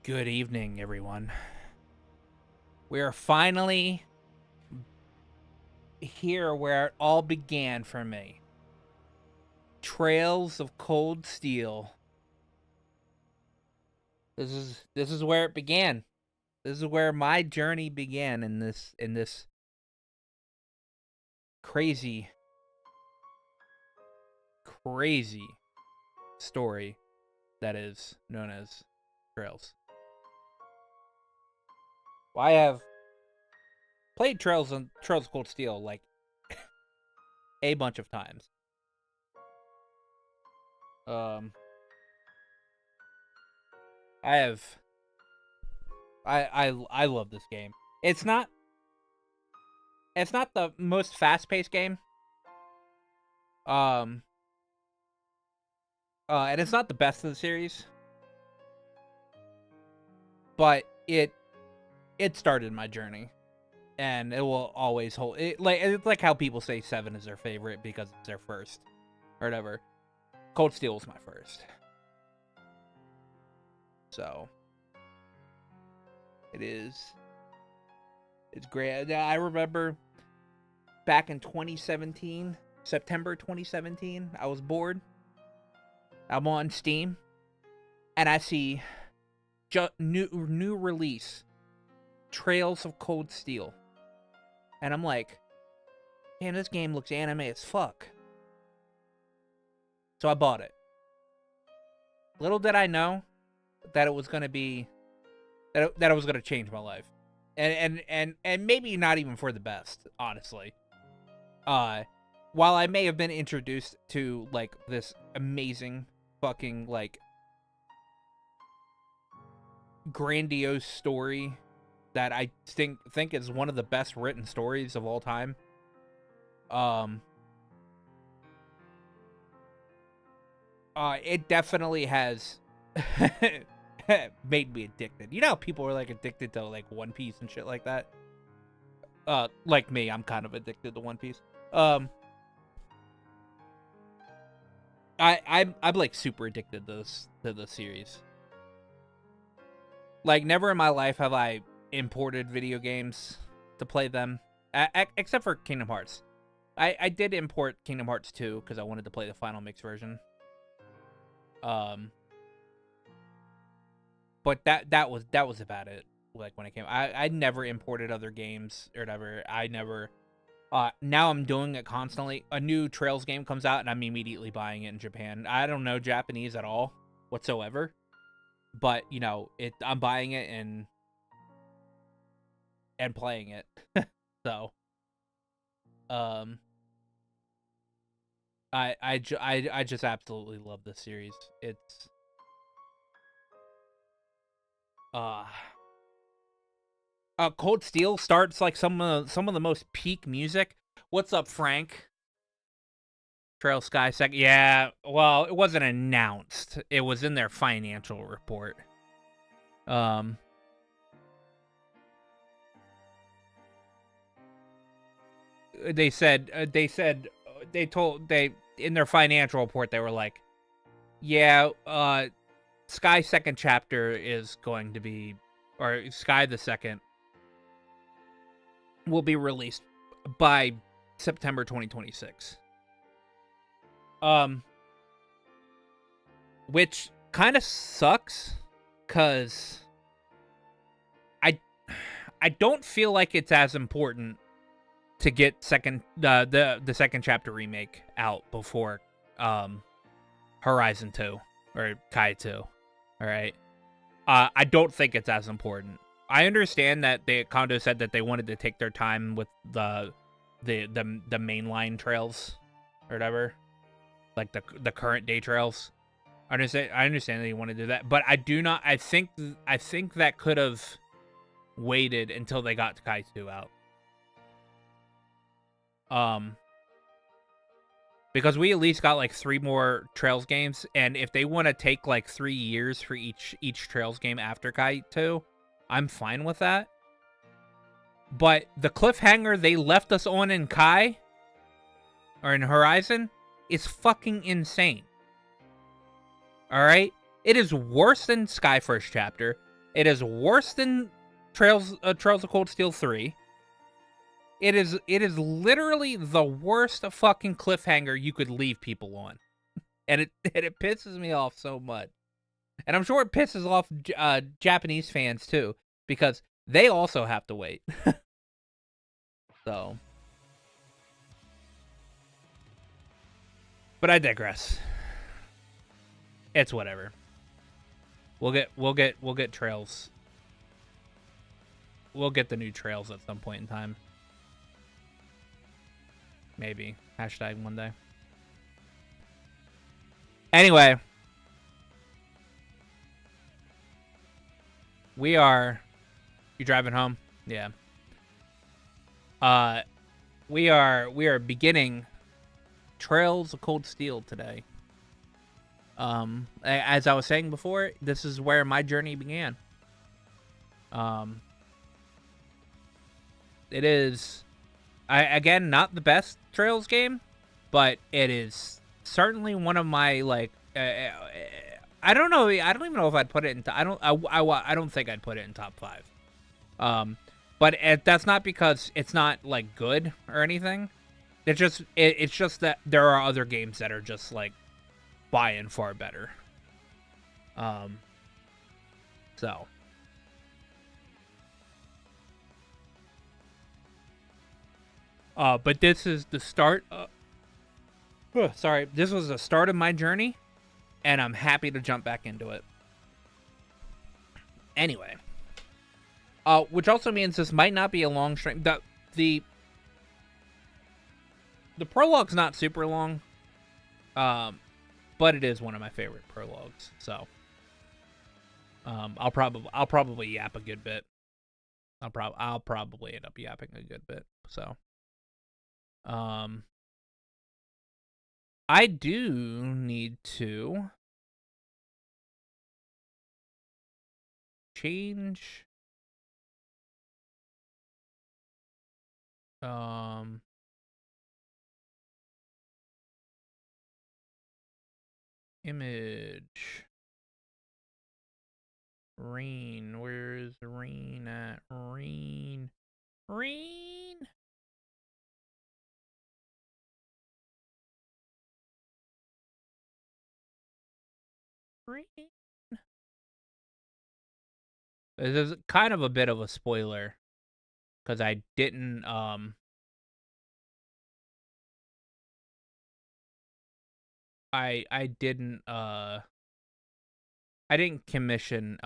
Good evening, everyone. We are finally here where it all began for me. Trails of Cold Steel. This is where it began. This is where my journey began in this crazy crazy story that is known as Trails. Well, I have played Trails of Cold Steel like a bunch of times. I have I love this game. It's not the most fast-paced game. Um and it's not the best of the series, but it started my journey, and it will always hold it. Like, it's like how people say 7 is their favorite because it's their first or whatever. Cold Steel was my first. So it's great. I remember back in 2017, September 2017, I was bored. I'm on Steam, and I see new release, Trails of Cold Steel, and I'm like, man, this game looks anime as fuck. So I bought it. Little did I know that it was gonna be that it was gonna change my life, and maybe not even for the best, honestly. While I may have been introduced to like this amazing fucking like grandiose story that I think is one of the best written stories of all time. It definitely has made me addicted. You know how people are like addicted to like One Piece and shit like that? Like me, I'm kind of addicted to One Piece. I'm like super addicted to the series. Like, never in my life have I imported video games to play them, except for Kingdom Hearts. I did import Kingdom Hearts 2 because I wanted to play the final mix version. But that was about it. Like, when it came, I never imported other games or whatever. I never. Now I'm doing it constantly. A new Trails game comes out, and I'm immediately buying it in Japan. I don't know Japanese at all whatsoever, but you know, I'm buying it and playing it. So, I just absolutely love this series. It's Cold Steel starts like some of the most peak music. What's up, Frank? Trail Sky Second. Yeah, well, it wasn't announced. It was in their financial report. They said in their financial report, they were like, yeah, Sky Second Chapter is going to be, or Sky the Second will be released by September 2026. Which kind of sucks, cause I don't feel like it's as important to get the second chapter remake out before Horizon 2 or Kai 2. All right. I don't think it's as important. I understand that Kondo said that they wanted to take their time with the mainline trails or whatever, like the current day trails. I understand that you want to do that, but I do not. I think that could have waited until they got Kai 2 out. Because we at least got like 3 more Trails games, and if they want to take like 3 years for each Trails game after Kai 2, I'm fine with that. But the cliffhanger they left us on in Kai or in Horizon is fucking insane. All right, it is worse than Sky First Chapter. It is worse than Trails of Cold Steel 3. It is literally the worst fucking cliffhanger you could leave people on. And it pisses me off so much. And I'm sure it pisses off Japanese fans too, because they also have to wait. So, but I digress. It's whatever. We'll get Trails. We'll get the new Trails at some point in time. Maybe. Hashtag one day. Anyway. We are... You driving home? Yeah. We are beginning Trails of Cold Steel today. As I was saying before, this is where my journey began. It is, again, not the best Trails game, but it is certainly one of my, like, I don't know. I don't even know if I'd put it in. I don't think I'd put it in top 5. But that's not because it's not like good or anything. It's just that there are other games that are just like by and far better. So. But this is the start. Sorry, this was the start of my journey, and I'm happy to jump back into it. Anyway, which also means this might not be a long stream. The prologue's not super long, but it is one of my favorite prologues. So, I'll probably yap a good bit. I'll probably end up yapping a good bit. So, I do need to change image. Rain, where's Rain at? Rain. This is kind of a bit of a spoiler, because I didn't I didn't commission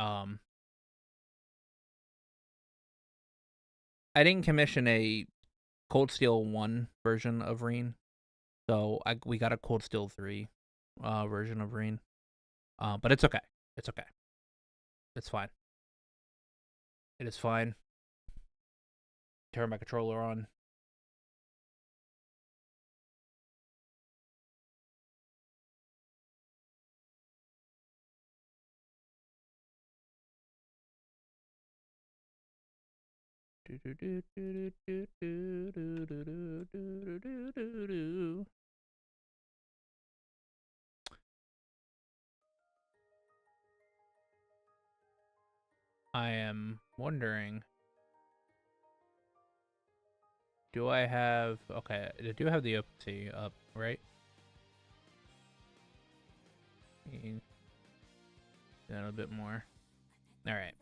a Cold Steel 1 version of Rain. So we got a Cold Steel 3 version of Rain. But it's okay. It's okay. It's fine. It is fine. Turn my controller on. I am wondering, do I have... Okay, I do have the OpenSea up, right? A little bit more. All right.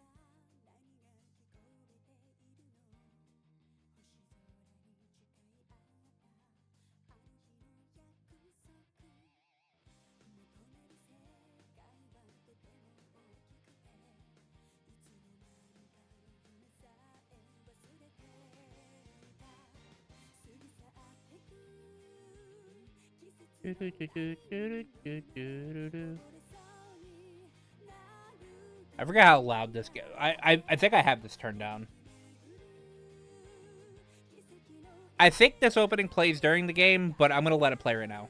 I forgot how loud this gets. I think I have this turned down. I think this opening plays during the game, but I'm gonna let it play right now.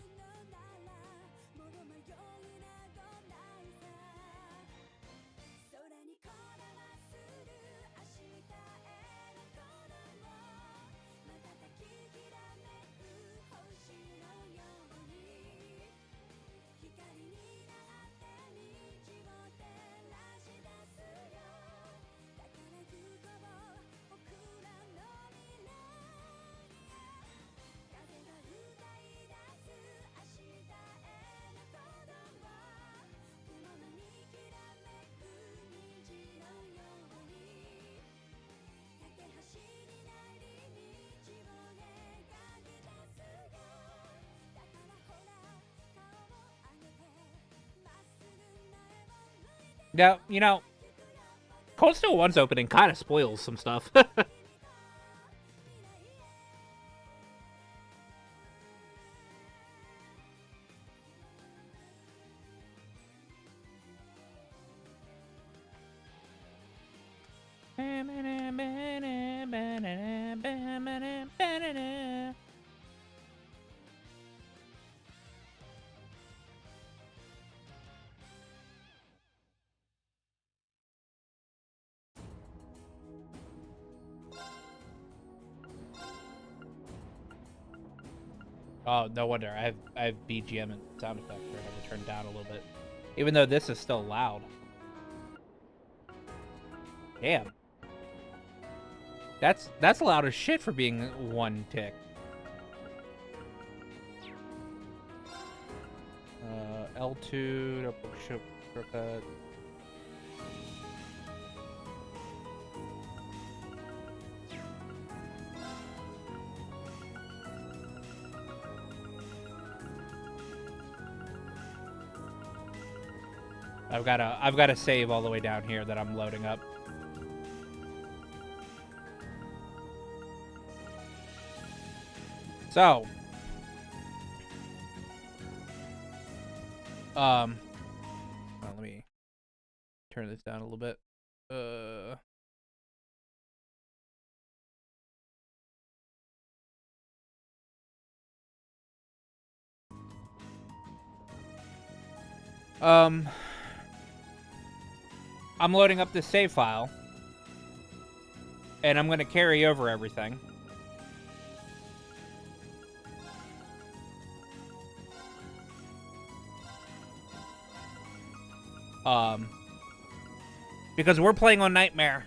Yeah, you know, Cold Steel 1's opening kind of spoils some stuff. Oh, no wonder. I have BGM and sound effects that I have to turn down a little bit. Even though this is still loud. Damn. That's loud as shit for being one tick. L2 shortcut. I've got to save all the way down here that I'm loading up. So, well, let me turn this down a little bit. I'm loading up this save file, and I'm going to carry over everything. Because we're playing on Nightmare,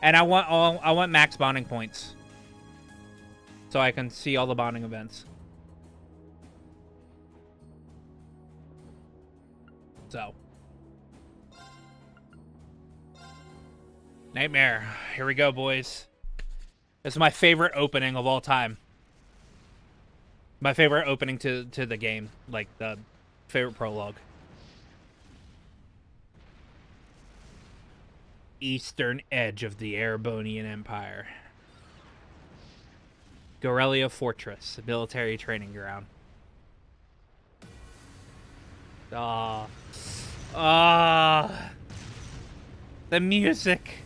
and I want max bonding points, so I can see all the bonding events. So, Nightmare. Here we go, boys. This is my favorite opening of all time. My favorite opening to the game, like the favorite prologue. Eastern edge of the Erebonian Empire. Gorelia Fortress, a military training ground. The music.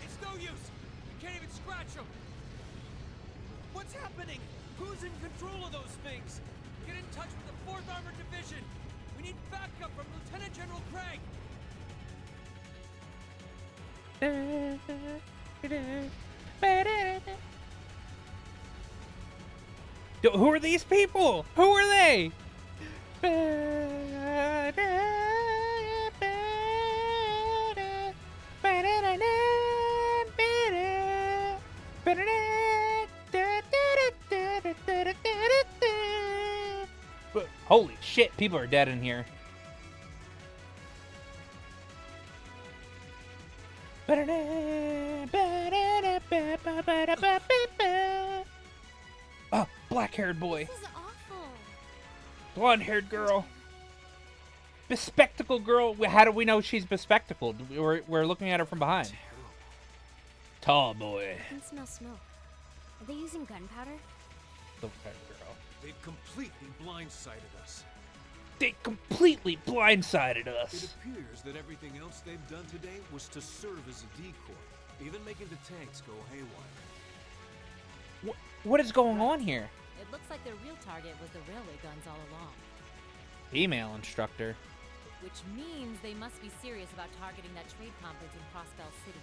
It's no use. You can't even scratch them. What's happening? Who's in control of those things? Get in touch with the 4th Armored Division. We need backup from Lieutenant General Craig. Who are these people? Who are they? Holy shit, people are dead in here. Oh, black-haired boy. This is awful. Blonde-haired girl. Bespectacled girl. How do we know she's bespectacled? We're looking at her from behind. Tall boy. I can smell smoke. Are they using gunpowder? Silver-haired girl. They've completely blindsided us. They completely blindsided us. It appears that everything else they've done today was to serve as a decoy, even making the tanks go haywire. What is going on here? It looks like their real target was the railway guns all along. Female instructor. Which means they must be serious about targeting that trade conference in Crossbell City.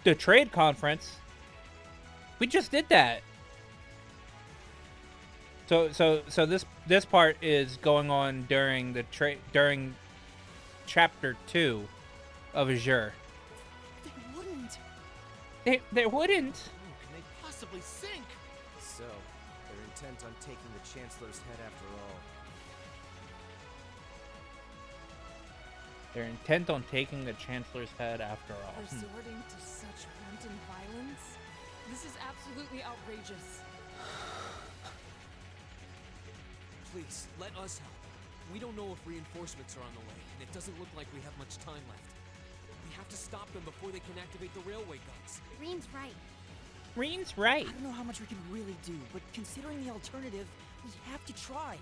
The trade conference? We just did that. So this part is going on during during chapter 2 of Azure. They wouldn't. They wouldn't. How can they possibly sink? So, they're intent on taking the Chancellor's head after all. They're intent on taking the Chancellor's head after all. Resorting to such wanton violence? This is absolutely outrageous. Please, let us help. We don't know if reinforcements are on the way, and it doesn't look like we have much time left. We have to stop them before they can activate the railway guns. Reen's right. Reen's right. I don't know how much we can really do, but considering the alternative, we have to try.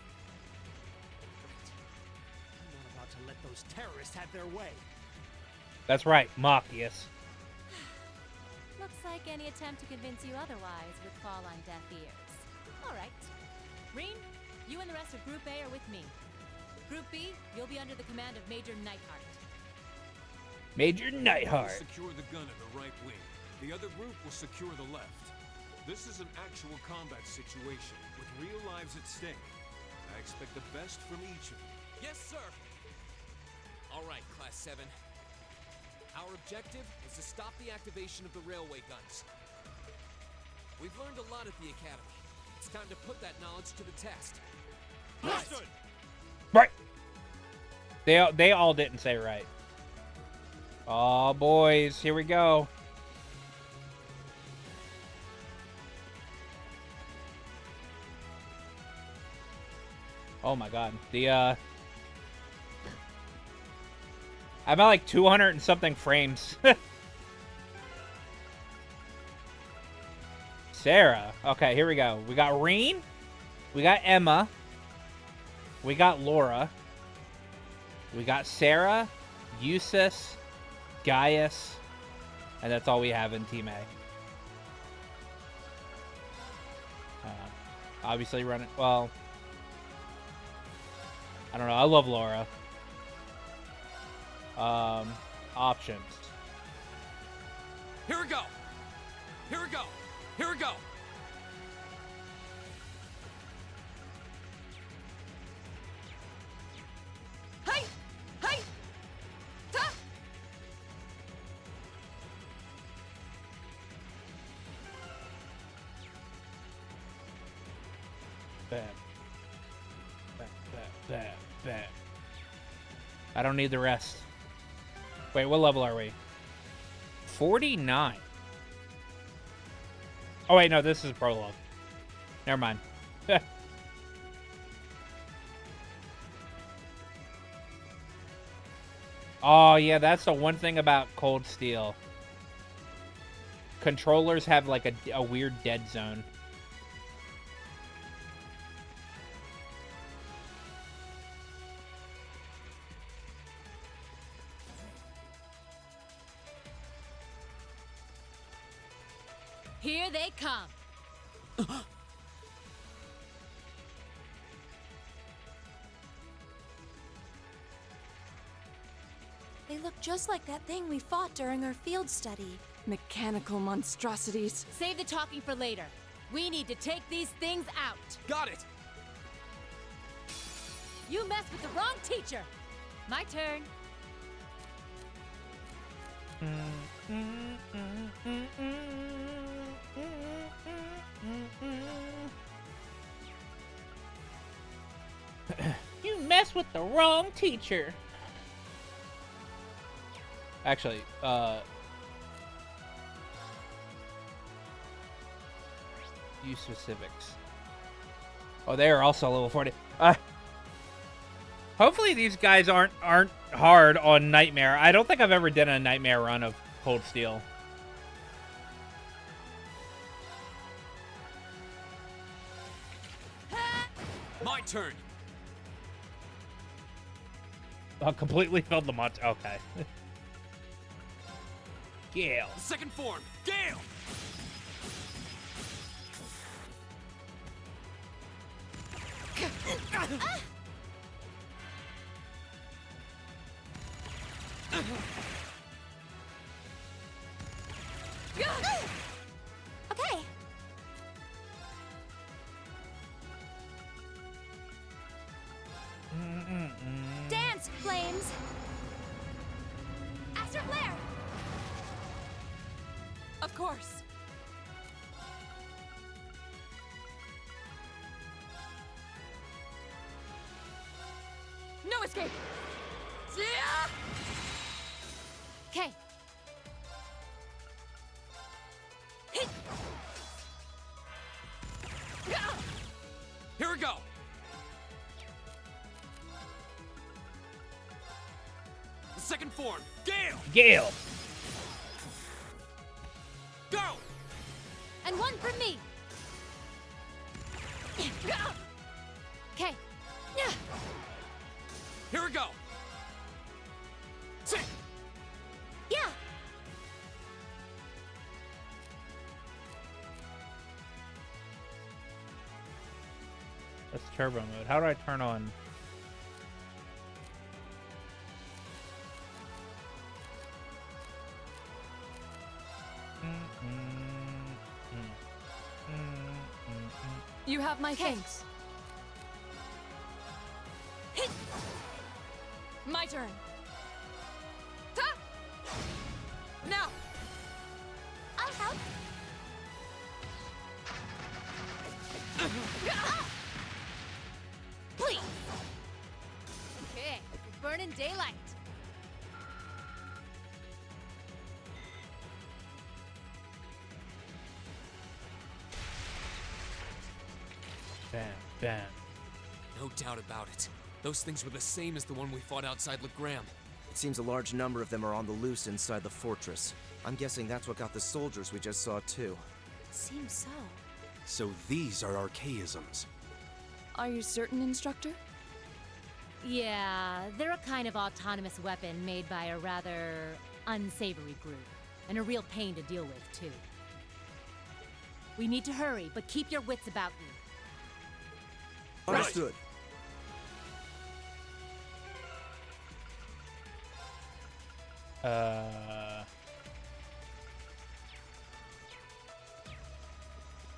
I'm not about to let those terrorists have their way. That's right, Machias. Looks like any attempt to convince you otherwise would fall on deaf ears. All right. Reen, you and the rest of Group A are with me. Group B, you'll be under the command of Major Nightheart. Major Nightheart. Secure the gun at the right wing. The other group will secure the left. This is an actual combat situation with real lives at stake. I expect the best from each of you. Yes, sir! All right, Class 7. Our objective is to stop the activation of the railway guns. We've learned a lot at the Academy. It's time to put that knowledge to the test. Understood! Right. They all didn't say right. Oh, boys, here we go. Oh my god. I'm at like 200 and something frames. Sarah. Okay, here we go. We got Reen. We got Emma. We got Laura. We got Sarah, Eustace, Gaius, and that's all we have in Team A. Obviously running, well, I don't know, I love Laura. Options. Here we go! Here we go! Here we go! Hey! Hey! Ta! Bam. Bam. I don't need the rest. Wait, what level are we? 49. Oh, wait, no, this is a prologue. Never mind. Oh, yeah, that's the one thing about Cold Steel. Controllers have, like, a weird dead zone. Here they come. They look just like that thing we fought during our field study. Mechanical monstrosities. Save the talking for later. We need to take these things out. Got it! You messed with the wrong teacher. My turn. You messed with the wrong teacher. Actually, use specifics. Oh, they are also level 40. Hopefully these guys aren't hard on Nightmare. I don't think I've ever done a Nightmare run of Cold Steel. My turn! Completely filled the monster. Okay. Gale. Second form, Gale! Okay. Dance, flames! Astro Flare! Of course. No escape! Yeah! Okay. Here we go. The second form, Gale. Gale. Go. And one for me. Okay. Here we go. Sit. Yeah. That's turbo mode. How do I turn on? You have my thanks. My turn. Ta! Now. I'll help. Please. Okay, burning daylight. Bam, bam. No doubt about it. Those things were the same as the one we fought outside Legram. It seems a large number of them are on the loose inside the fortress. I'm guessing that's what got the soldiers we just saw too. Seems so. So these are archaisms. Are you certain, Instructor? Yeah, they're a kind of autonomous weapon made by a rather unsavory group. And a real pain to deal with, too. We need to hurry, but keep your wits about you. Understood.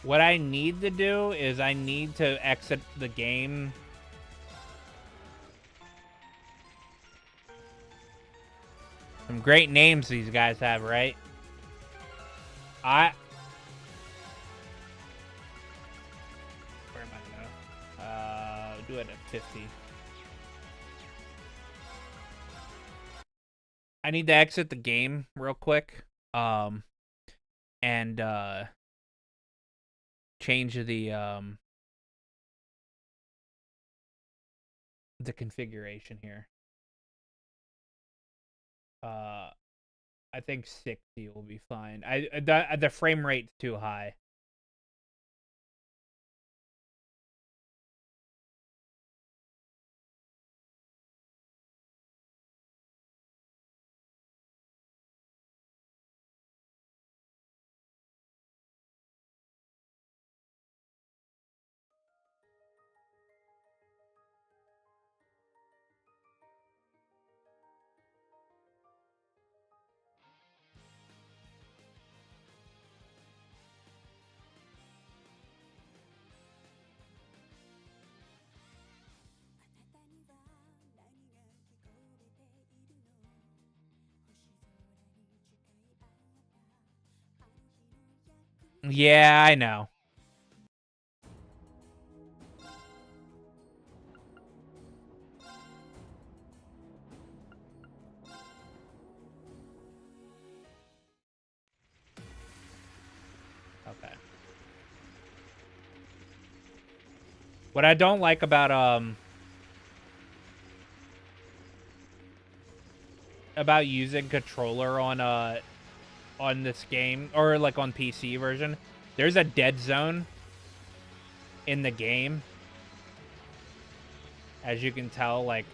What I need to do is I need to exit the game. Some great names these guys have, right? Where am I gonna do it at 50. I need to exit the game real quick. And change the configuration here. I think 60 will be fine. The frame rate's too high. Yeah, I know. Okay. What I don't like about using controller on this game, or like on PC version, there's a dead zone in the game. As you can tell, like,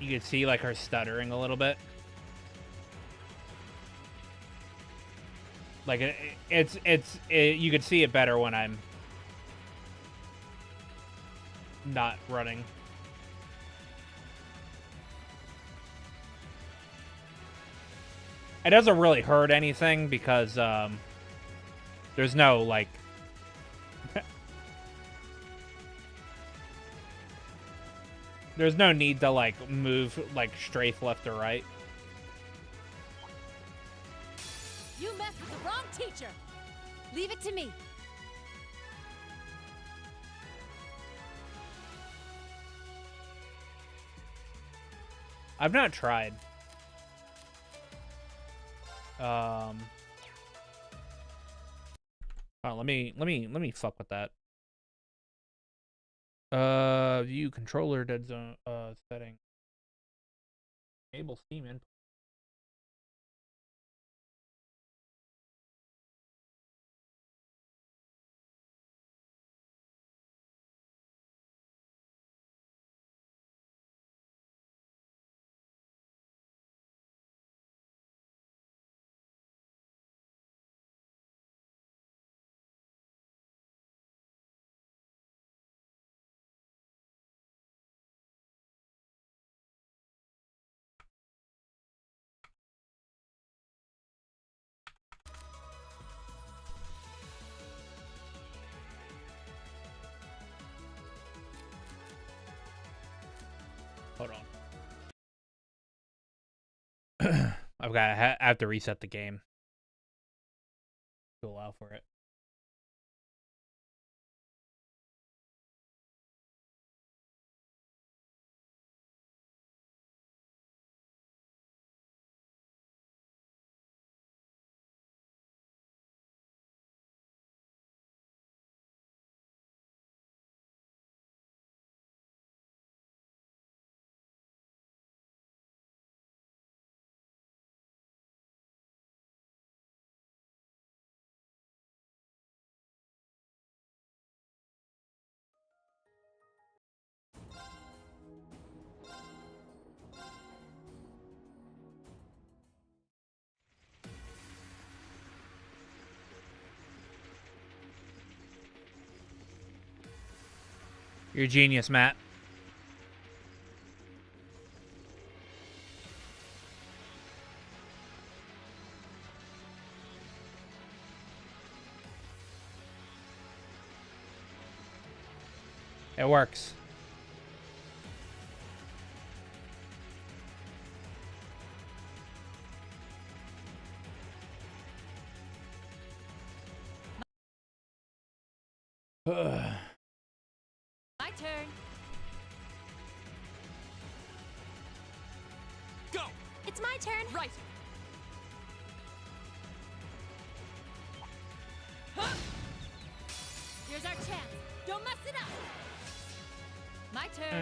you can see like her stuttering a little bit. Like you can see it better when I'm not running. It doesn't really hurt anything because there's no like there's no need to like move like strafe left or right. You messed with the wrong teacher. Leave it to me. I've not tried. Oh, let me fuck with that. View controller dead zone setting. Enable Steam input. Hold on. I have to reset the game to allow for it. You're a genius, Matt. It works. My turn. Go! It's my turn. Right! Huh? Here's our chance. Don't mess it up. My turn.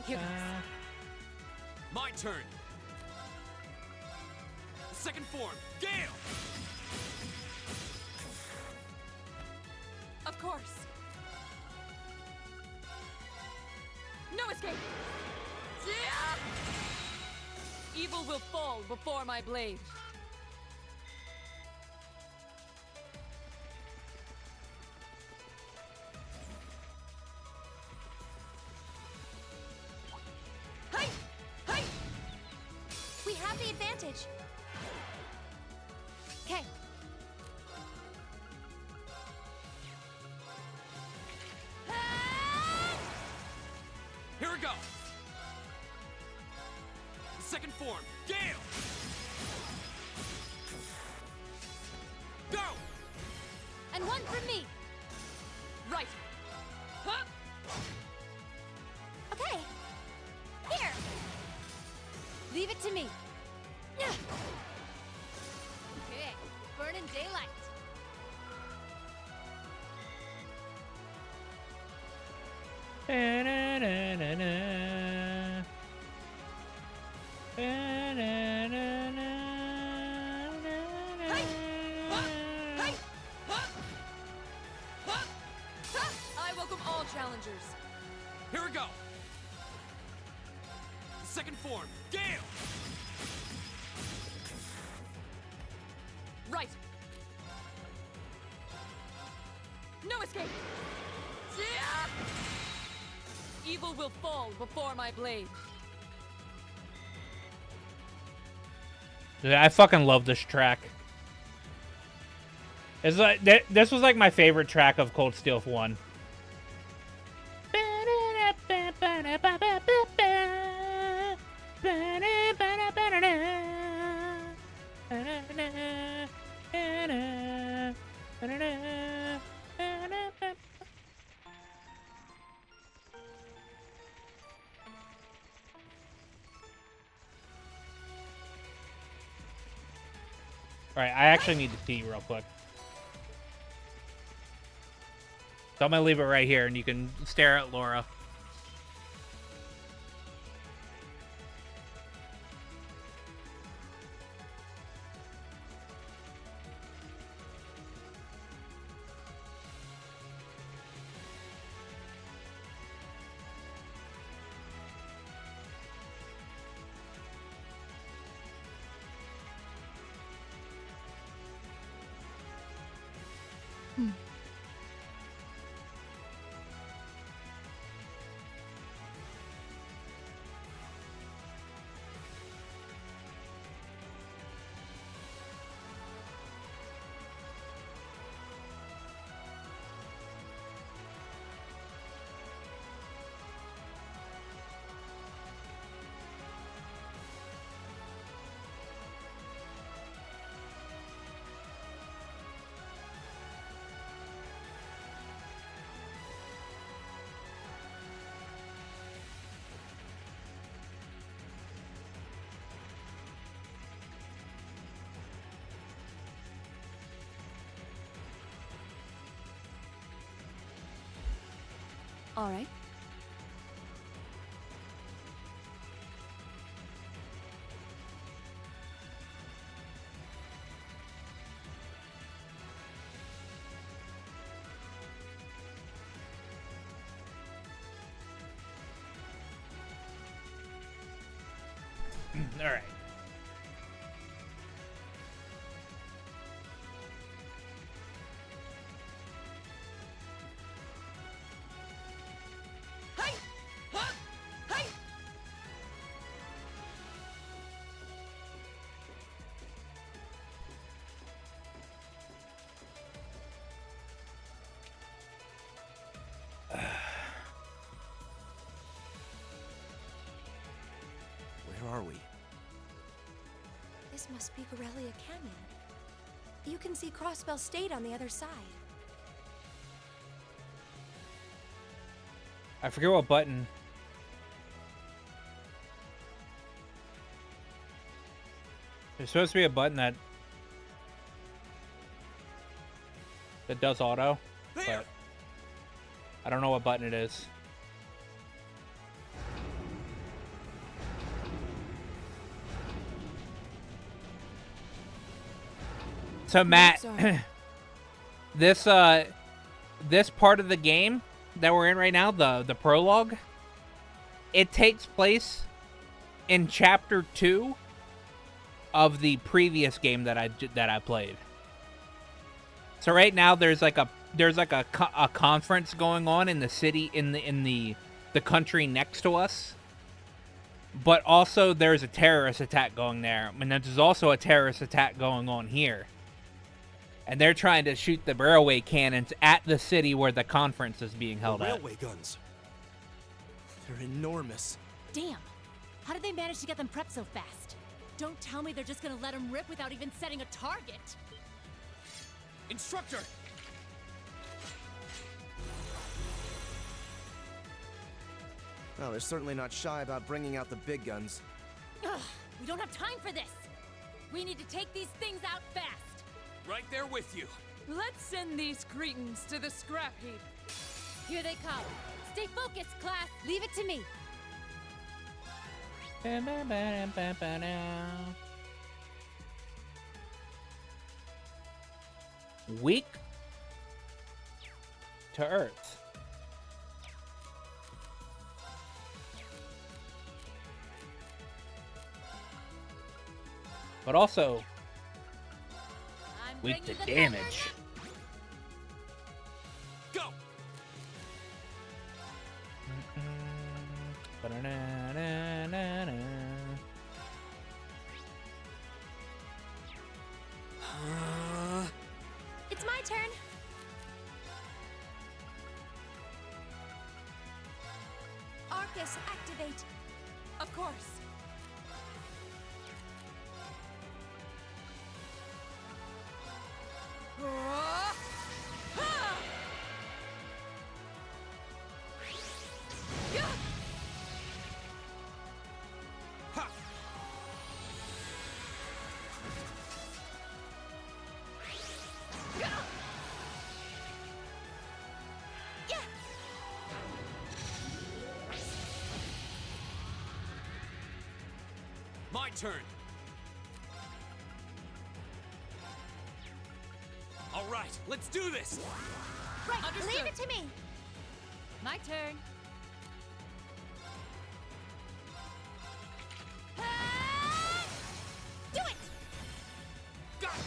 Here goes. My turn! Second form, Gale! Of course. No escape! Yeah! Evil will fall before my blade. Hey! Hey! We have the advantage. Okay. Here we go! Second form, Gale! Go! And one for me. Right! Huh? Okay. Here. Leave it to me. Yeah. Okay. Burning daylight. I welcome all challengers. Here we go! Second form, Gale! Right. No escape. Yeah! Evil will fall before my blade. Dude, I fucking love this track. It's like this was like my favorite track of Cold Steel 1. All right, I actually need to pee real quick. So I'm gonna leave it right here, and you can stare at Laura. All right. All right. Where are we? This must be Gorelia Canyon. You can see Crossbell State on the other side. I forget what button. There's supposed to be a button that does auto, but I don't know what button it is. So Matt, this part of the game that we're in right now, the prologue, it takes place in chapter 2 of the previous game that I played. So right now there's like a conference going on in the city in the country next to us. But also there's a terrorist attack going there. And there's also a terrorist attack going on here. And they're trying to shoot the railway cannons at the city where the conference is being held at. Railway guns. They're enormous. Damn. How did they manage to get them prepped so fast? Don't tell me they're just gonna let them rip without even setting a target. Instructor! Well, they're certainly not shy about bringing out the big guns. Ugh, we don't have time for this. We need to take these things out fast. Right there with you. Let's send these cretins to the scrap heap. Here they come. Stay focused, class. Leave it to me. Weak to Earth. But also weak to damage. Go! It's my turn. Arcus, activate. Of course. My turn. All right, let's do this. Right, Understood. leave it to me. My turn. Do it. Got it.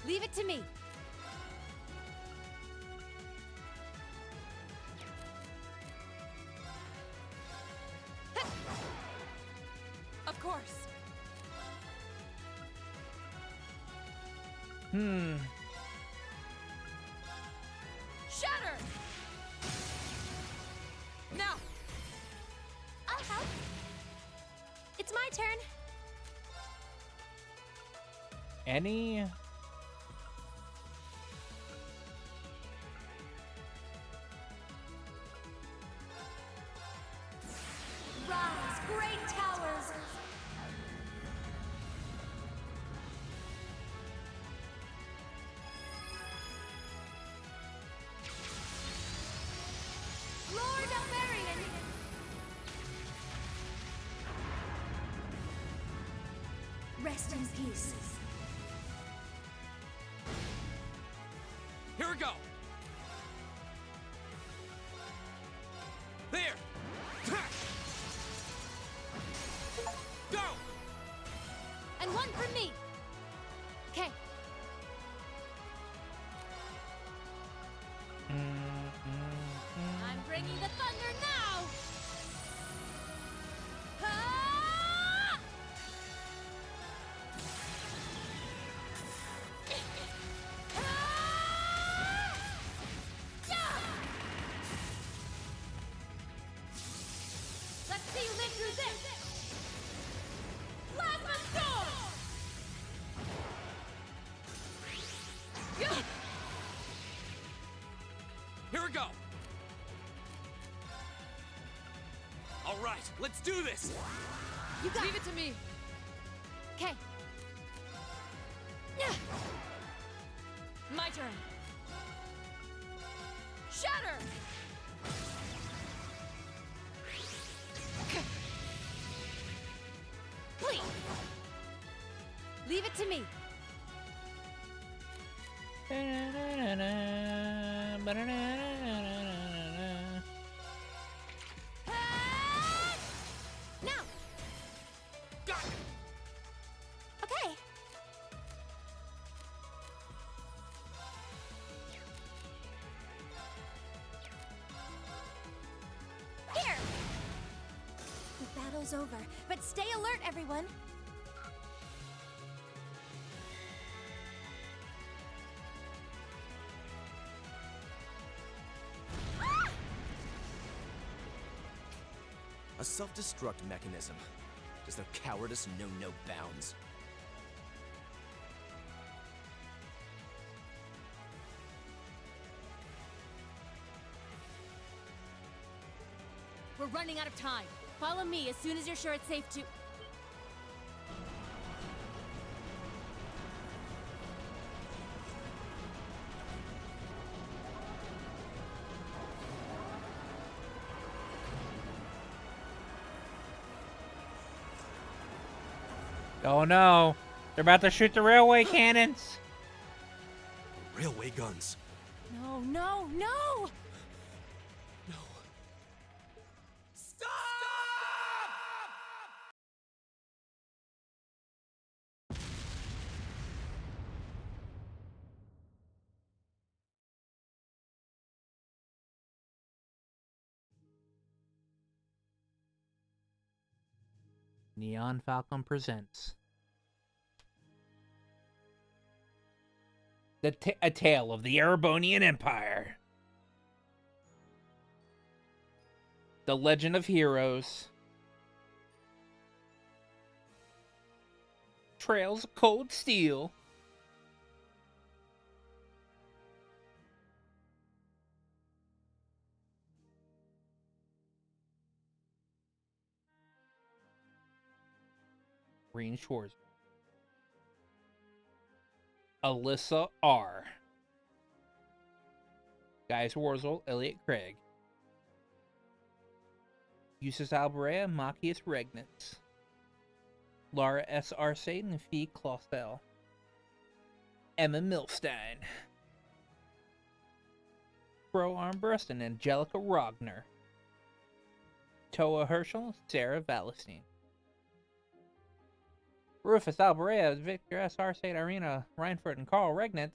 Leave it to me. Of course. Shatter! Now! I'll help. It's my turn. Any? Rise, great towers. Lord Alvarian. Rest in peace. Here we go. There. Go. And one for me. Okay. I'm bringing the thunder now. Ah! Ah! Yeah! Let's see you live through this. Plasma storm. Yeah! Here we go. All right, let's do this. You got Leave it to me. Okay. My turn. Shatter! Please. Leave it to me. Now. Got it. Okay. Here. The battle's over, but stay alert, everyone. A self-destruct mechanism. Does their cowardice know no bounds? We're running out of time. Follow me as soon as you're sure it's safe to... Oh no. They're about to shoot the railway cannons. Railway guns. No, no, no! No. Stop! Neon Falcom presents a tale of the Erebonian Empire. The Legend of Heroes. Trails of Cold Steel. Green Shores. Alyssa R. Gaius Warzel, Elliot Craig. Eustace Alberea, Machias Regnitz. Laura S. Arcade and Fee Clausel. Emma Milstein. Bro Armbrust and Angelica Rogner. Toa Herschel, Sarah Valestein. Rufus Alberea, Victor S. Arcade, Irina Reinford, and Carl Regnitz.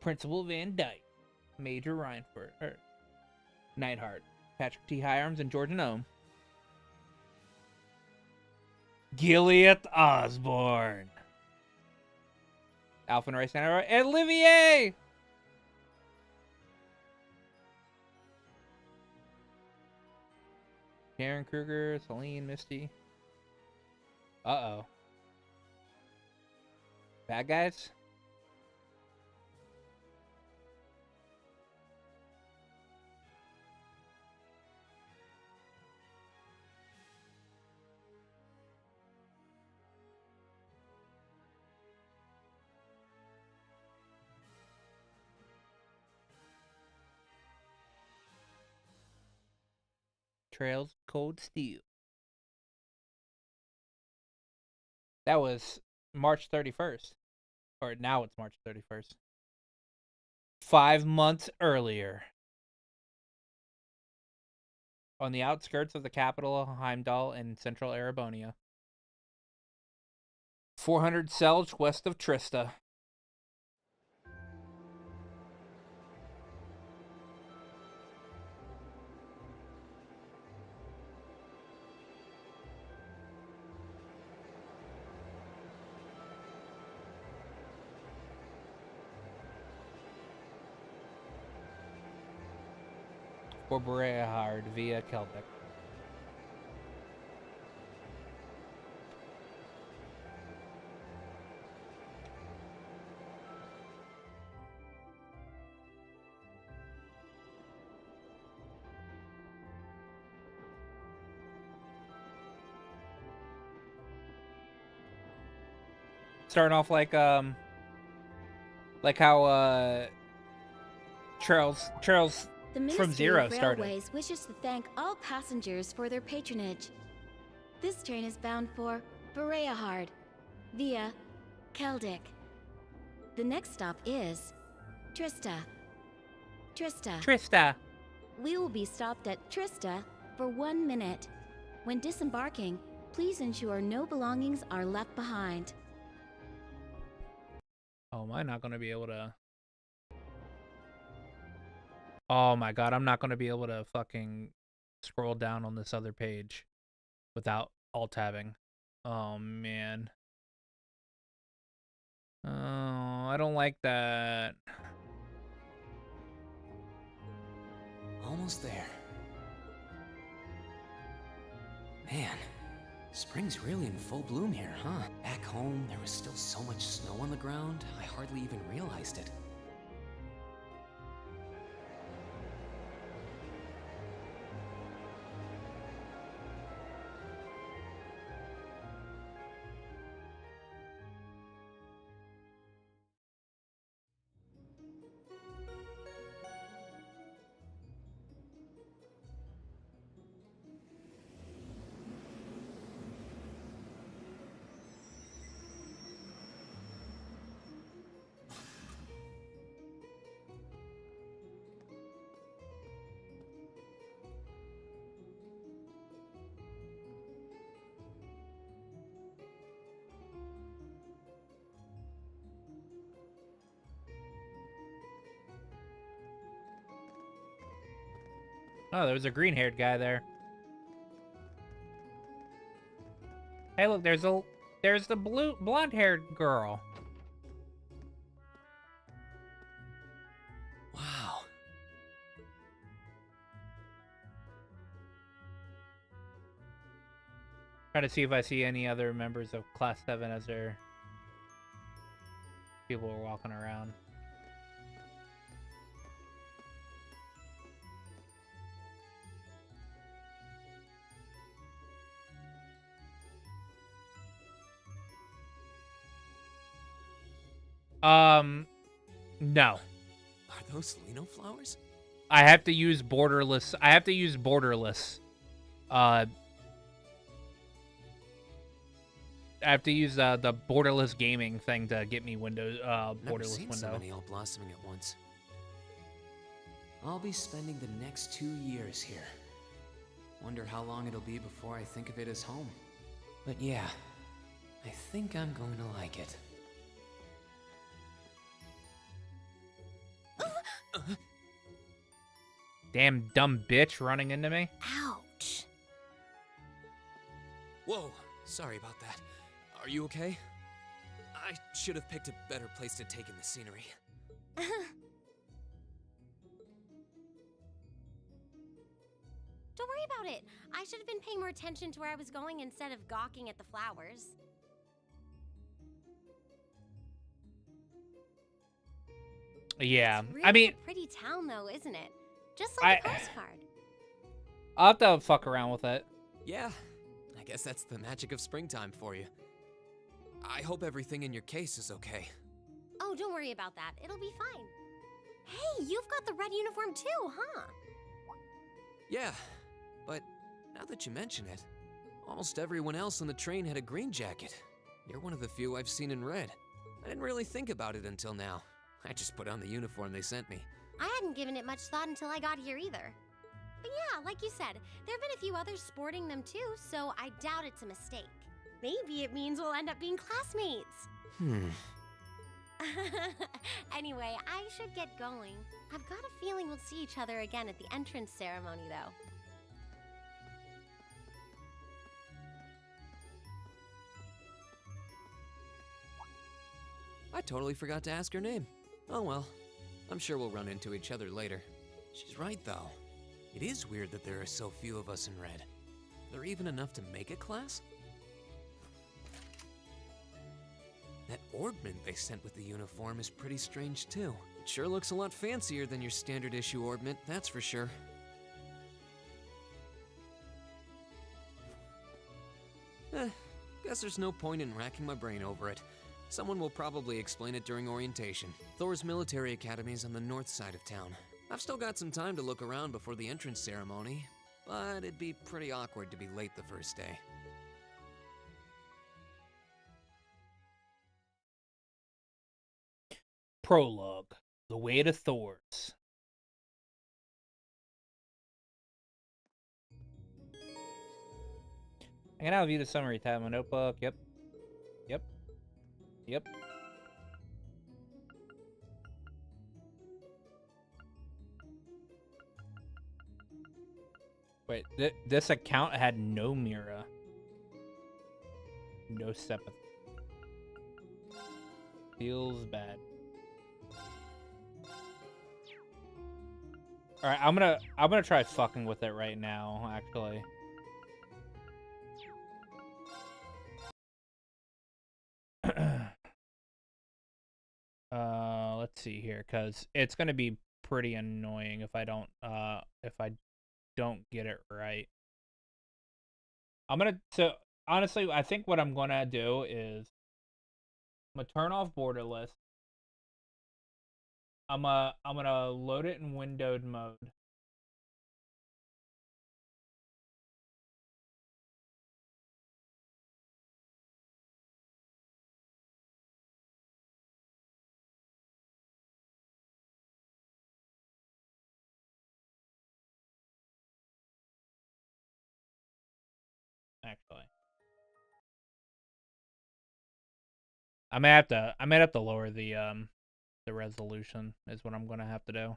Principal Van Dyke. Major Reinford. Neidhart. Patrick T. Hyarms and Georgia Nome. Gilead Osborne. Alpha Rice and Olivier! Karen Kruger, Celine, Misty. Uh-oh. Bad guys? Trails Cold Steel. That was March 31st. Or now it's March 31st. 5 months earlier. On the outskirts of the capital, Heimdall, in central Erebonia. 400 cells west of Trista. For Berehard via Kelbeck. Starting off like how Charles The from Ministry Zero of started. Railways wishes to thank all passengers for their patronage. This train is bound for Berehard via Keldick. The next stop is Trista. Trista. We will be stopped at Trista for 1 minute. When disembarking, please ensure no belongings are left behind. Oh, am I not going to be able to... Oh my god, I'm not going to be able to fucking scroll down on this other page without alt-tabbing. Oh, man. Oh, I don't like that. Almost there. Man, spring's really in full bloom here, huh? Back home, there was still so much snow on the ground, I hardly even realized it. Oh, there was a green-haired guy there. Hey, look, there's the blonde-haired girl. Wow. Trying to see if I see any other members of Class 7 as their people are walking around. No. Are those Lino flowers? I have to use borderless. I have to use borderless. I have to use the borderless gaming thing to get me Windows Never borderless seen so window. many all blossoming at once. I'll be spending the next 2 years here. Wonder how long it'll be before I think of it as home. But yeah, I think I'm going to like it. Damn dumb bitch running into me. Ouch. Whoa, sorry about that. Are you okay? I should have picked a better place to take in the scenery. Don't worry about it. I should have been paying more attention to where I was going instead of gawking at the flowers. Yeah, It's really I mean, a pretty town though, isn't it? Just like a postcard. I'll have to fuck around with it. Yeah, I guess that's the magic of springtime for you. I hope everything in your case is okay. Oh, don't worry about that. It'll be fine. Hey, you've got the red uniform too, huh? Yeah, but now that you mention it, almost everyone else on the train had a green jacket. You're one of the few I've seen in red. I didn't really think about it until now. I just put on the uniform they sent me. I hadn't given it much thought until I got here either. But yeah, like you said, there have been a few others sporting them too, so I doubt it's a mistake. Maybe it means we'll end up being classmates. Anyway, I should get going. I've got a feeling we'll see each other again at the entrance ceremony, though. I totally forgot to ask her name. Oh well, I'm sure we'll run into each other later. She's right though. It is weird that there are so few of us in red. Are there even enough to make a class? That orbment they sent with the uniform is pretty strange too. It sure looks a lot fancier than your standard issue orbment, that's for sure. Guess there's no point in racking my brain over it. Someone will probably explain it during orientation. Thors Military Academy is on the north side of town. I've still got some time to look around before the entrance ceremony, but it'd be pretty awkward to be late the first day. Prologue: The Way to Thors. I can now view the summary tab in my notebook. Yep. Wait, this account had no Mira. No Sepith. Feels bad. Alright, I'm gonna try fucking with it right now, actually. Let's see here, because it's gonna be pretty annoying if I don't get it right. So honestly, I think what I'm gonna do is I'm gonna turn off borderless. I'm gonna load it in windowed mode. Actually, I may have to lower the resolution is what I'm gonna have to do.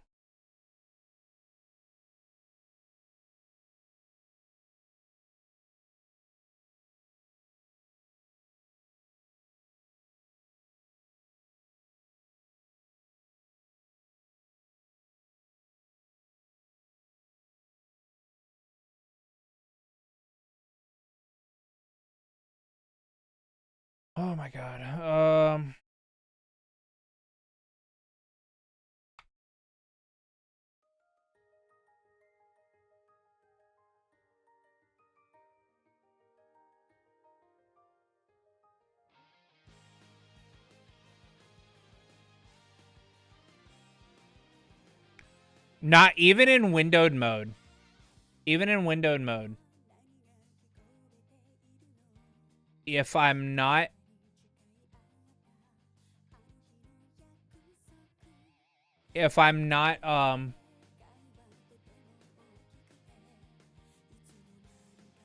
Oh my god. Not even in windowed mode. Even in windowed mode. If I'm not...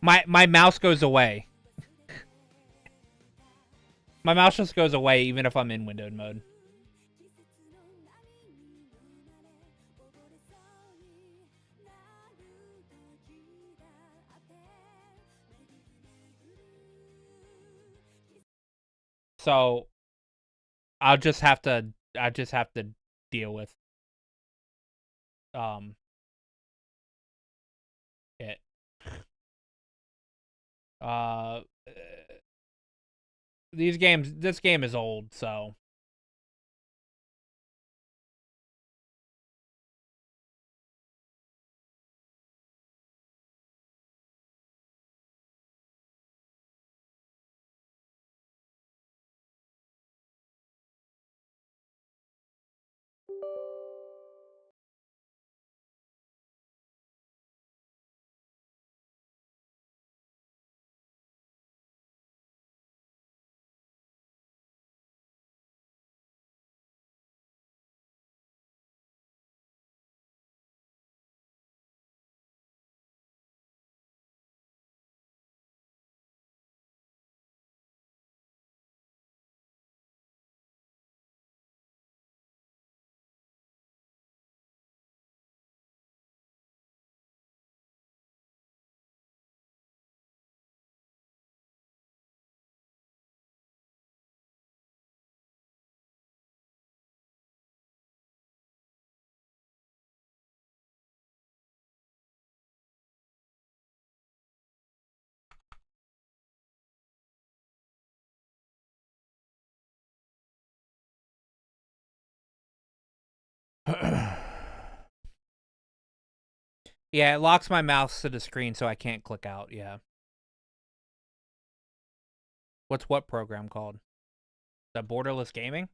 My mouse goes away. My mouse just goes away even if I'm in windowed mode. So I just have to deal with it. This game is old, so yeah, it locks my mouse to the screen so I can't click out, yeah. What's what program called? The Borderless Gaming?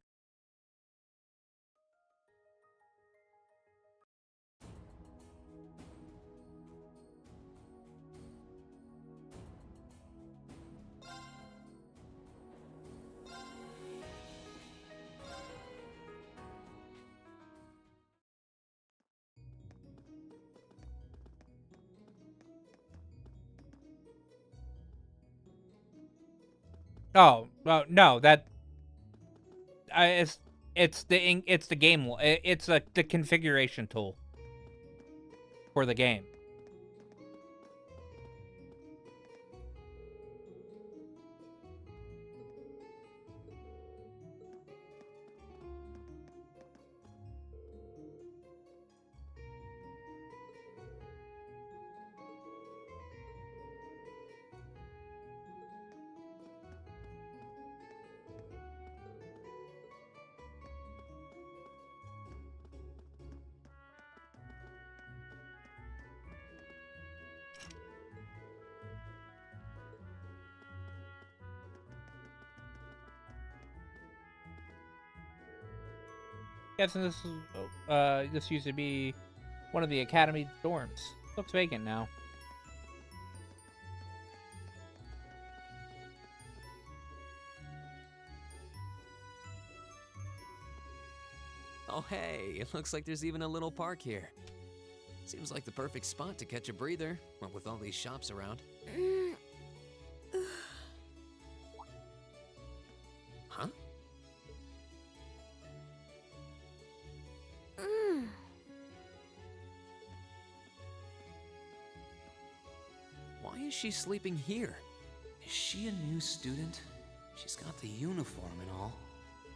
Oh, no, that it's the game, it's the configuration tool for the game. Guessing this used to be one of the academy dorms. Looks vacant now. Oh hey, it looks like there's even a little park here. Seems like the perfect spot to catch a breather, what with all these shops around. Huh? Why is she sleeping here? Is she a new student? She's got the uniform and all.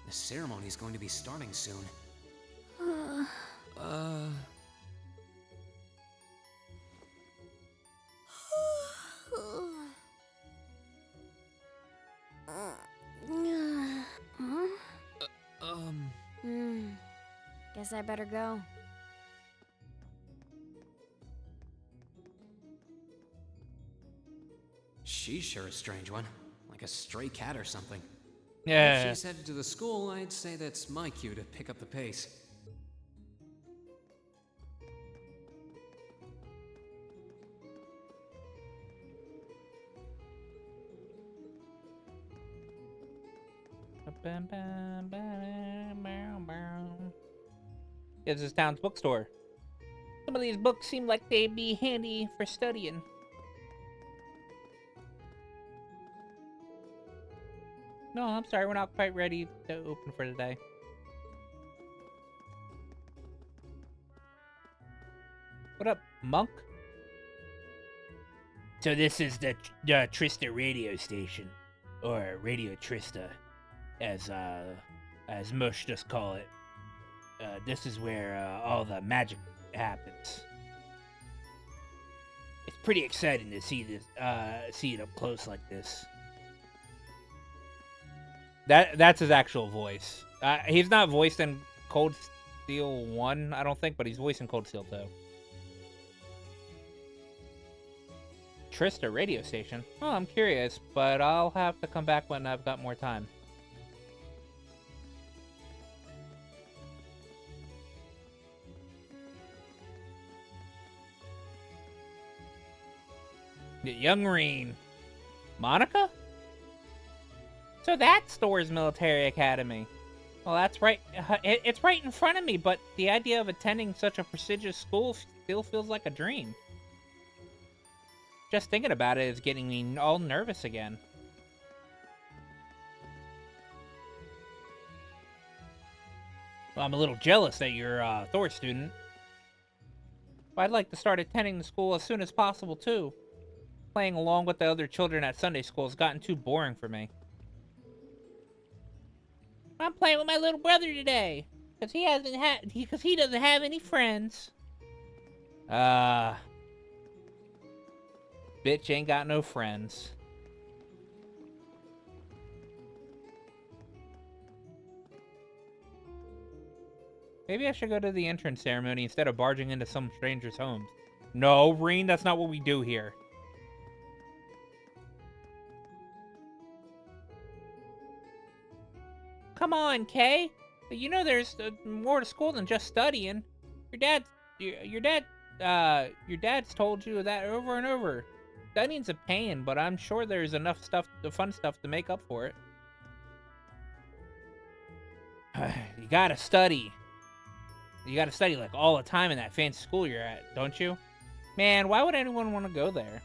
The ceremony's going to be starting soon. Guess I better go. She's sure a strange one. Like a stray cat or something. Yeah. If she's headed to the school, I'd say that's my cue to pick up the pace. It's this town's bookstore. Some of these books seem like they'd be handy for studying. No, I'm sorry, we're not quite ready to open for today. What up, monk? So this is the Trista radio station, or Radio Trista, as most just call it. This is where all the magic happens. It's pretty exciting to see this, see it up close like this. That's his actual voice. He's not voiced in Cold Steel 1, I don't think, but he's voiced in Cold Steel 2. Trista radio station? Oh, I'm curious, but I'll have to come back when I've got more time. Young Reen. Monica? So that's Thors Military Academy. Well, that's right. It's right in front of me, but the idea of attending such a prestigious school still feels like a dream. Just thinking about it is getting me all nervous again. Well, I'm a little jealous that you're a Thors student. But I'd like to start attending the school as soon as possible, too. Playing along with the other children at Sunday school has gotten too boring for me. I'm playing with my little brother today, because he doesn't have any friends. Bitch ain't got no friends. Maybe I should go to the entrance ceremony instead of barging into some stranger's homes. No, Reen, that's not what we do here. Come on, Kay. You know there's more to school than just studying. Your dad's told you that over and over. Studying's a pain, but I'm sure there's enough stuff, the fun stuff, to make up for it. You gotta study. You gotta study like all the time in that fancy school you're at, don't you? Man, why would anyone want to go there?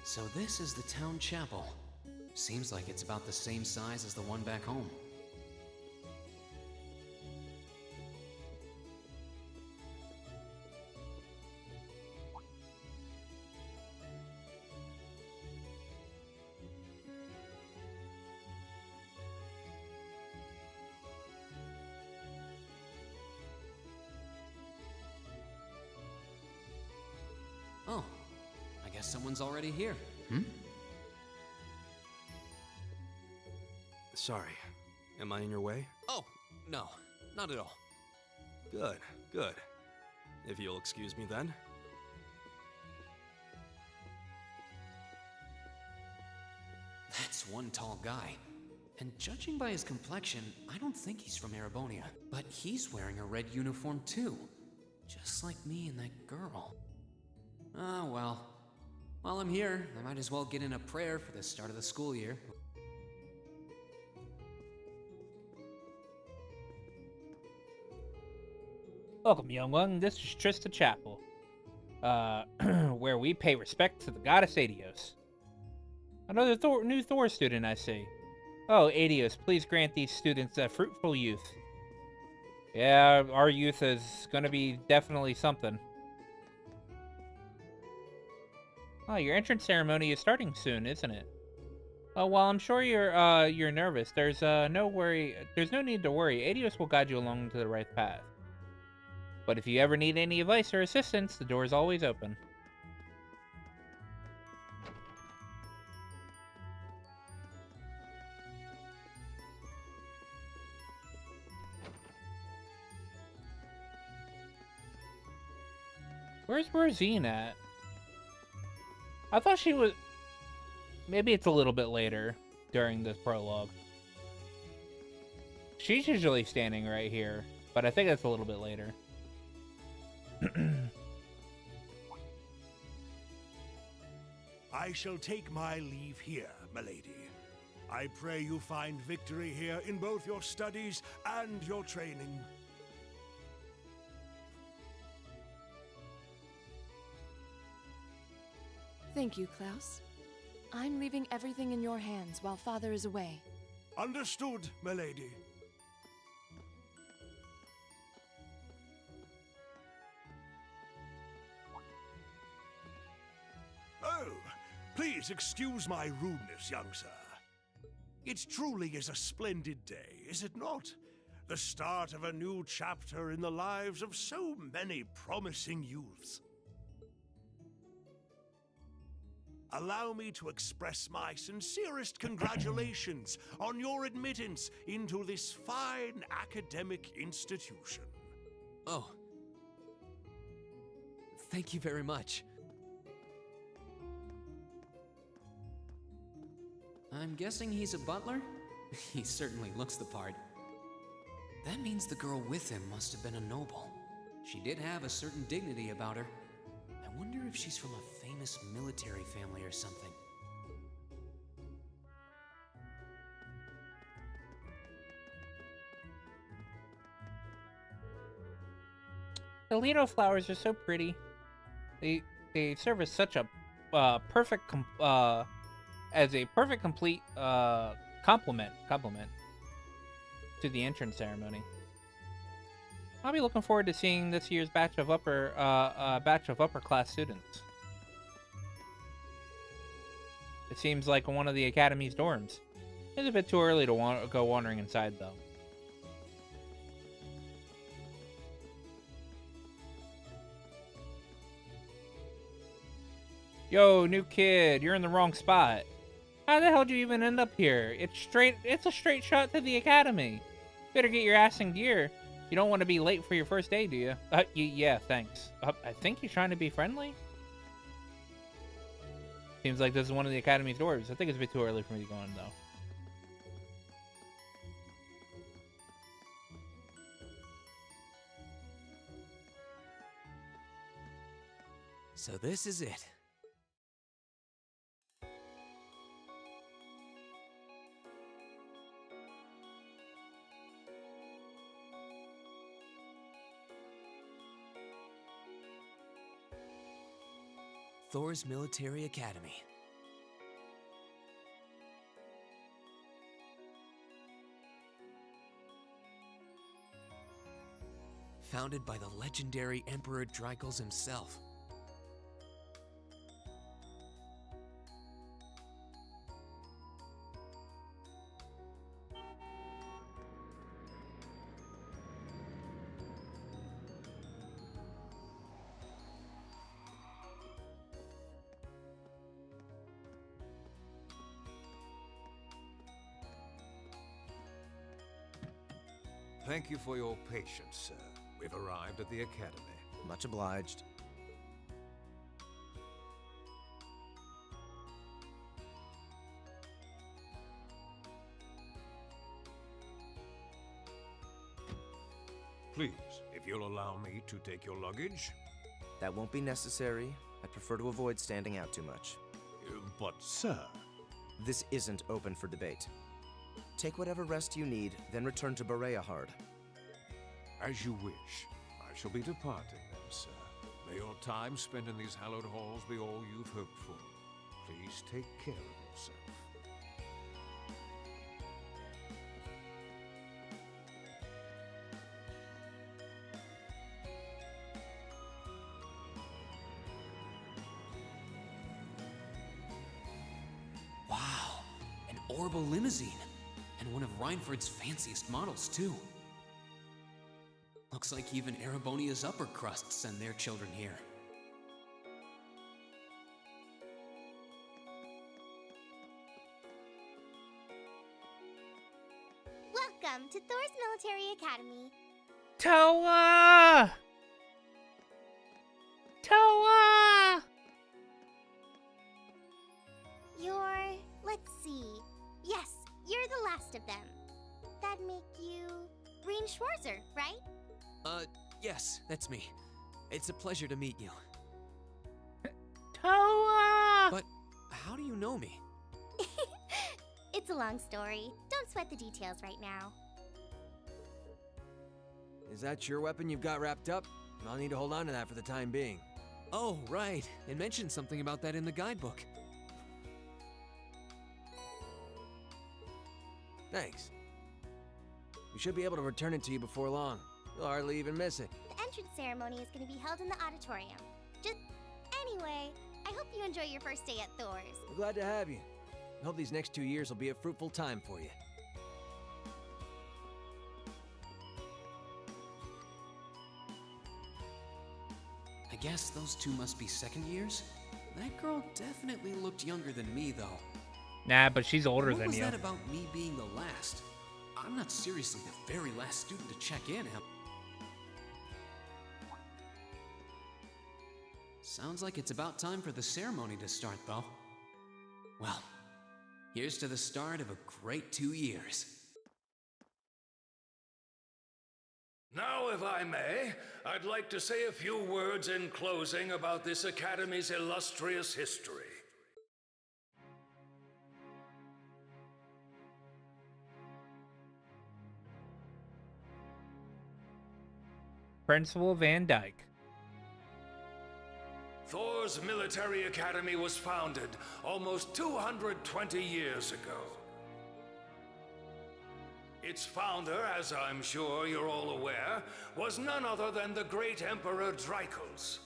So this is the town chapel. Seems like it's about the same size as the one back home. Oh, I guess someone's already here. Sorry. Am I in your way? Oh, no, not at all. Good, good. If you'll excuse me then. That's one tall guy. And judging by his complexion, I don't think he's from Erebonia. But he's wearing a red uniform too. Just like me and that girl. Ah, well. While I'm here, I might as well get in a prayer for the start of the school year. Welcome, young one. This is Trista Chapel, where we pay respect to the goddess Adios. Another new Thor student, I see. Oh, Adios, please grant these students a fruitful youth. Yeah, our youth is gonna be definitely something. Oh, your entrance ceremony is starting soon, isn't it? Oh, well, I'm sure you're nervous. There's no need to worry. Adios will guide you along to the right path. But if you ever need any advice or assistance, the door is always open. Where's Rosine at? I thought she was... Maybe it's a little bit later during this prologue. She's usually standing right here, but I think it's a little bit later. I shall take my leave here, milady. I pray you find victory here in both your studies and your training. Thank you, Klaus. I'm leaving everything in your hands while Father is away. Understood, milady. Oh, please excuse my rudeness, young sir. It truly is a splendid day, is it not? The start of a new chapter in the lives of so many promising youths. Allow me to express my sincerest congratulations on your admittance into this fine academic institution. Oh. Thank you very much. I'm guessing he's a butler? He certainly looks the part. That means the girl with him must have been a noble. She did have a certain dignity about her. I wonder if she's from a famous military family or something. The Lido flowers are so pretty. They serve as such a perfect complete compliment to the entrance ceremony. I'll be looking forward to seeing this year's batch of upper class students. It seems like one of the academy's dorms. It's a bit too early to go wandering inside, though. Yo, new kid, you're in the wrong spot. How the hell did you even end up here? It's a straight shot to the academy. Better get your ass in gear. You don't want to be late for your first day, do you? Yeah, thanks. I think he's trying to be friendly? Seems like this is one of the academy's doors. I think it's a bit too early for me to go in, though. So this is it. Thors Military Academy. Founded by the legendary Emperor Dreikels himself. Thank you for your patience, sir. We've arrived at the academy. Much obliged. Please, if you'll allow me to take your luggage. That won't be necessary. I'd prefer to avoid standing out too much. But, sir... This isn't open for debate. Take whatever rest you need, then return to Bereahard. As you wish. I shall be departing then, sir. May your time spent in these hallowed halls be all you've hoped for. Please take care of yourself. Wow, an orbital limousine. And one of Reinford's fanciest models, too. Looks like even Erebonia's upper crust send their children here. Welcome to Thors Military Academy. Toa! Toa! Let's see. Yes, you're the last of them. That'd make you Green Schwarzer, right? Yes, that's me. It's a pleasure to meet you. Toa! But know me? It's a long story. Don't sweat the details right now. Is that your weapon you've got wrapped up? I'll need to hold on to that for the time being. Oh, right. It mentioned something about that in the guidebook. Thanks. We should be able to return it to you before long. You'll hardly even miss it. The entrance ceremony is going to be held in the auditorium. Anyway, I hope you enjoy your first day at Thors. We're glad to have you. I hope these next 2 years will be a fruitful time for you. I guess those two must be second years? That girl definitely looked younger than me, though. Nah, but she's older than you. What was that about me being the last? I'm not seriously the very last student to check in, am I? Sounds like it's about time for the ceremony to start, though. Well, here's to the start of a great 2 years. Now, if I may, I'd like to say a few words in closing about this Academy's illustrious history. Principal Van Dyke. Thors Military Academy was founded almost 220 years ago. Its founder, as I'm sure you're all aware, was none other than the great Emperor Drykos.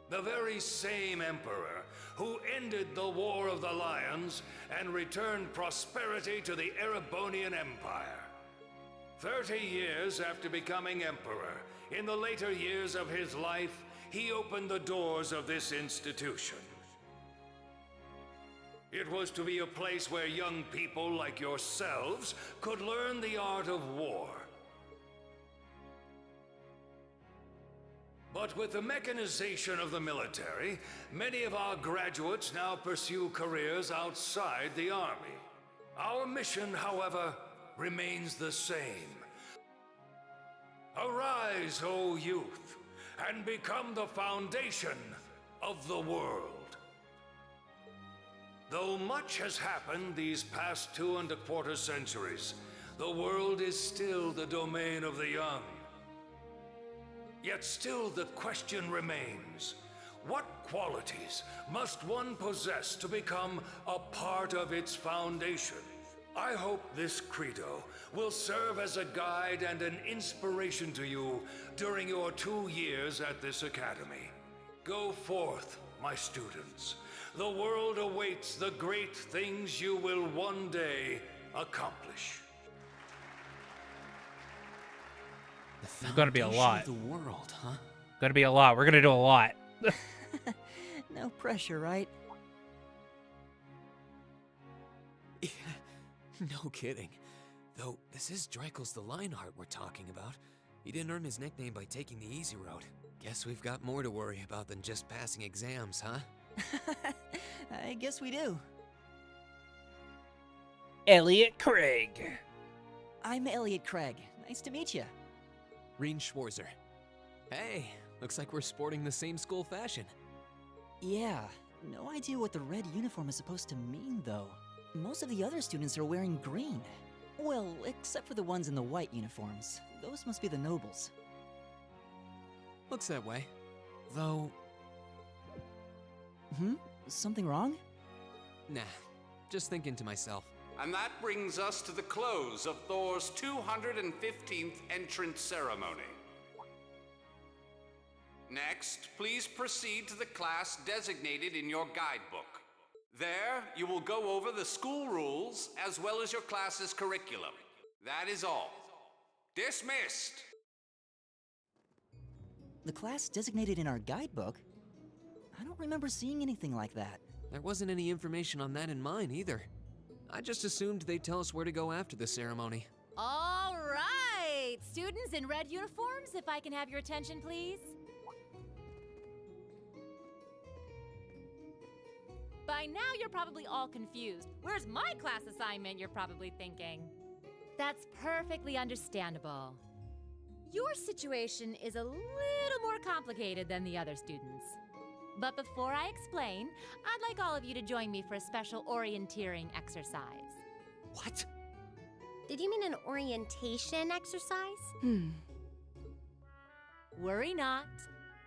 The very same emperor who ended the War of the Lions and returned prosperity to the Erebonian Empire. 30 years after becoming emperor, in the later years of his life, he opened the doors of this institution. It was to be a place where young people like yourselves could learn the art of war. But with the mechanization of the military, many of our graduates now pursue careers outside the Army. Our mission, however, remains the same. Arise, O youth, and become the foundation of the world. Though much has happened these past 2¼ centuries, the world is still the domain of the young. Yet still the question remains, what qualities must one possess to become a part of its foundation? I hope this credo will serve as a guide and an inspiration to you during your 2 years at this academy. Go forth, my students. The world awaits the great things you will one day accomplish. It's gonna be a lot. The world, huh? Gonna be a lot. We're gonna do a lot. No pressure, right? No kidding. Though, this is Drykos the Lionheart we're talking about. He didn't earn his nickname by taking the easy road. Guess we've got more to worry about than just passing exams, huh? I guess we do. Elliot Craig. I'm Elliot Craig. Nice to meet you. Reen Schwarzer. Hey, looks like we're sporting the same school fashion. Yeah, no idea what the red uniform is supposed to mean, though. Most of the other students are wearing green. Well, except for the ones in the white uniforms. Those must be the nobles. Looks that way. Though... Something wrong? Nah, just thinking to myself. And that brings us to the close of Thor's 215th entrance ceremony. Next, please proceed to the class designated in your guidebook. There, you will go over the school rules as well as your class's curriculum. That is all. Dismissed! The class designated in our guidebook? I don't remember seeing anything like that. There wasn't any information on that in mine, either. I just assumed they'd tell us where to go after the ceremony. All right! Students in red uniforms, if I can have your attention, please. By now, you're probably all confused. Where's my class assignment, you're probably thinking. That's perfectly understandable. Your situation is a little more complicated than the other students. But before I explain, I'd like all of you to join me for a special orienteering exercise. What? Did you mean an orientation exercise? Worry not.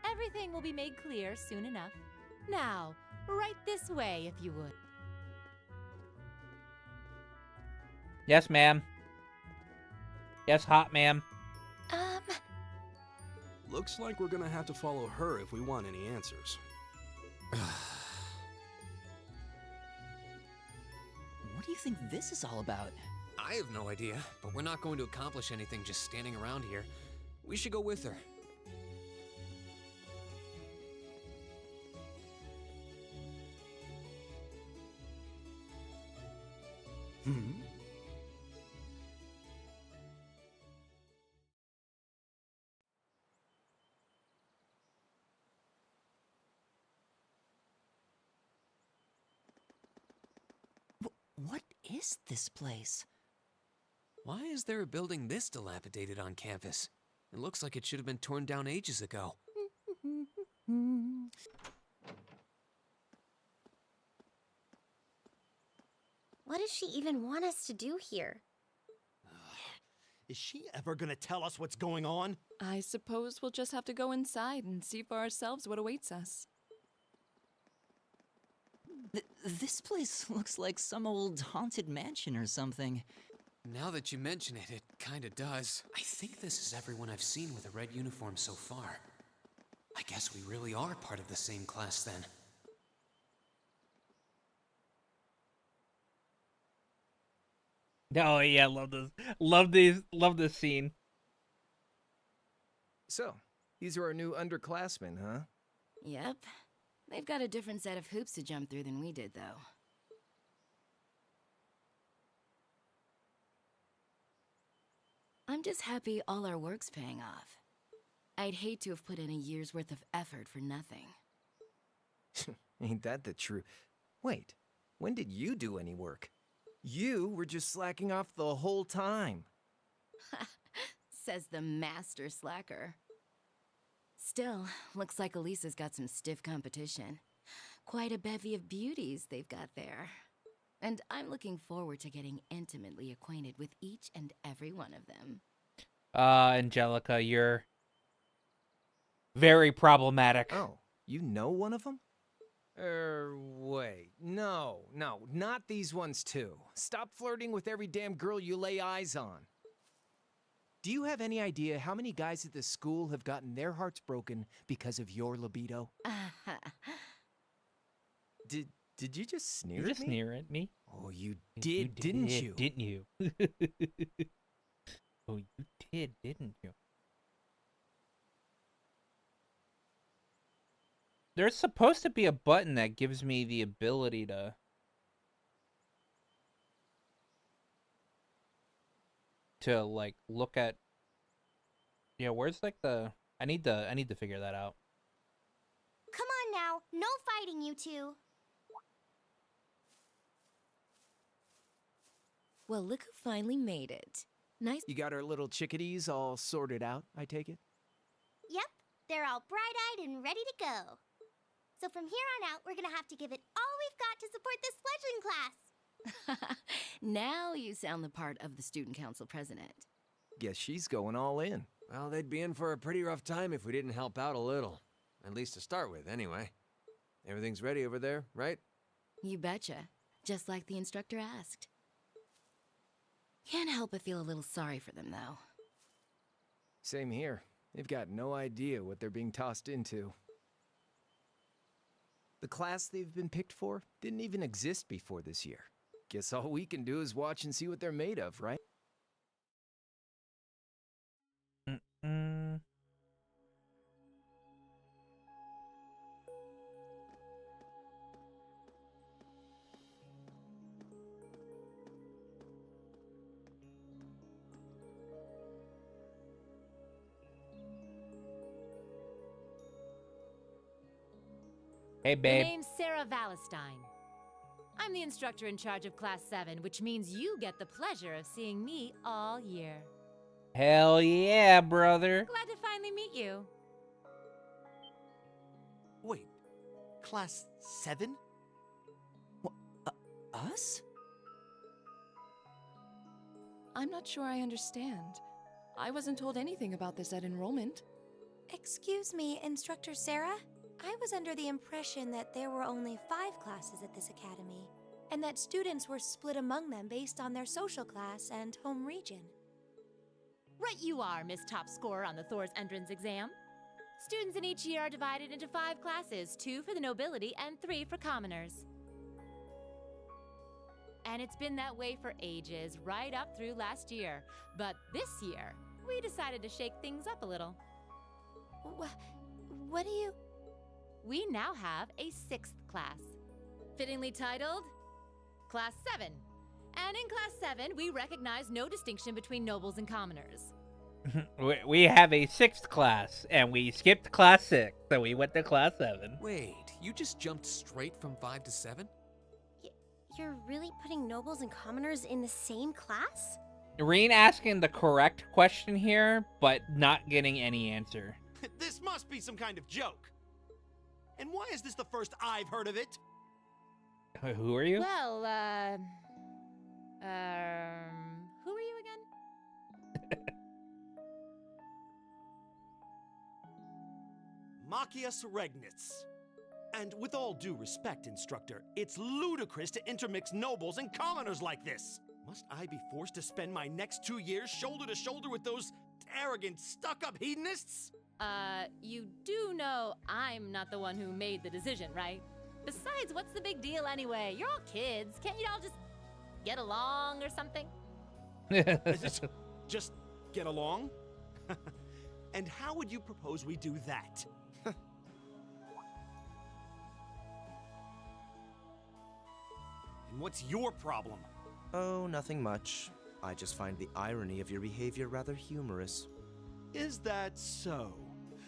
Everything will be made clear soon enough. Now, right this way, if you would. Yes, ma'am. Yes, hot ma'am. Looks like we're gonna have to follow her if we want any answers. What do you think this is all about? I have no idea, but we're not going to accomplish anything just standing around here. We should go with her. What is this place? Why is there a building this dilapidated on campus? It looks like it should have been torn down ages ago. What does she even want us to do here? Is she ever gonna tell us what's going on? I suppose we'll just have to go inside and see for ourselves what awaits us. This place looks like some old haunted mansion or something. Now that you mention it, it kinda does. I think this is everyone I've seen with a red uniform so far. I guess we really are part of the same class then. Oh yeah, love this. Love this scene. So, these are our new underclassmen, huh? Yep. They've got a different set of hoops to jump through than we did, though. I'm just happy all our work's paying off. I'd hate to have put in a year's worth of effort for nothing. Ain't that the truth? Wait, when did you do any work? You were just slacking off the whole time. Says the master slacker. Still, looks like Elisa's got some stiff competition. Quite a bevy of beauties they've got there. And I'm looking forward to getting intimately acquainted with each and every one of them. Angelica, you're very problematic. Oh, you know one of them? Wait. No, not these ones too. Stop flirting with every damn girl you lay eyes on. Do you have any idea how many guys at this school have gotten their hearts broken because of your libido? Did you just sneer at me? You just sneer at me? Oh, you did, didn't you? Didn't you? Oh, you did, didn't you? There's supposed to be a button that gives me the ability to like look at. Yeah, where's like the? I need to figure that out. Come on now, no fighting, you two. Well, look who finally made it. Nice. You got our little chickadees all sorted out, I take it? Yep, they're all bright-eyed and ready to go. So from here on out, we're gonna have to give it all we've got to support this fledgling class. Now you sound the part of the student council president. Guess she's going all in. Well, they'd be in for a pretty rough time if we didn't help out a little. At least to start with, anyway. Everything's ready over there, right? You betcha. Just like the instructor asked. Can't help but feel a little sorry for them, though. Same here. They've got no idea what they're being tossed into. The class they've been picked for didn't even exist before this year. Guess all we can do is watch and see what they're made of, right? Hey, babe. My name's Sarah Valestine. I'm the instructor in charge of Class 7, which means you get the pleasure of seeing me all year. Hell yeah, brother. Glad to finally meet you. Wait, Class 7? Us? I'm not sure I understand. I wasn't told anything about this at enrollment. Excuse me, Instructor Sarah? I was under the impression that there were only 5 classes at this academy, and that students were split among them based on their social class and home region. Right you are, Miss Top Scorer on the Thors entrance exam. Students in each year are divided into 5 classes, 2 for the nobility and 3 for commoners. And it's been that way for ages, right up through last year. But this year, we decided to shake things up a little. What do you... We now have a 6th class, fittingly titled Class 7. And in Class 7, we recognize no distinction between nobles and commoners. We have a 6th class, and we skipped Class 6, so we went to Class 7. Wait, you just jumped straight from 5 to 7? You're really putting nobles and commoners in the same class? Reen asking the correct question here, but not getting any answer. This must be some kind of joke. And why is this the first I've heard of it? Who are you? Well, who are you again? Machias Regnitz. And with all due respect, Instructor, it's ludicrous to intermix nobles and commoners like this. Must I be forced to spend my next 2 years shoulder to shoulder with those arrogant, stuck-up hedonists? You do know I'm not the one who made the decision, right? Besides, what's the big deal anyway? You're all kids. Can't you all just get along or something? Just get along? And how would you propose we do that? And what's your problem? Oh, nothing much. I just find the irony of your behavior rather humorous. Is that so?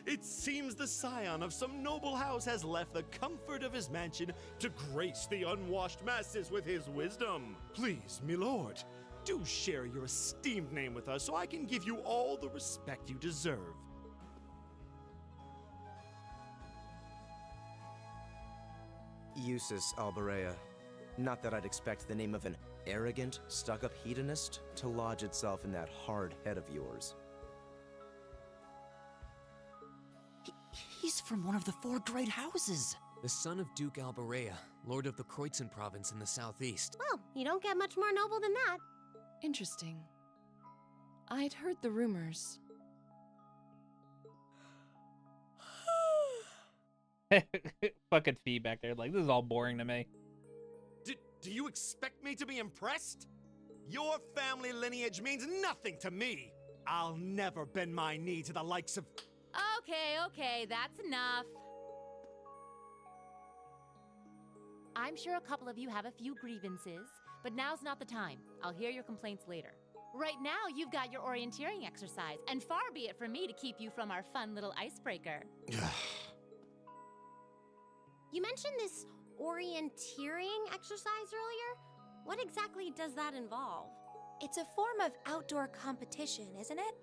It seems the scion of some noble house has left the comfort of his mansion to grace the unwashed masses with his wisdom. Please, milord, do share your esteemed name with us so I can give you all the respect you deserve. Eustace Alberea. Not that I'd expect the name of an arrogant, stuck-up hedonist to lodge itself in that hard head of yours. He's from one of the 4 great houses. The son of Duke Alberea, lord of the Kreutzen province in the southeast. Well, you don't get much more noble than that. Interesting. I'd heard the rumors. Fucking feedback there. Like, this is all boring to me. Do you expect me to be impressed? Your family lineage means nothing to me. I'll never bend my knee to the likes of... Okay, that's enough. I'm sure a couple of you have a few grievances, but now's not the time. I'll hear your complaints later. Right now, you've got your orienteering exercise, and far be it from me to keep you from our fun little icebreaker. You mentioned this orienteering exercise earlier. What exactly does that involve? It's a form of outdoor competition, isn't it?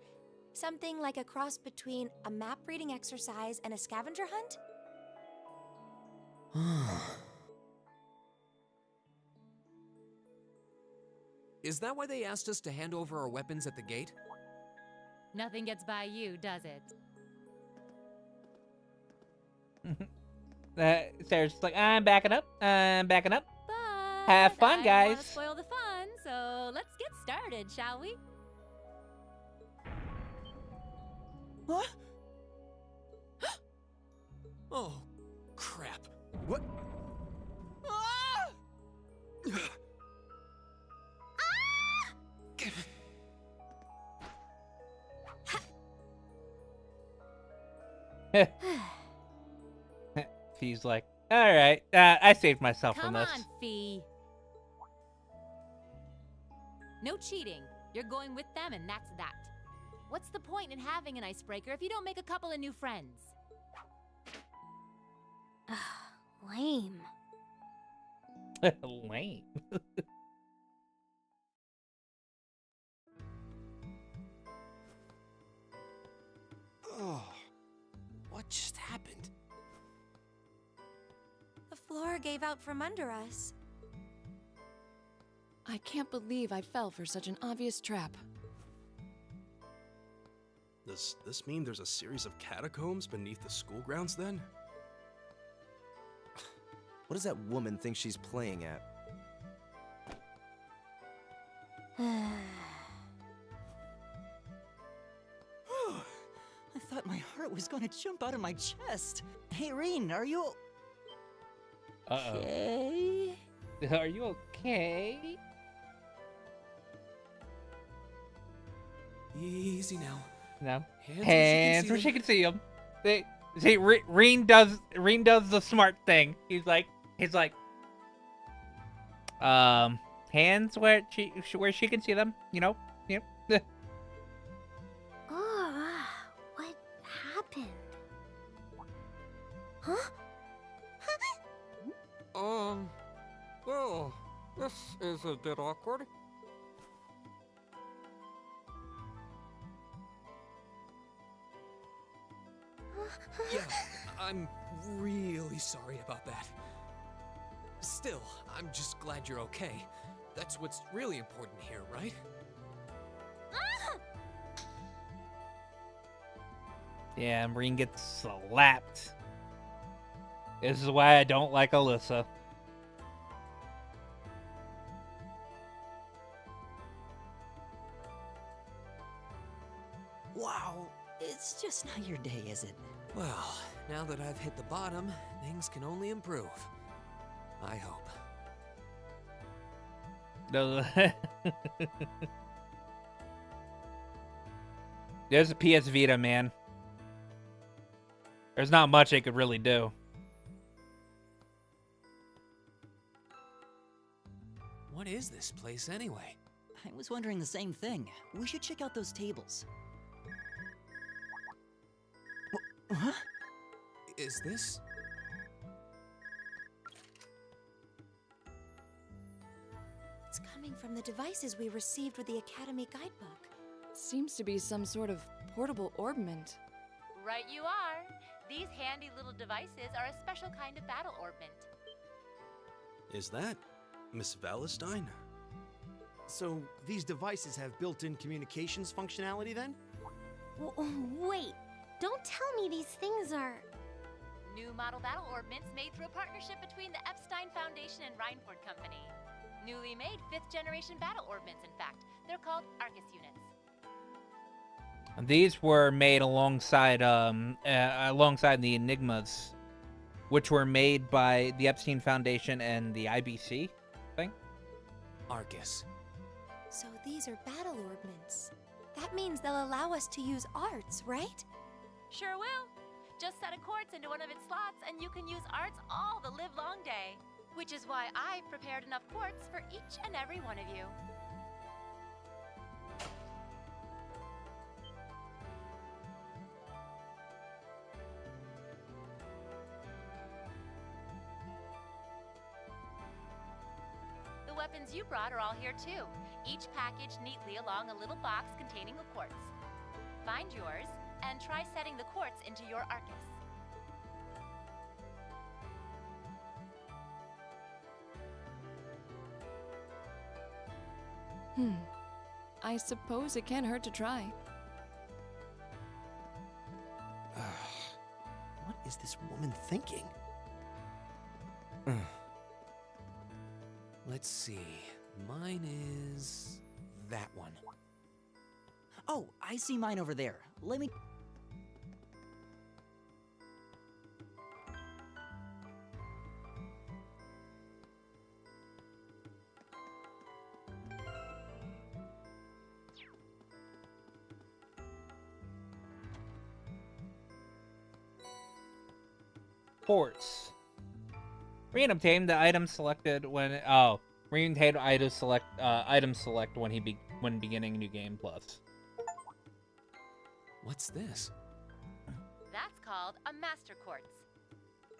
Something like a cross between a map-reading exercise and a scavenger hunt? Is that why they asked us to hand over our weapons at the gate? Nothing gets by you, does it? Sarah's just like, I'm backing up. But Have fun, I don't guys. wanna spoil the fun, so let's get started, shall we? What? Oh, crap. What? Fee's like, all right, I saved myself from Come this. on, Fee. No cheating. You're going with them, and that's that. What's the point in having an icebreaker if you don't make a couple of new friends? Lame. Lame. Oh, what just happened? floor gave out from under us. I can't believe I fell for such an obvious trap. Does this mean there's a series of catacombs beneath the school grounds then? What does that woman think she's playing at? I thought my heart was gonna jump out of my chest. Hey, Reen, are you... Uh-oh. okay? Are you okay? Easy now. No. Hands where she can see them. See, Reen does the smart thing. He's like, hands where she can see them. You know. Yep. Oh, what happened? Huh? Well, this is a bit awkward. Yeah, I'm really sorry about that. Still, I'm just glad you're okay. That's what's really important here, right? Yeah, Reen gets slapped. This is why I don't like Alyssa. Wow, it's just not your day, is it? Well, now that I've hit the bottom, things can only improve. I hope. There's a PS Vita, man. There's not much it could really do. What is this place anyway? I was wondering the same thing. We should check out those tables. Huh? Is this? It's coming from the devices we received with the Academy guidebook. Seems to be some sort of portable orbment. Right you are. These handy little devices are a special kind of battle orbment. Is that Miss Valestine? So, these devices have built-in communications functionality then? Wait, don't tell me these things are... New model battle orbments made through a partnership between the Epstein Foundation and Reinford Company. Newly made 5th generation battle orbments, in fact. They're called Arcus units. These were made alongside the Enigmas, which were made by the Epstein Foundation and the IBC thing. Arcus. So these are battle orbments. That means they'll allow us to use arts, right? Sure will. Just set a quartz into one of its slots and you can use arts all the livelong day. Which is why I've prepared enough quartz for each and every one of you. The weapons you brought are all here too, each packaged neatly along a little box containing a quartz. Find yours, and try setting the quartz into your Arcus. I suppose it can't hurt to try. What is this woman thinking? Let's see. Mine is that one. Oh, I see mine over there. Let me... Quartz. Reen obtained the item selected when Reen obtained item select when beginning new game plus. What's this? That's called a Master Quartz.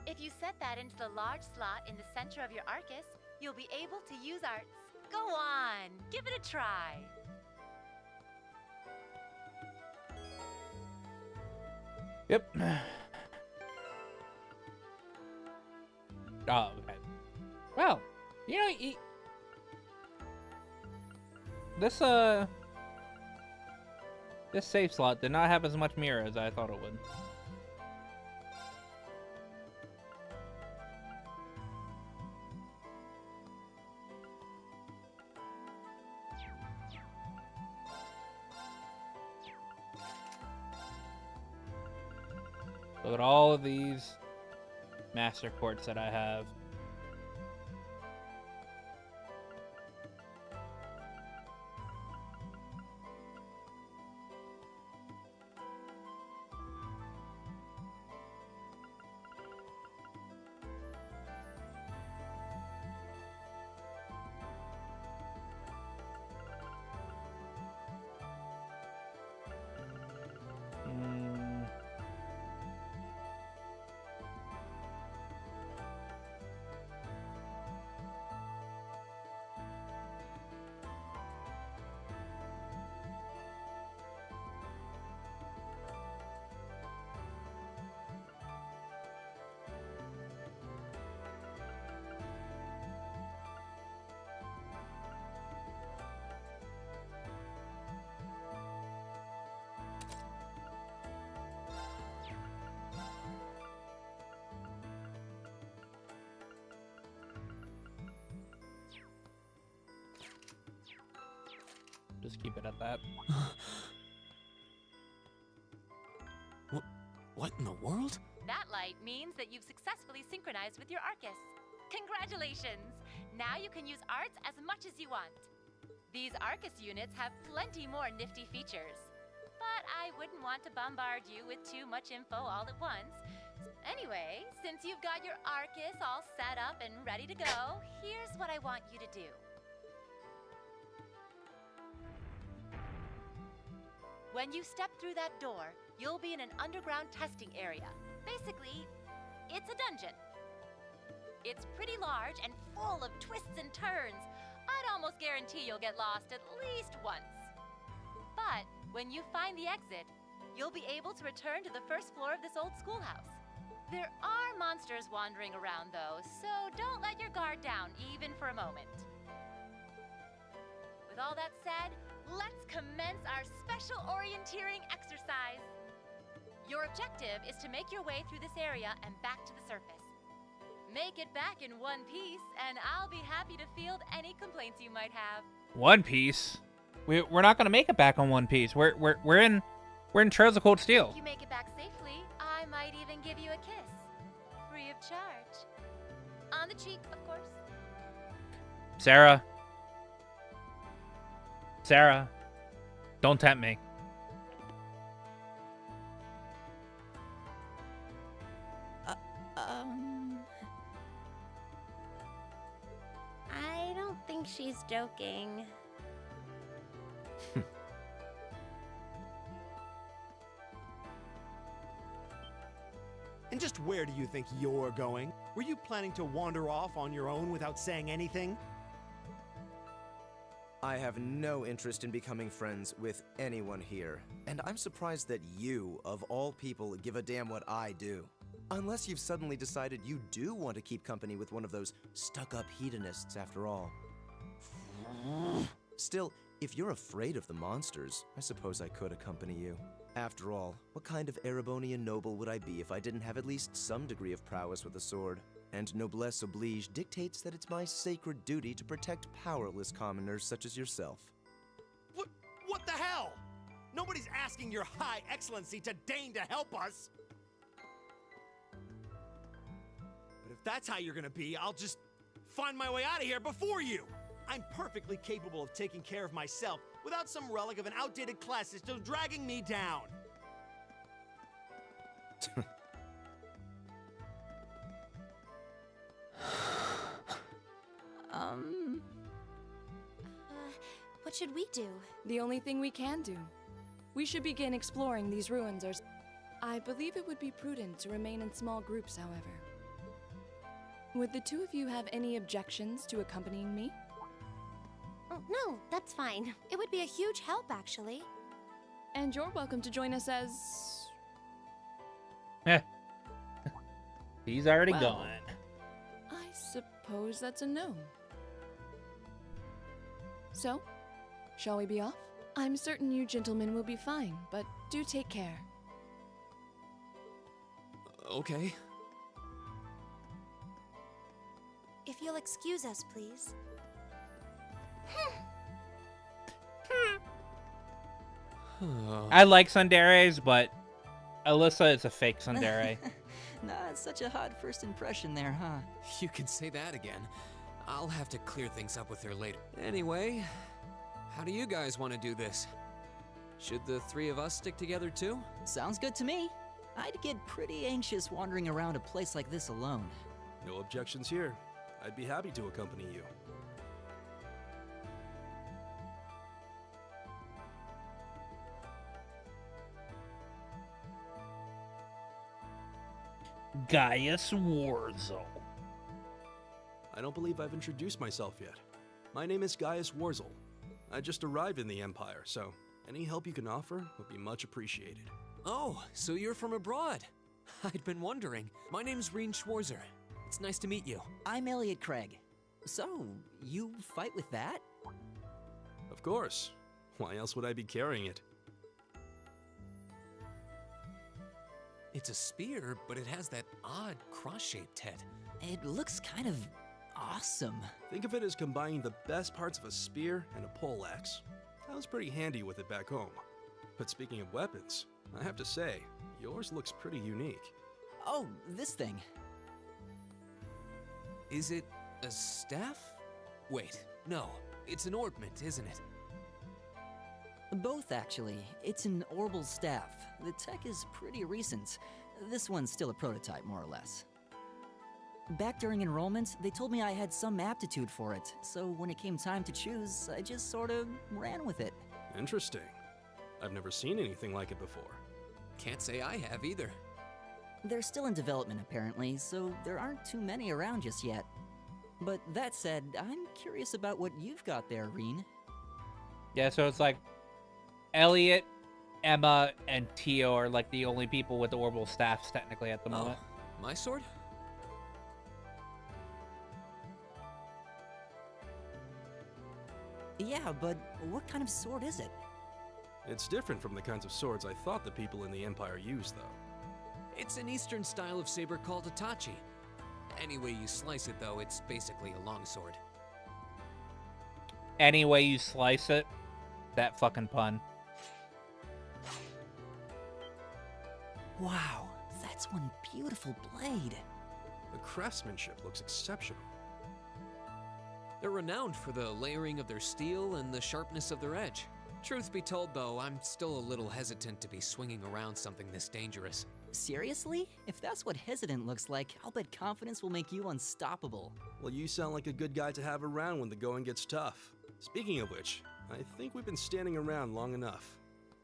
If you set that into the large slot in the center of your Arcus, you'll be able to use arts. Go on, give it a try. Yep. Oh, okay. Well, you know, this save slot did not have as much mirror as I thought it would. Look at all of these master quartz that I have. Just keep it at that. What in the world? That light means that you've successfully synchronized with your Arcus. Congratulations! Now you can use arts as much as you want. These Arcus units have plenty more nifty features. But I wouldn't want to bombard you with too much info all at once. Anyway, since you've got your Arcus all set up and ready to go, here's what I want you to do. When you step through that door, you'll be in an underground testing area. Basically, it's a dungeon. It's pretty large and full of twists and turns. I'd almost guarantee you'll get lost at least once. But when you find the exit, you'll be able to return to the first floor of this old schoolhouse. There are monsters wandering around though, so don't let your guard down even for a moment. With all that said, let's commence our special orienteering exercise. Your objective is to make your way through this area and back to the surface. Make it back in one piece, and I'll be happy to field any complaints you might have. One Piece? We're not gonna make it back on One Piece. We're in Trails of Cold Steel. If you make it back safely, I might even give you a kiss, free of charge. On the cheek, of course. Sarah, don't tempt me. I don't think she's joking. And just where do you think you're going? Were you planning to wander off on your own without saying anything? I have no interest in becoming friends with anyone here, and I'm surprised that you, of all people, give a damn what I do. Unless you've suddenly decided you do want to keep company with one of those stuck-up hedonists after all. Still, if you're afraid of the monsters, I suppose I could accompany you. After all, what kind of Erebonian noble would I be if I didn't have at least some degree of prowess with a sword? And noblesse oblige dictates that it's my sacred duty to protect powerless commoners such as yourself. What the hell? Nobody's asking your high excellency to deign to help us! But if that's how you're gonna be, I'll just find my way out of here before you! I'm perfectly capable of taking care of myself without some relic of an outdated class system dragging me down! What should we do? The only thing we can do. We should begin exploring these ruins I believe it would be prudent to remain in small groups, however. Would the two of you have any objections to accompanying me? Oh, no, that's fine. It would be a huge help, actually. And you're welcome to join us as... He's already Well, gone. I suppose that's a no. So, shall we be off? I'm certain you gentlemen will be fine, but do take care. Okay. If you'll excuse us, please. I like tsunderes, but Alyssa is a fake tsundere. Not such a hot first impression there, huh? You can say that again. I'll have to clear things up with her later. Anyway, how do you guys want to do this? Should the three of us stick together too? Sounds good to me. I'd get pretty anxious wandering around a place like this alone. No objections here. I'd be happy to accompany you. Gaius Warzel. I don't believe I've introduced myself yet. My name is Gaius Warzel. I just arrived in the Empire, so any help you can offer would be much appreciated. Oh, so you're from abroad. I'd been wondering. My name's Reen Schwarzer. It's nice to meet you. I'm Elliot Craig. So, you fight with that? Of course. Why else would I be carrying it? It's a spear, but it has that odd cross-shaped head. It looks kind of awesome. Think of it as combining the best parts of a spear and a poleaxe. I was pretty handy with it back home. But speaking of weapons, I have to say, yours looks pretty unique. Oh, this thing. Is it a staff? Wait, no. It's an ornament, isn't it? Both, actually. It's an orbal staff. The tech is pretty recent. This one's still a prototype, more or less. Back during enrollment, they told me I had some aptitude for it, so when it came time to choose, I just sort of ran with it. Interesting. I've never seen anything like it before. Can't say I have either. They're still in development, apparently, so there aren't too many around just yet. But that said, I'm curious about what you've got there, Reen. Yeah, so it's like Elliot, Emma, and Tio are like the only people with the orbital staffs technically at the moment. My sword? Yeah, but what kind of sword is it? It's different from the kinds of swords I thought the people in the Empire used, though. It's an Eastern style of saber called Itachi. Any way you slice it, though, it's basically a longsword. Any way you slice it, that fucking pun. Wow, that's one beautiful blade. The craftsmanship looks exceptional. They're renowned for the layering of their steel and the sharpness of their edge. Truth be told, though, I'm still a little hesitant to be swinging around something this dangerous. Seriously? If that's what hesitant looks like, I'll bet confidence will make you unstoppable. Well, you sound like a good guy to have around when the going gets tough. Speaking of which, I think we've been standing around long enough.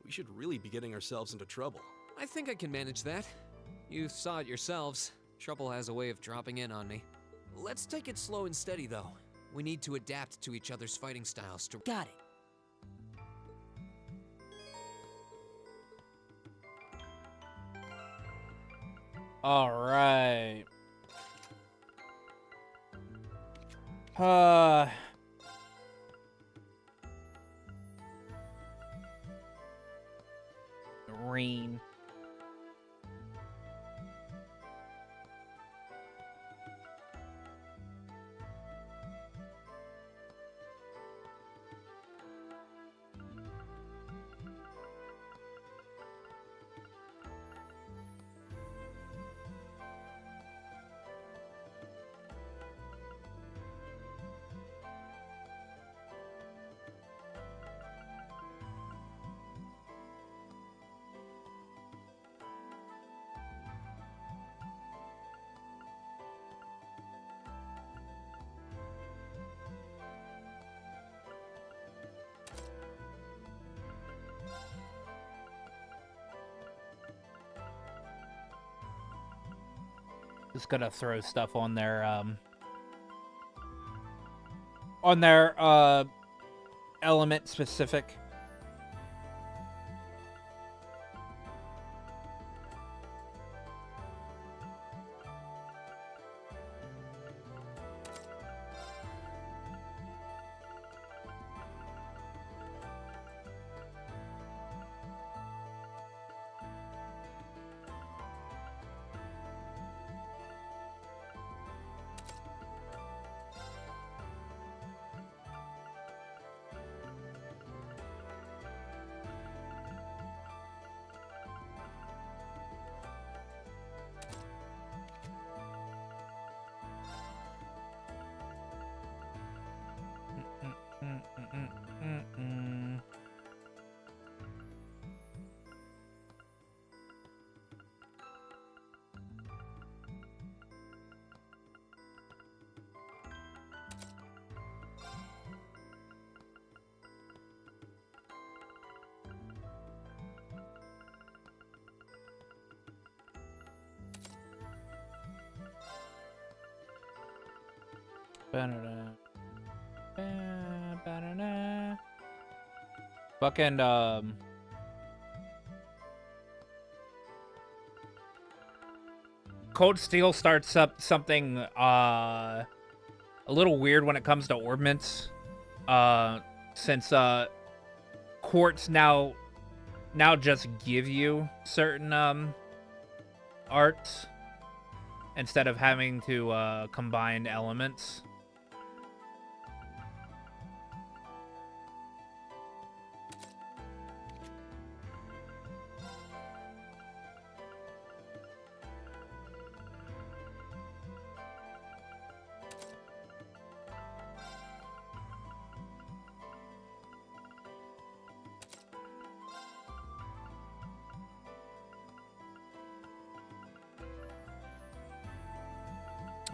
We should really be getting ourselves into trouble. I think I can manage that. You saw it yourselves. Trouble has a way of dropping in on me. Let's take it slow and steady, though. We need to adapt to each other's fighting styles to— Got it. All right. Reen. Just gonna throw stuff on their element specific. Fucking, Cold Steel starts up something, a little weird when it comes to ordnance. Since, Quartz now just give you certain, arts instead of having to, combine elements.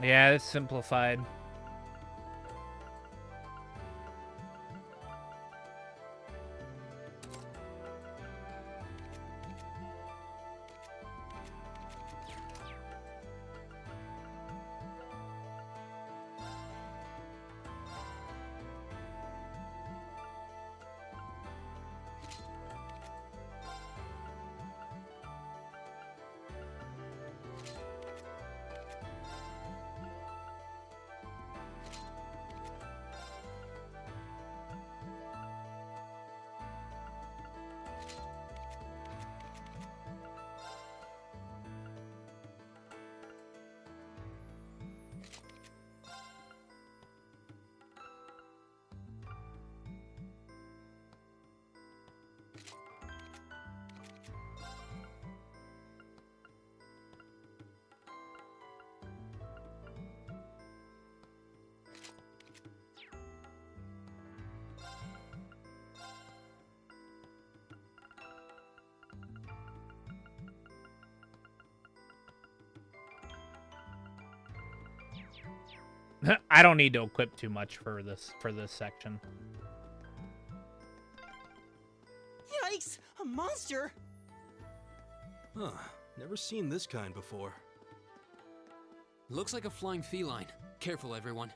Yeah, it's simplified. I don't need to equip too much for this section. Yikes! A monster! Huh. Never seen this kind before. Looks like a flying feline. Careful, everyone.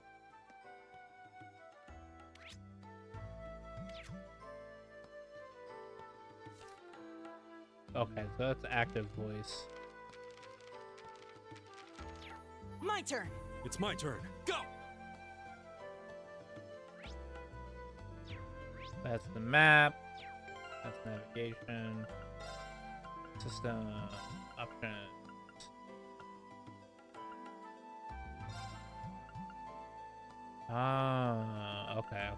Okay, so that's active voice. My turn! It's my turn. Go! That's the map. That's navigation. System options. Ah, okay.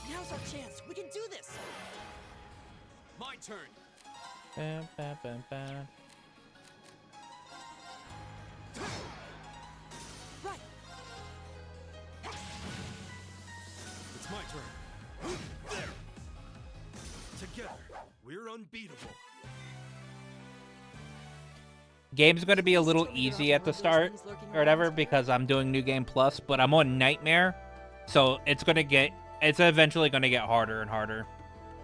Now's our chance. We can do this. My turn. Right. It's my turn. There. Together, we're unbeatable. Game's gonna be a little easy at the start or whatever because I'm doing New Game Plus, but I'm on Nightmare, so it's eventually gonna get harder and harder.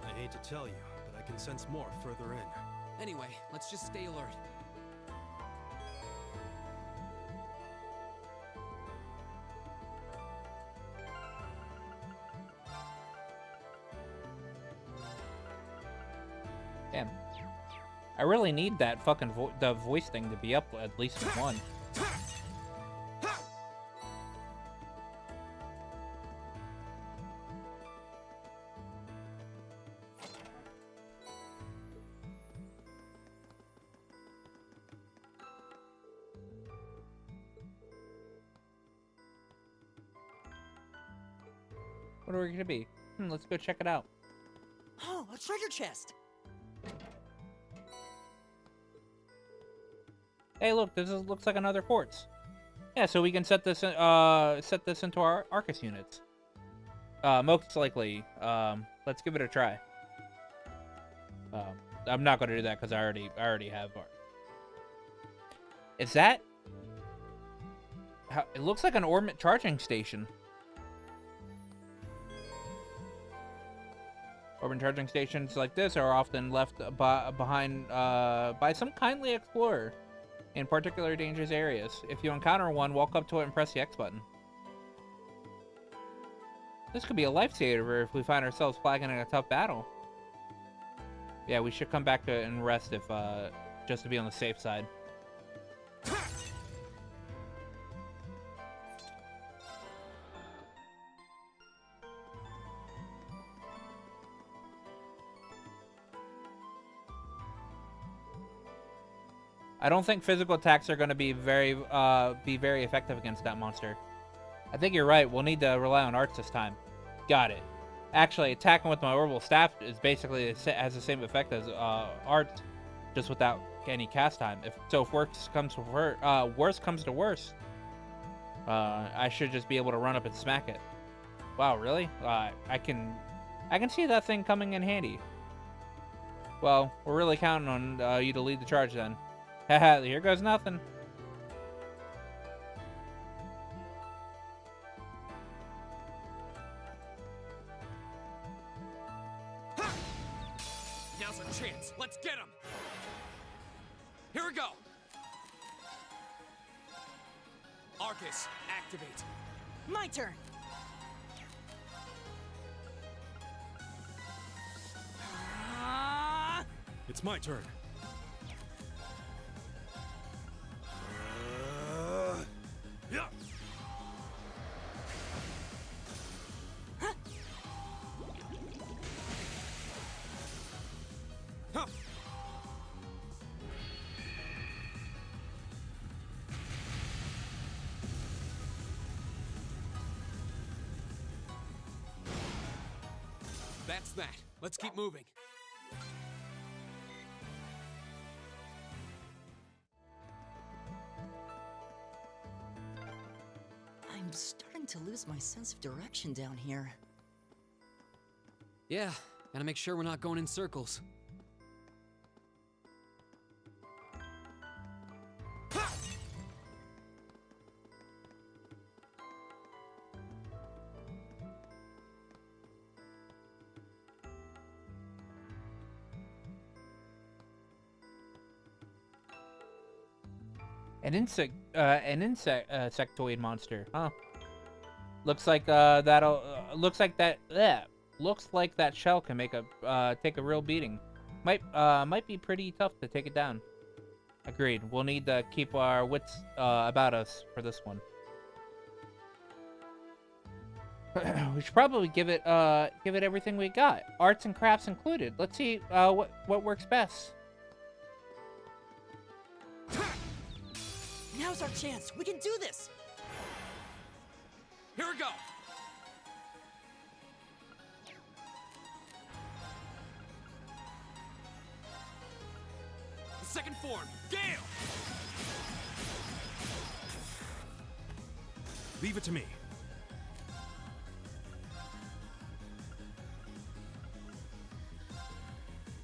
I hate to tell you, but I can sense more further in. Anyway, let's just stay alert. Damn. I really need that fucking the voice thing to be up at least one. What are we gonna be? Let's go check it out. Oh, a treasure chest! Hey, look, looks like another quartz. Yeah, so we can set this into our Arcus units. Most likely. Let's give it a try. I'm not going to do that because I already have art. Is that? It looks like an orbit charging station. Orbit charging stations like this are often left behind by some kindly explorer in particularly dangerous areas. If you encounter one, walk up to it and press the X button. This could be a lifesaver if we find ourselves flagging in a tough battle. Yeah, we should come back to it and rest if just to be on the safe side. I don't think physical attacks are going to be very effective against that monster. I think you're right. We'll need to rely on arts this time. Got it. Actually, attacking with my orbital staff is basically has the same effect as arts, just without any cast time. If worst comes to worst, I should just be able to run up and smack it. Wow, really? I can see that thing coming in handy. Well, we're really counting on you to lead the charge then. Haha, here goes nothing. Now's our chance. Let's get him. Here we go. Arcus, activate. My turn. It's my turn. Yeah. Huh. That's that. Let's keep moving. I'm starting to lose my sense of direction down here. Yeah, gotta make sure we're not going in circles. An insectoid monster, huh? Looks like looks like that shell can make take a real beating. Might be pretty tough to take it down. Agreed. We'll need to keep our wits about us for this one. We should probably give it everything we got, arts and crafts included. Let's see what works best. Now's our chance. We can do this. Here we go. The second form, Gale. Leave it to me.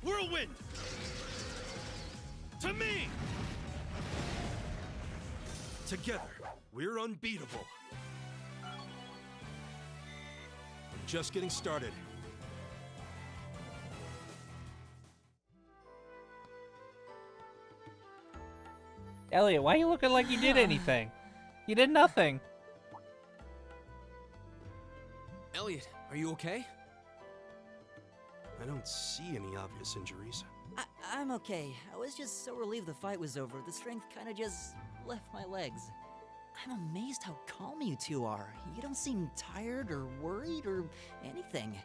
Whirlwind! To me! Together, we're unbeatable. I'm just getting started. Elliot, why are you looking like you did anything? You did nothing. Elliot, are you okay? I don't see any obvious injuries. I'm okay. I was just so relieved the fight was over. The strength kind of just left my legs. I'm amazed how calm you two are. You don't seem tired or worried or anything.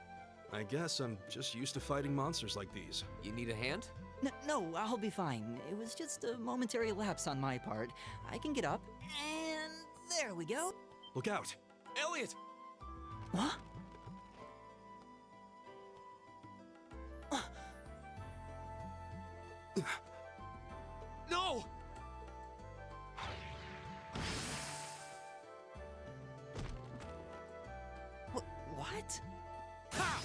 I guess I'm just used to fighting monsters like these. You need a hand? No, I'll be fine. It was just a momentary lapse on my part. I can get up, and there we go. Look out! Elliot! What? No! What? Ha!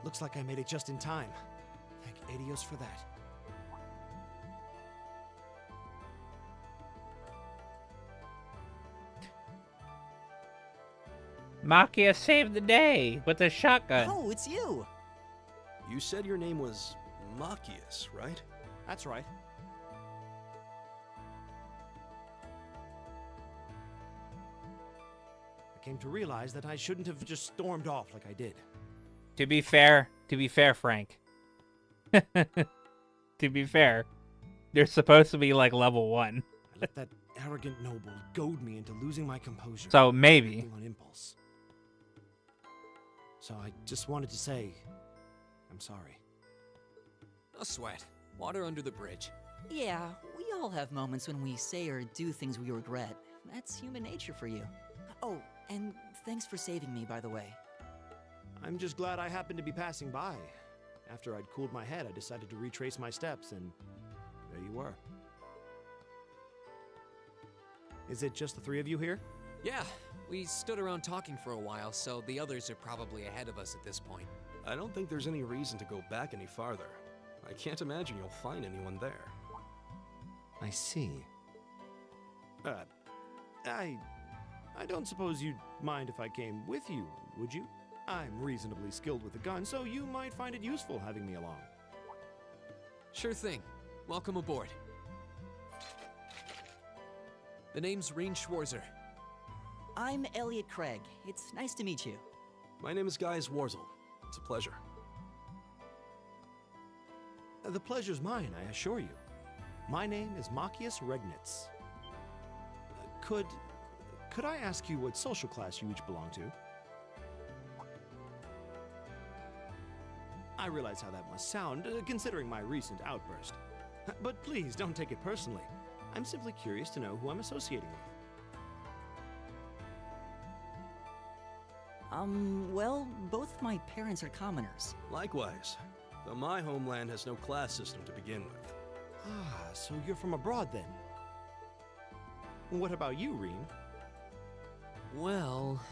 Looks like I made it just in time. Thank Adios for that. Makia saved the day with a shotgun. Oh, it's you! You said your name was Machias, right? That's right. I came to realize that I shouldn't have just stormed off like I did. To be fair, Frank. To be fair, they're supposed to be like level 1. I let that arrogant noble goad me into losing my composure. So maybe. Acting on impulse. So I just wanted to say, I'm sorry. No sweat. Water under the bridge. Yeah, we all have moments when we say or do things we regret. That's human nature for you. Oh, and thanks for saving me, by the way. I'm just glad I happened to be passing by. After I'd cooled my head, I decided to retrace my steps, and there you were. Is it just the three of you here? Yeah, we stood around talking for a while, so the others are probably ahead of us at this point. I don't think there's any reason to go back any farther. I can't imagine you'll find anyone there. I see. I don't suppose you'd mind if I came with you, would you? I'm reasonably skilled with a gun, so you might find it useful having me along. Sure thing. Welcome aboard. The name's Rean Schwarzer. I'm Elliot Craig. It's nice to meet you. My name is Gaius Warzel. It's a pleasure. The pleasure's mine, I assure you. My name is Machias Regnitz. Could I ask you what social class you each belong to? I realize how that must sound, considering my recent outburst. But please, don't take it personally. I'm simply curious to know who I'm associating with. Well, both of my parents are commoners. Likewise, though my homeland has no class system to begin with. Ah, so you're from abroad then? What about you, Rean? Well...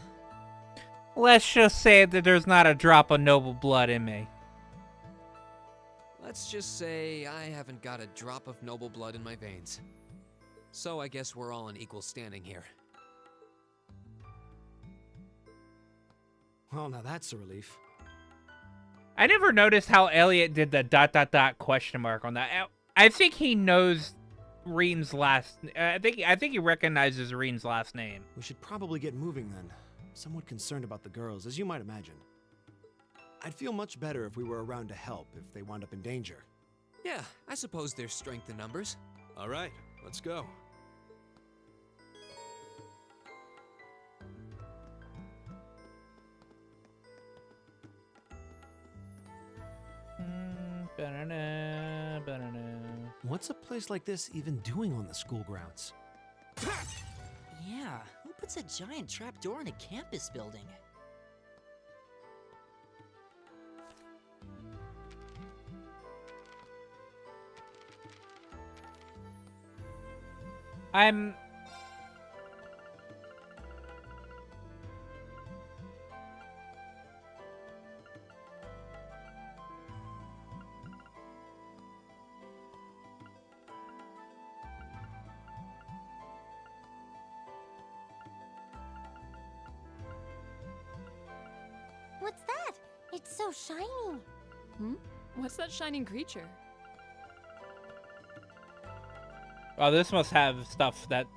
Let's just say that there's not a drop of noble blood in me. Let's just say I haven't got a drop of noble blood in my veins. So I guess we're all in equal standing here. Well, now that's a relief. I never noticed how Elliot did the ... question mark on that. I think he knows Rean's last... I think he recognizes Rean's last name. We should probably get moving then. I'm somewhat concerned about the girls, as you might imagine. I'd feel much better if we were around to help if they wound up in danger. Yeah, I suppose there's strength in numbers. All right, let's go. What's a place like this even doing on the school grounds? Yeah, who puts a giant trapdoor in a campus building? What's that? It's so shiny. What's that shining creature? Oh, this must have stuff that...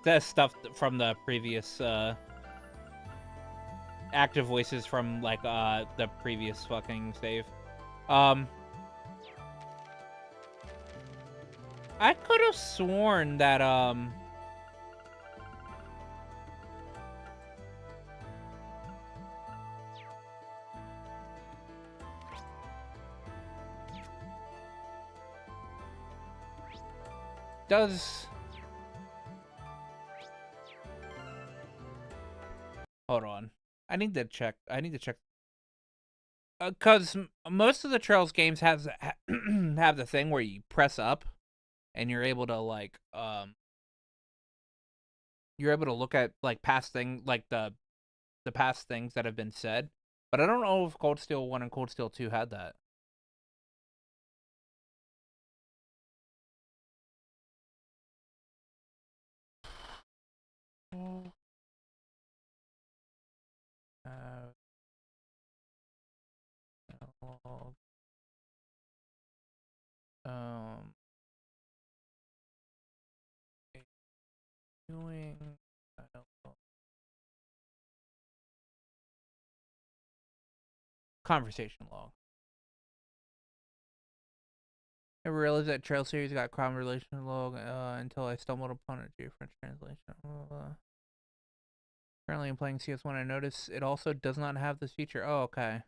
That's stuff from the previous, active voices from, like, the previous fucking save. I could have sworn that, does... Hold on. I need to check. Because most of the Trails games have the thing where you press up and you're able to, like, you're able to look at like past thing, like the past things that have been said. But I don't know if Cold Steel 1 and Cold Steel 2 had that. Um, doing conversation log. I realized that Trail Series got conversation log until I stumbled upon a French translation. Currently, I'm playing CS1. I notice it also does not have this feature. Oh, okay.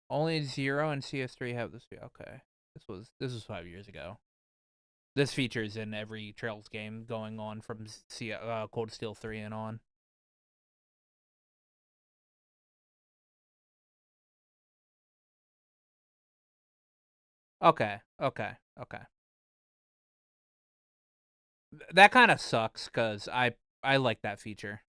Only 0 and CS3 have this feature. Okay, this was 5 years ago. This feature is in every Trails game going on from Cold Steel 3 and on. Okay. That kind of sucks because I like that feature.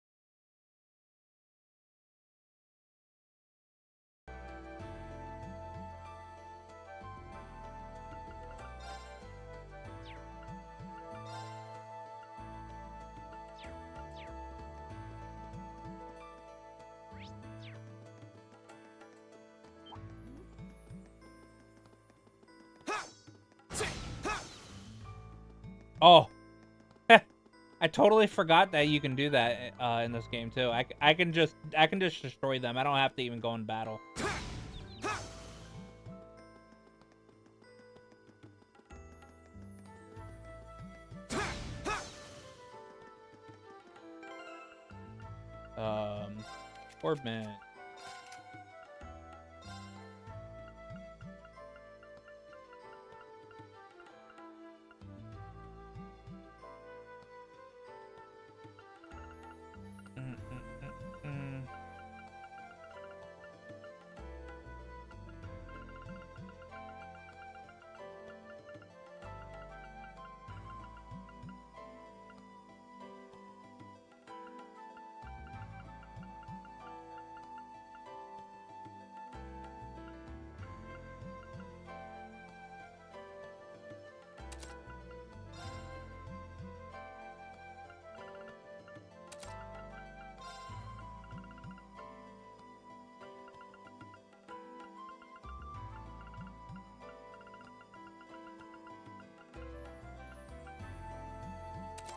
Oh, I totally forgot that you can do that in this game too. I can just destroy them. I don't have to even go in battle. Orbman.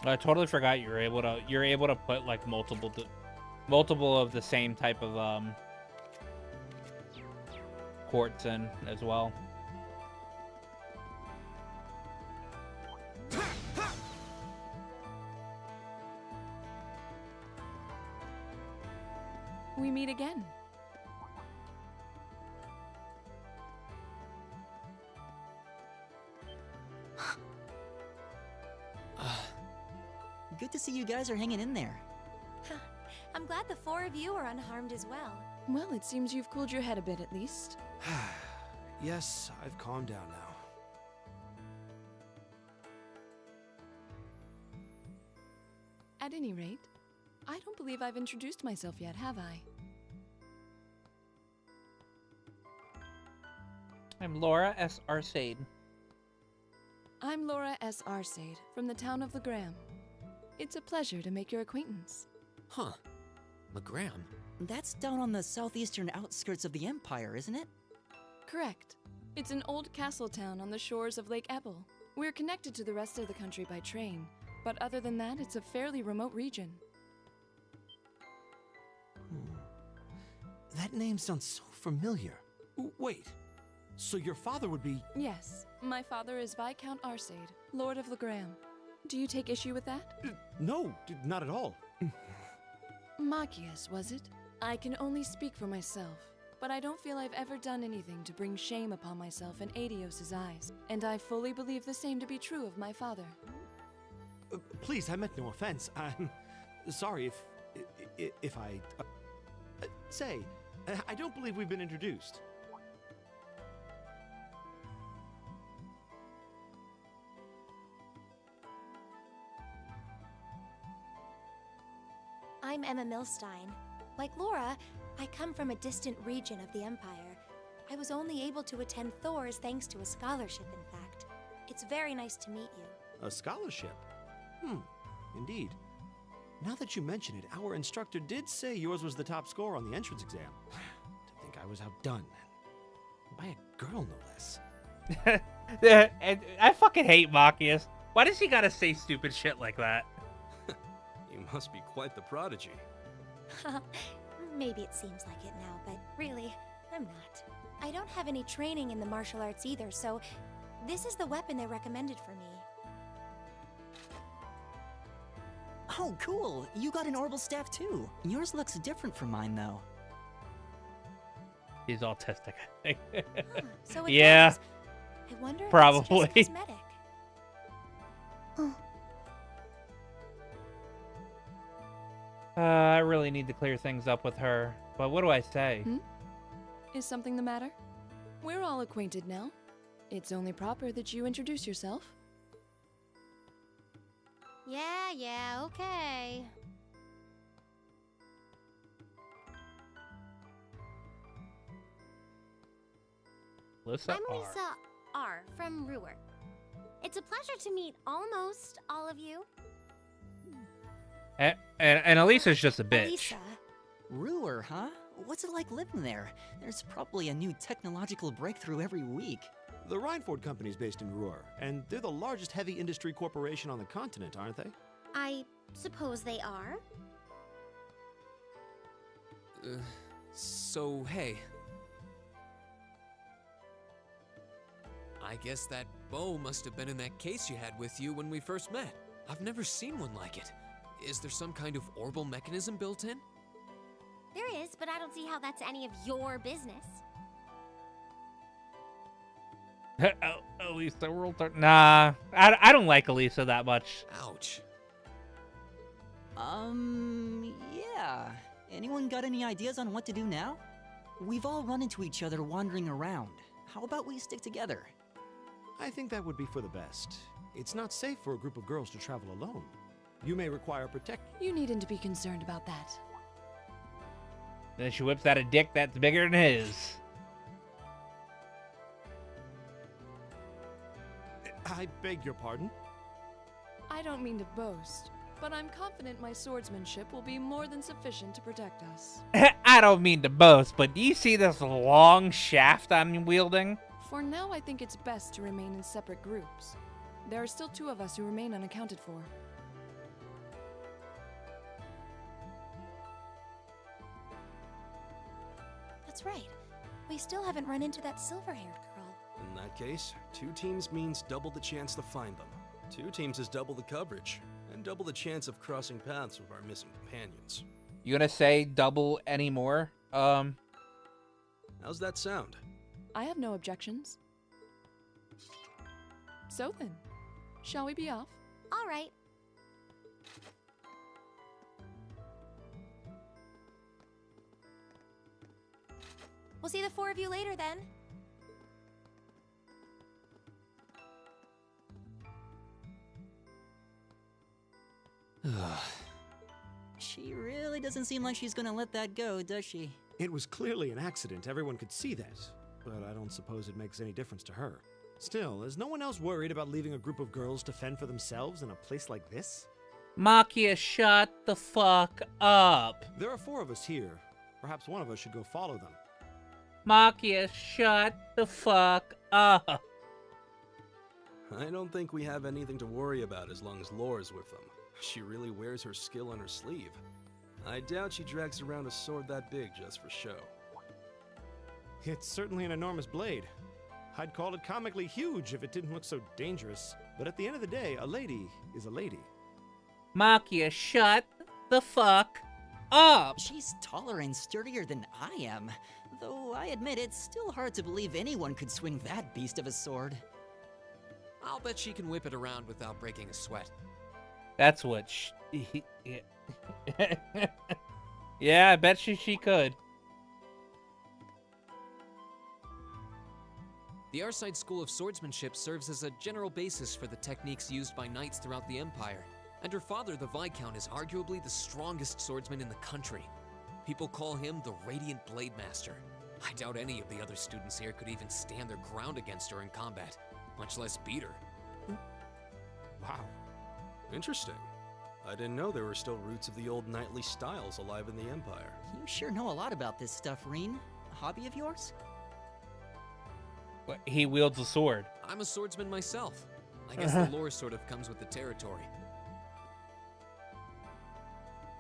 I totally forgot you're able to put like multiple of the same type of quartz in as well. We meet again. Good to see you guys are hanging in there. I'm glad the 4 of you are unharmed as well. Well, it seems you've cooled your head a bit at least. Yes, I've calmed down now. At any rate, I don't believe I've introduced myself yet, have I? I'm Laura S. Arcade. I'm Laura S. Arcade, from the town of Legram. It's a pleasure to make your acquaintance. Huh. Legram? That's down on the southeastern outskirts of the Empire, isn't it? Correct. It's an old castle town on the shores of Lake Ebble. We're connected to the rest of the country by train, but other than that, it's a fairly remote region. That name sounds so familiar. Wait, so your father would be... Yes, my father is Viscount Arcade, Lord of Legram. Do you take issue with that? No, not at all. Magius, was it? I can only speak for myself, but I don't feel I've ever done anything to bring shame upon myself in Adios's eyes, and I fully believe the same to be true of my father. Please, I meant no offense. I'm sorry if I... say, I don't believe we've been introduced. I'm Emma Milstein. Like Laura, I come from a distant region of the Empire. I was only able to attend Thors thanks to a scholarship, in fact. It's very nice to meet you. A scholarship? Indeed. Now that you mention it, our instructor did say yours was the top score on the entrance exam. To think I was outdone. By a girl, no less. I fucking hate Machias. Why does he gotta say stupid shit like that? You must be quite the prodigy. Maybe it seems like it now, but really, I'm not. I don't have any training in the martial arts either, so this is the weapon they recommended for me. Oh, cool! You got an orbital staff too. Yours looks different from mine, though. He's autistic, I think. So it yeah. does. I wonder if probably. it's just cosmetic. I really need to clear things up with her. But what do I say? Is something the matter? We're all acquainted now. It's only proper that you introduce yourself. Yeah, okay. Lisa I'm R. Lisa R. from Ruhr. It's a pleasure to meet almost all of you. And Elisa's just a bitch. Elisa. Ruhr, huh? What's it like living there? There's probably a new technological breakthrough every week. The Reinford Company's based in Ruhr, and they're the largest heavy industry corporation on the continent, aren't they? I suppose they are. So, hey. I guess that bow must have been in that case you had with you when we first met. I've never seen one like it. Is there some kind of orbital mechanism built in? There is, but I don't see how that's any of your business. Elisa, nah, I don't like Elisa that much. Ouch. Yeah. Anyone got any ideas on what to do now? We've all run into each other wandering around. How about we stick together? I think that would be for the best. It's not safe for a group of girls to travel alone. You may require protection. You needn't to be concerned about that. Then she whips out a dick that's bigger than his. I beg your pardon? I don't mean to boast, but I'm confident my swordsmanship will be more than sufficient to protect us. I don't mean to boast, but do you see this long shaft I'm wielding? For now, I think it's best to remain in separate groups. There are still 2 of us who remain unaccounted for. That's right. We still haven't run into that silver-haired girl. In that case, 2 teams means double the chance to find them. 2 teams is double the coverage, and double the chance of crossing paths with our missing companions. You gonna say double anymore? How's that sound? I have no objections. So then, shall we be off? All right. We'll see the 4 of you later then. She really doesn't seem like she's gonna let that go, does she? It was clearly an accident, everyone could see that. But I don't suppose it makes any difference to her. Still, is no one else worried about leaving a group of girls to fend for themselves in a place like this? Makia, shut the fuck up. There are 4 of us here. Perhaps one of us should go follow them. Makia, shut the fuck up. I don't think we have anything to worry about as long as Laura's with them. She really wears her skill on her sleeve. I doubt she drags around a sword that big just for show. It's certainly an enormous blade. I'd call it comically huge if it didn't look so dangerous. But at the end of the day, a lady is a lady. Makia, shut the fuck up. She's taller and sturdier than I am. Though I admit it's still hard to believe anyone could swing that beast of a sword. I'll bet she can whip it around without breaking a sweat. That's what yeah, I bet she could. The Arside School of Swordsmanship serves as a general basis for the techniques used by knights throughout the Empire. And her father, the Viscount, is arguably the strongest swordsman in the country. People call him the Radiant Blade Master. I doubt any of the other students here could even stand their ground against her in combat, much less beat her. Wow. Interesting. I didn't know there were still roots of the old knightly styles alive in the Empire. You sure know a lot about this stuff, Reen. A hobby of yours? But he wields a sword. I'm a swordsman myself. I guess the lore sort of comes with the territory.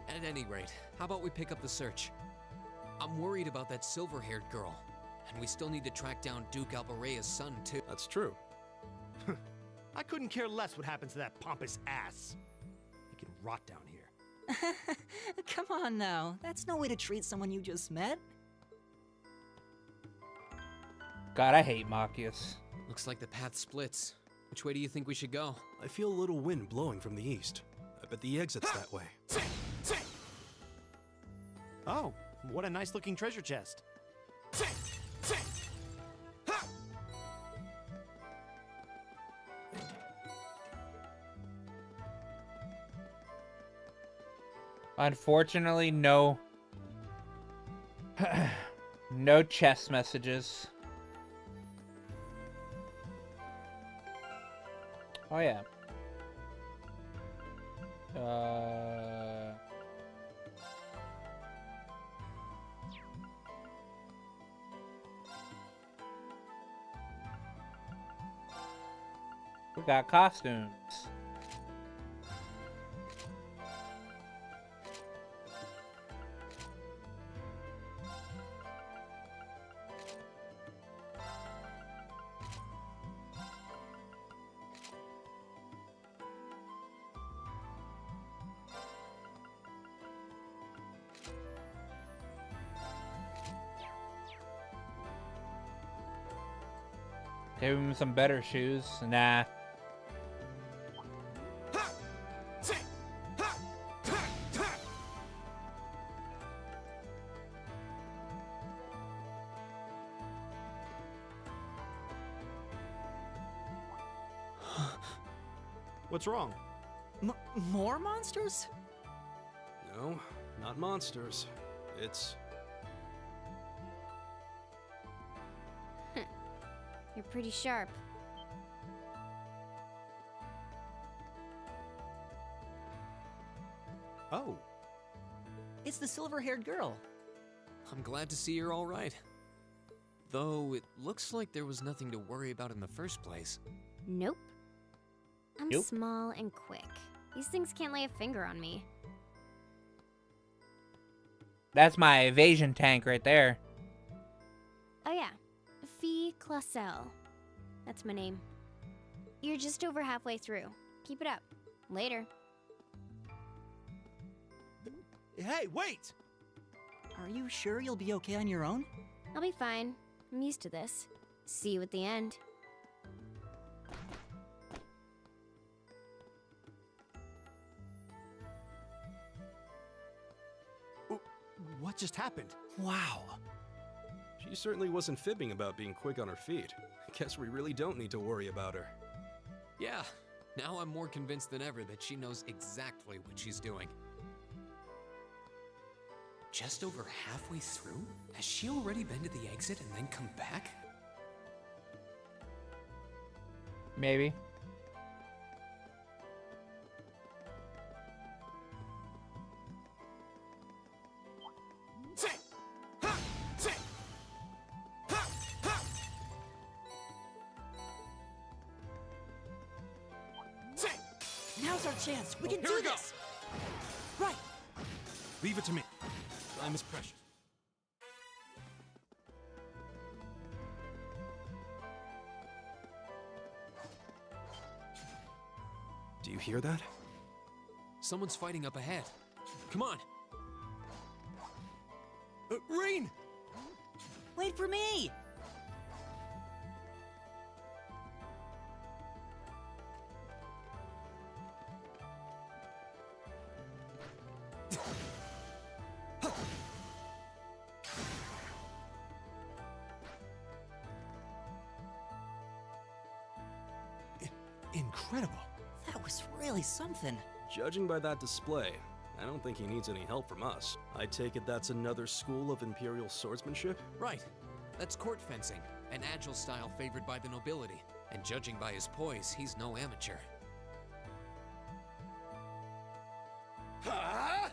At any rate, how about we pick up the search? I'm worried about that silver-haired girl, and we still need to track down Duke Albarea's son, too. That's true. I couldn't care less what happens to that pompous ass. He can rot down here. Come on now, that's no way to treat someone you just met. God, I hate Machias. Looks like the path splits. Which way do you think we should go? I feel a little wind blowing from the east. I bet the exit's that way. Oh, what a nice-looking treasure chest. Unfortunately, no... no chest messages. Oh, yeah. We got costumes. Give him some better shoes. Nah. What's wrong? More monsters? No, not monsters. It's... You're pretty sharp. Oh. It's the silver-haired girl. I'm glad to see you're all right. Though it looks like there was nothing to worry about in the first place. Nope. I'm Nope. small and quick. These things can't lay a finger on me. That's my evasion tank right there. Oh yeah, Fee Clausel. That's my name. You're just over halfway through. Keep it up. Later. Hey, wait! Are you sure you'll be okay on your own? I'll be fine. I'm used to this. See you at the end. What just happened? Wow. She certainly wasn't fibbing about being quick on her feet. Guess we really don't need to worry about her. Yeah, now I'm more convinced than ever that she knows exactly what she's doing. Just over halfway through? Has she already been to the exit and then come back? Maybe. Now's our chance. We can Here do we go. this. Right. Leave it to me. Time is precious. Do you hear that? Someone's fighting up ahead. Come on. Rain! Wait for me. Incredible. That was really something. Judging by that display, I don't think he needs any help from us. I take it that's another school of Imperial swordsmanship? Right. That's court fencing, an agile style favored by the nobility. And judging by his poise, he's no amateur. Huh?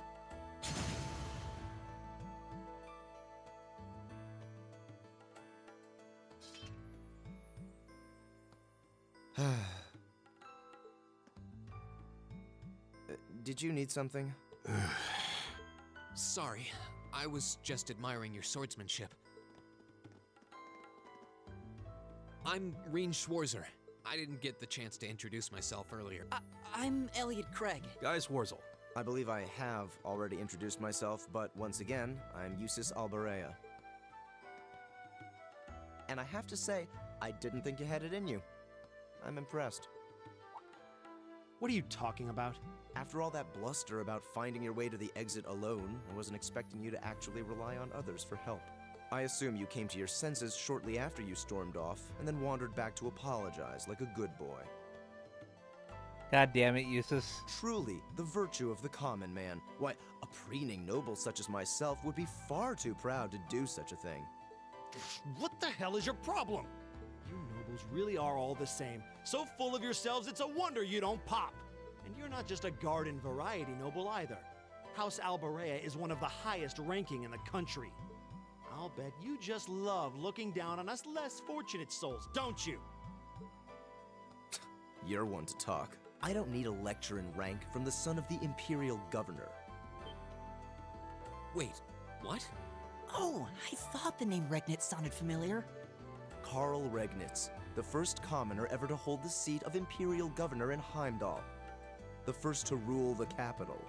Did you need something? Sorry, I was just admiring your swordsmanship. I'm Reen Schwarzer. I didn't get the chance to introduce myself earlier. I'm Elliot Craig. Guy's Wurzel. I believe I have already introduced myself, but once again, I'm Eustace Alberea. And I have to say, I didn't think you had it in you. I'm impressed. What are you talking about? After all that bluster about finding your way to the exit alone, I wasn't expecting you to actually rely on others for help. I assume you came to your senses shortly after you stormed off, and then wandered back to apologize like a good boy. God damn it, Eustace. Truly, the virtue of the common man. Why, a preening noble such as myself would be far too proud to do such a thing. What the hell is your problem? You nobles really are all the same. So full of yourselves, it's a wonder you don't pop. And you're not just a garden variety noble either. House Alberea is one of the highest ranking in the country. I'll bet you just love looking down on us less fortunate souls, don't you? You're one to talk. I don't need a lecture in rank from the son of the Imperial Governor. Wait, what? Oh, I thought the name Regnitz sounded familiar. Karl Regnitz, the first commoner ever to hold the seat of Imperial Governor in Heimdall. The first to rule the capital.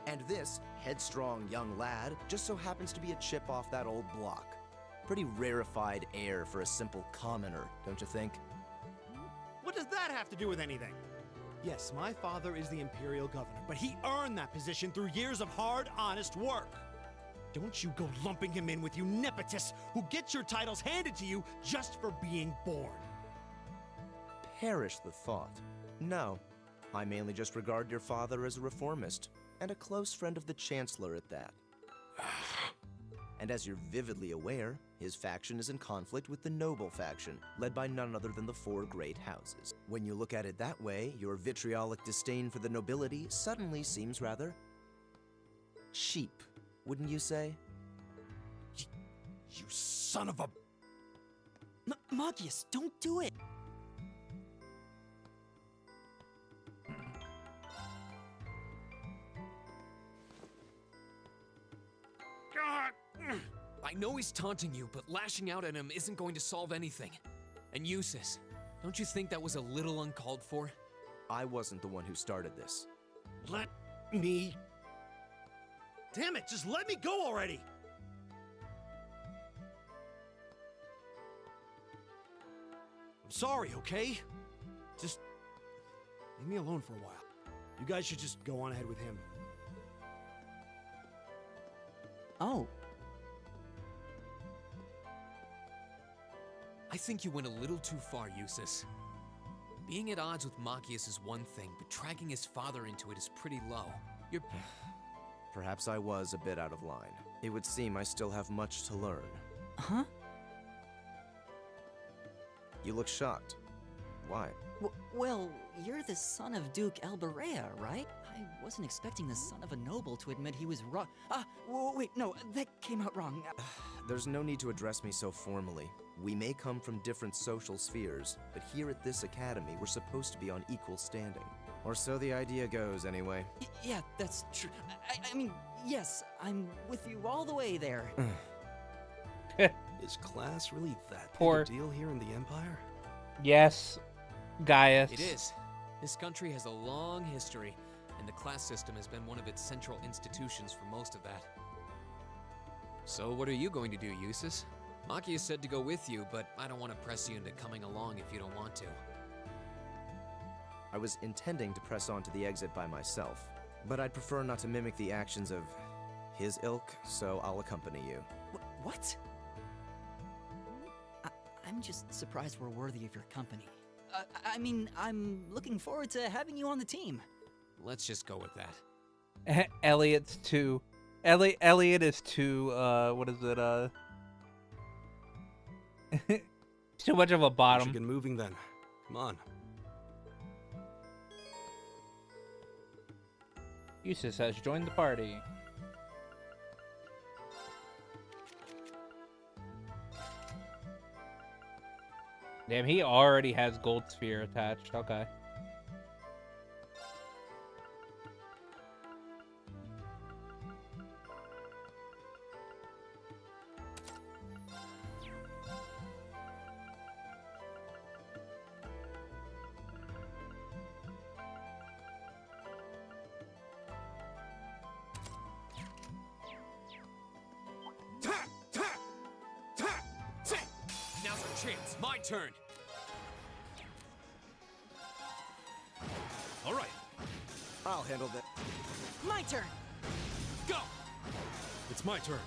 And this headstrong young lad just so happens to be a chip off that old block. Pretty rarefied air for a simple commoner, don't you think? What does that have to do with anything? Yes, my father is the Imperial Governor, but he earned that position through years of hard, honest work. Don't you go lumping him in with you nepotists who get your titles handed to you just for being born. Perish the thought. No, I mainly just regard your father as a reformist, and a close friend of the Chancellor at that. And as you're vividly aware, his faction is in conflict with the noble faction, led by none other than the four great houses. When you look at it that way, your vitriolic disdain for the nobility suddenly seems rather cheap, wouldn't you say? You son of a... Magius, don't do it! I know he's taunting you, but lashing out at him isn't going to solve anything. And Eustace, don't you think that was a little uncalled for? I wasn't the one who started this. Let me... Damn it, just let me go already! I'm sorry, okay? Just leave me alone for a while. You guys should just go on ahead with him. Oh. I think you went a little too far, Eustace. Being at odds with Machias is one thing, but dragging his father into it is pretty low. You're... Perhaps I was a bit out of line. It would seem I still have much to learn. Huh? You look shocked. Why? Well, you're the son of Duke Alberea, right? I wasn't expecting the son of a noble to admit he was wrong. Wait, no, that came out wrong. There's no need to address me so formally. We may come from different social spheres, but here at this academy, we're supposed to be on equal standing. Or so the idea goes, anyway. Yeah, that's true. I mean, yes, I'm with you all the way there. Is class really that Poor. big a deal here in the Empire? Yes, Gaius. It is. This country has a long history, and the class system has been one of its central institutions for most of that. So what are you going to do, Eustace? Machias said to go with you, but I don't want to press you into coming along if you don't want to. I was intending to press on to the exit by myself, but I'd prefer not to mimic the actions of his ilk, so I'll accompany you. What? I'm just surprised we're worthy of your company. I mean, I'm looking forward to having you on the team. let's just go with that. Elliot is too, what is it, too much of a bottom. We should get moving then. Come on. Eustace has joined the party. Damn, he already has Gold Sphere attached. Okay. Now's our chance. My turn. All right. I'll handle that. My turn. Go. It's my turn.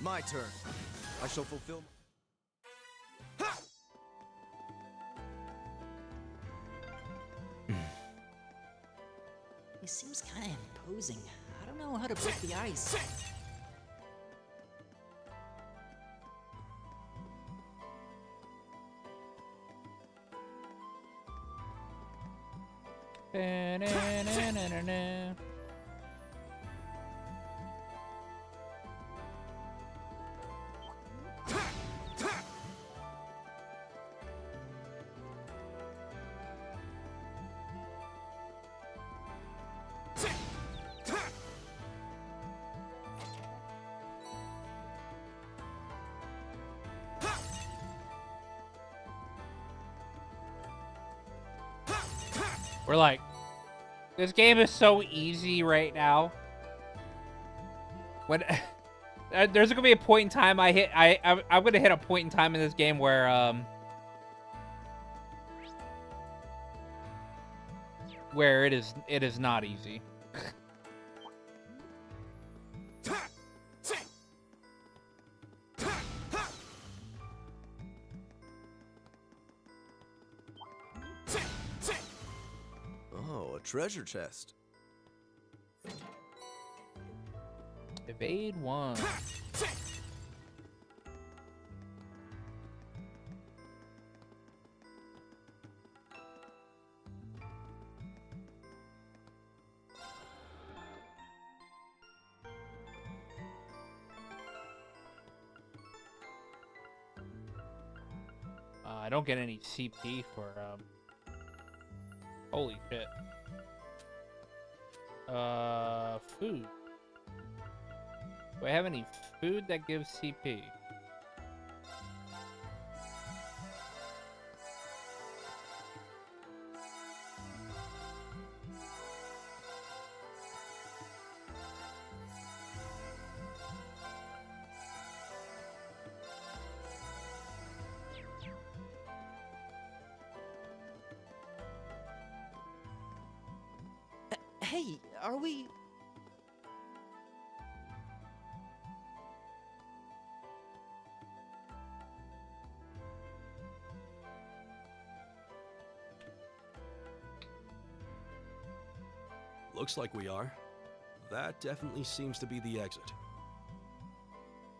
My turn. I shall fulfill. He seems kind of imposing. I don't know how to break the ice. We're like, this game is so easy right now. When there's gonna be a point in time I'm gonna hit a point in time in this game where it is not easy. Oh, a treasure chest. Evade 1. I don't get any CP for holy shit. Food. Do I have any food that gives CP? Hey, are we... Looks like we are. That definitely seems to be the exit.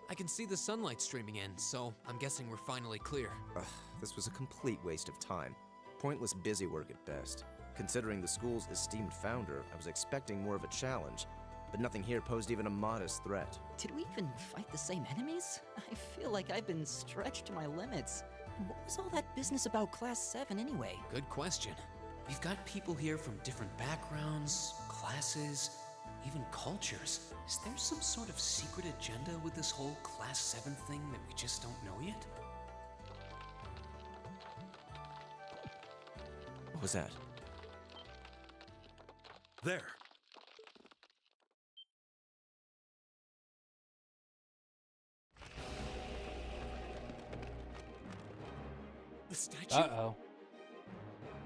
I can see the sunlight streaming in, so I'm guessing we're finally clear. Ugh, this was a complete waste of time. Pointless busy work at best. Considering the school's esteemed founder, I was expecting more of a challenge, but nothing here posed even a modest threat. Did we even fight the same enemies? I feel like I've been stretched to my limits. And what was all that business about Class 7 anyway? Good question. We've got people here from different backgrounds, classes, even cultures. Is there some sort of secret agenda with this whole Class 7 thing that we just don't know yet? What was that? There. The statue? Uh-oh.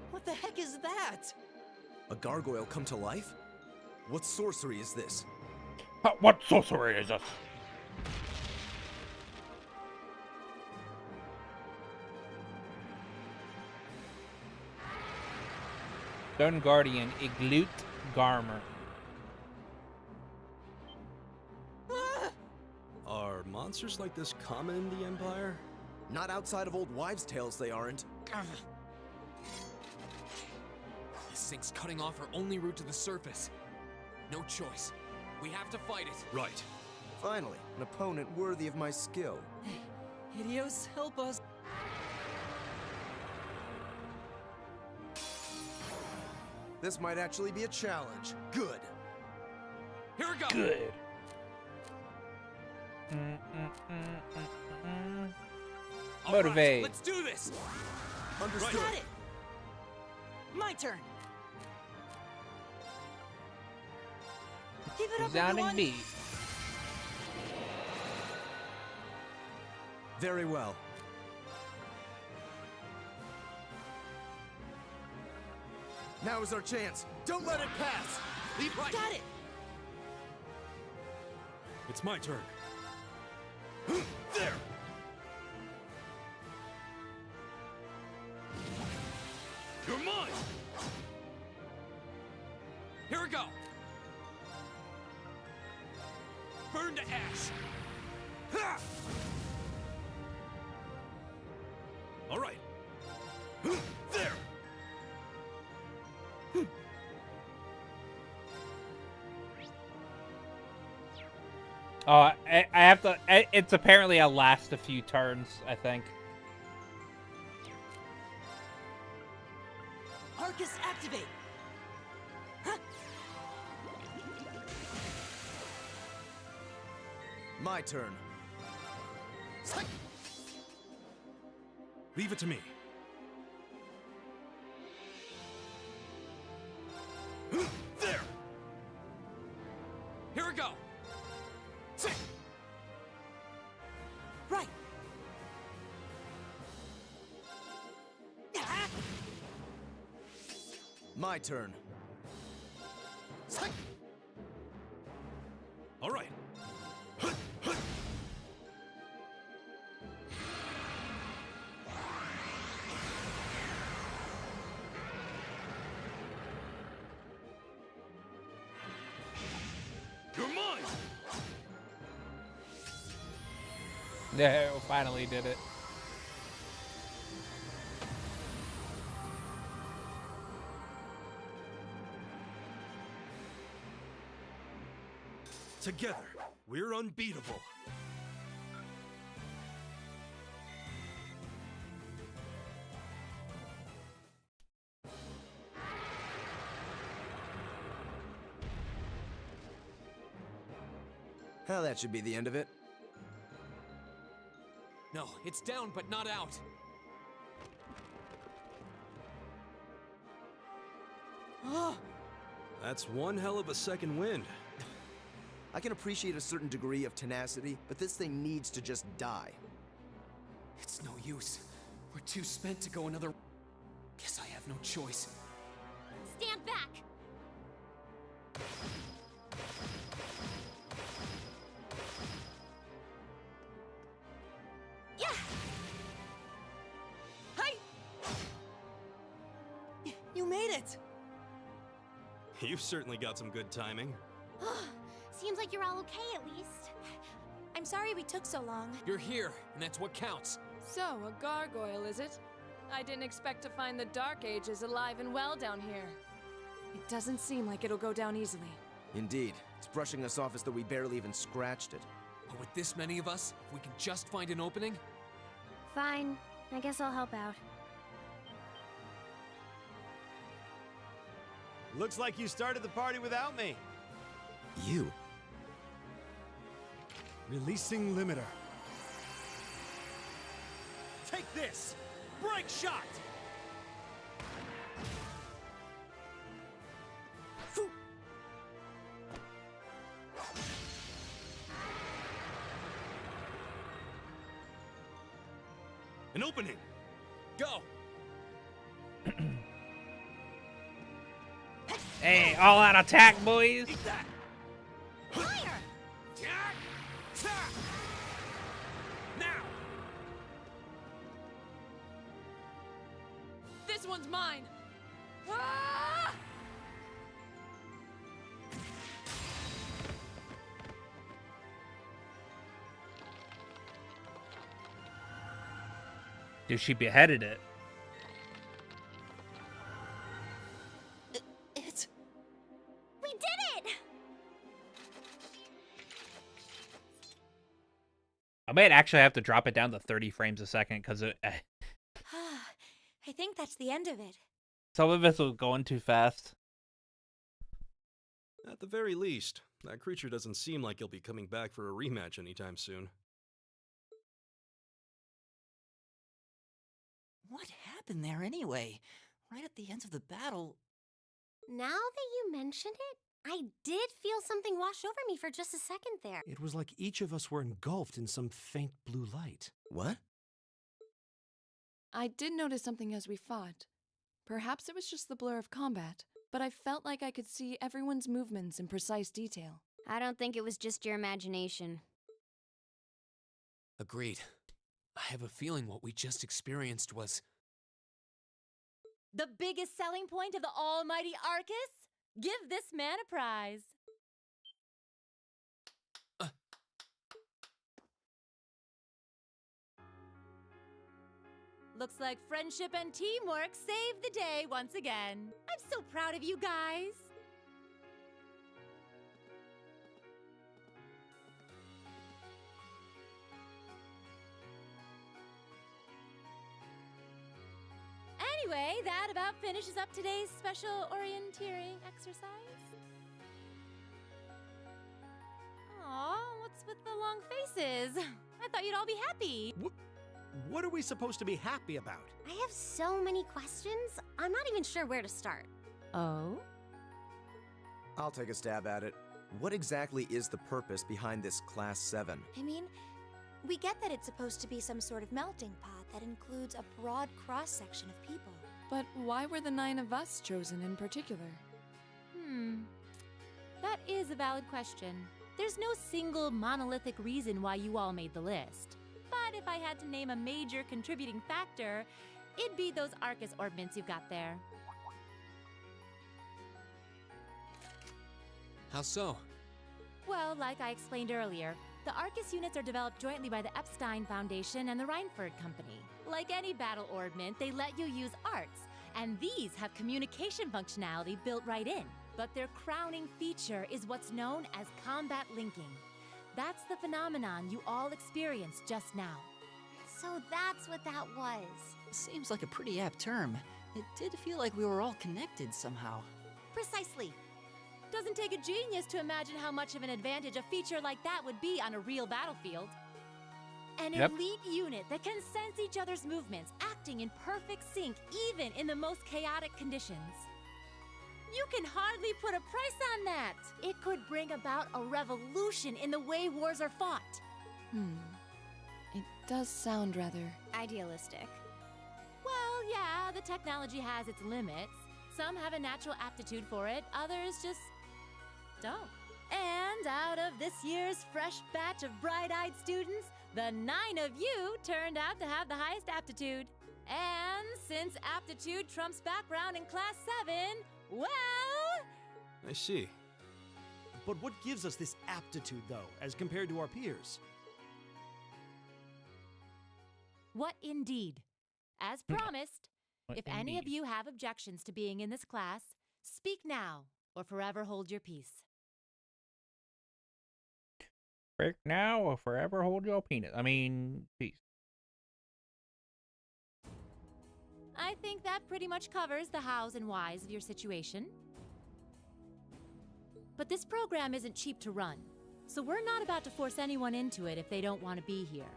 What the heck is that? A gargoyle come to life? What sorcery is this? What sorcery is this? Stone Guardian, Iglut Garmer. Are monsters like this common in the Empire? Not outside of old wives' tales, they aren't. This thing's cutting off our only route to the surface. No choice. We have to fight it. Right. Finally, an opponent worthy of my skill. Hideos, help us. This might actually be a challenge. Good. Here we go. Good. Motivate. Let's do this. Understood. Got it. My turn. Keep it up, Resounding everyone. beat. Very well. Now is our chance. Don't let it pass. Lead right. Got it. It's my turn. There. You're mine. Here we go. Burn to ash. Ha! All right. There. Oh, I have to. It's apparently a last a few turns, I think. Arcus, activate. My turn. Leave it to me. There. Here we go. Right. My turn. All right. You're mine. No, finally did it. Together, we're unbeatable. Well, that should be the end of it. No, it's down but not out. That's one hell of a second wind. I can appreciate a certain degree of tenacity, but this thing needs to just die. It's no use. We're too spent to go another. Guess I have no choice. Stand back! Yeah! Hi! You made it! You've certainly got some good timing. Seems like you're all okay at least. I'm sorry we took so long. You're here, and that's what counts. So, a gargoyle, is it? I didn't expect to find the Dark Ages alive and well down here. It doesn't seem like it'll go down easily. Indeed. It's brushing us off as though we barely even scratched it. But with this many of us, if we can just find an opening. Fine. I guess I'll help out. Looks like you started the party without me. You? Releasing limiter. Take this! Break shot! An opening! Go! Hey, all out attack, boys! Eat that! Fire! Now! This one's mine! Ah! Dude, she beheaded it. It's... We did it! I might actually have to drop it down to 30 frames a second because I think that's the end of it. some of us was going too fast. At the very least, that creature doesn't seem like he'll be coming back for a rematch anytime soon. What happened there anyway? Right at the end of the battle... Now that you mention it, I did feel something wash over me for just a second there. It was like each of us were engulfed in some faint blue light. What? I did notice something as we fought. Perhaps it was just the blur of combat, but I felt like I could see everyone's movements in precise detail. I don't think it was just your imagination. Agreed. I have a feeling what we just experienced was... The biggest selling point of the almighty Arcus? Give this man a prize. Looks like friendship and teamwork saved the day once again. I'm so proud of you guys. Anyway, that about finishes up today's special orienteering exercise. Aw, what's with the long faces? I thought you'd all be happy. What are we supposed to be happy about? I have so many questions, I'm not even sure where to start. Oh? I'll take a stab at it. What exactly is the purpose behind this Class 7? I mean, we get that it's supposed to be some sort of melting pot that includes a broad cross-section of people. But why were the 9 of us chosen in particular? That is a valid question. There's no single monolithic reason why you all made the list. But if I had to name a major contributing factor, it'd be those Arcus orbments you've got there. How so? Well, like I explained earlier, the Arcus units are developed jointly by the Epstein Foundation and the Reinford Company. Like any battle orbment, they let you use arts, and these have communication functionality built right in. But their crowning feature is what's known as combat linking. That's the phenomenon you all experienced just now. So that's what that was. Seems like a pretty apt term. It did feel like we were all connected somehow. Precisely. Doesn't take a genius to imagine how much of an advantage a feature like that would be on a real battlefield. An elite unit that can sense each other's movements, acting in perfect sync even in the most chaotic conditions. You can hardly put a price on that. It could bring about a revolution in the way wars are fought. It does sound rather... idealistic. Well, yeah, the technology has its limits. Some have a natural aptitude for it, others just don't. And out of this year's fresh batch of bright-eyed students, the 9 of you turned out to have the highest aptitude. And since aptitude trumps background in Class 7, well... I see. But what gives us this aptitude, though, as compared to our peers? What indeed? As promised, if any of you have objections to being in this class, speak now or forever hold your peace. Break now or forever hold your penis. Peace. I think that pretty much covers the hows and whys of your situation. But this program isn't cheap to run, so we're not about to force anyone into it if they don't want to be here.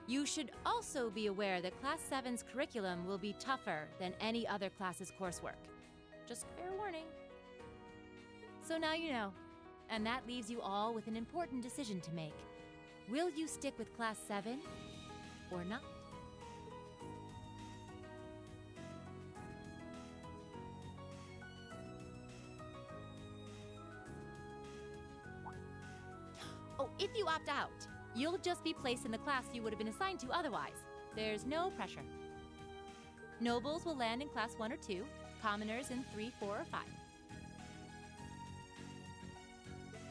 You should also be aware that Class 7's curriculum will be tougher than any other class's coursework. Just fair warning. So now you know, and that leaves you all with an important decision to make. Will you stick with Class 7 or not? Oh, if you opt out, you'll just be placed in the class you would have been assigned to otherwise. There's no pressure. Nobles will land in Class 1 or 2, commoners in 3, 4, or 5.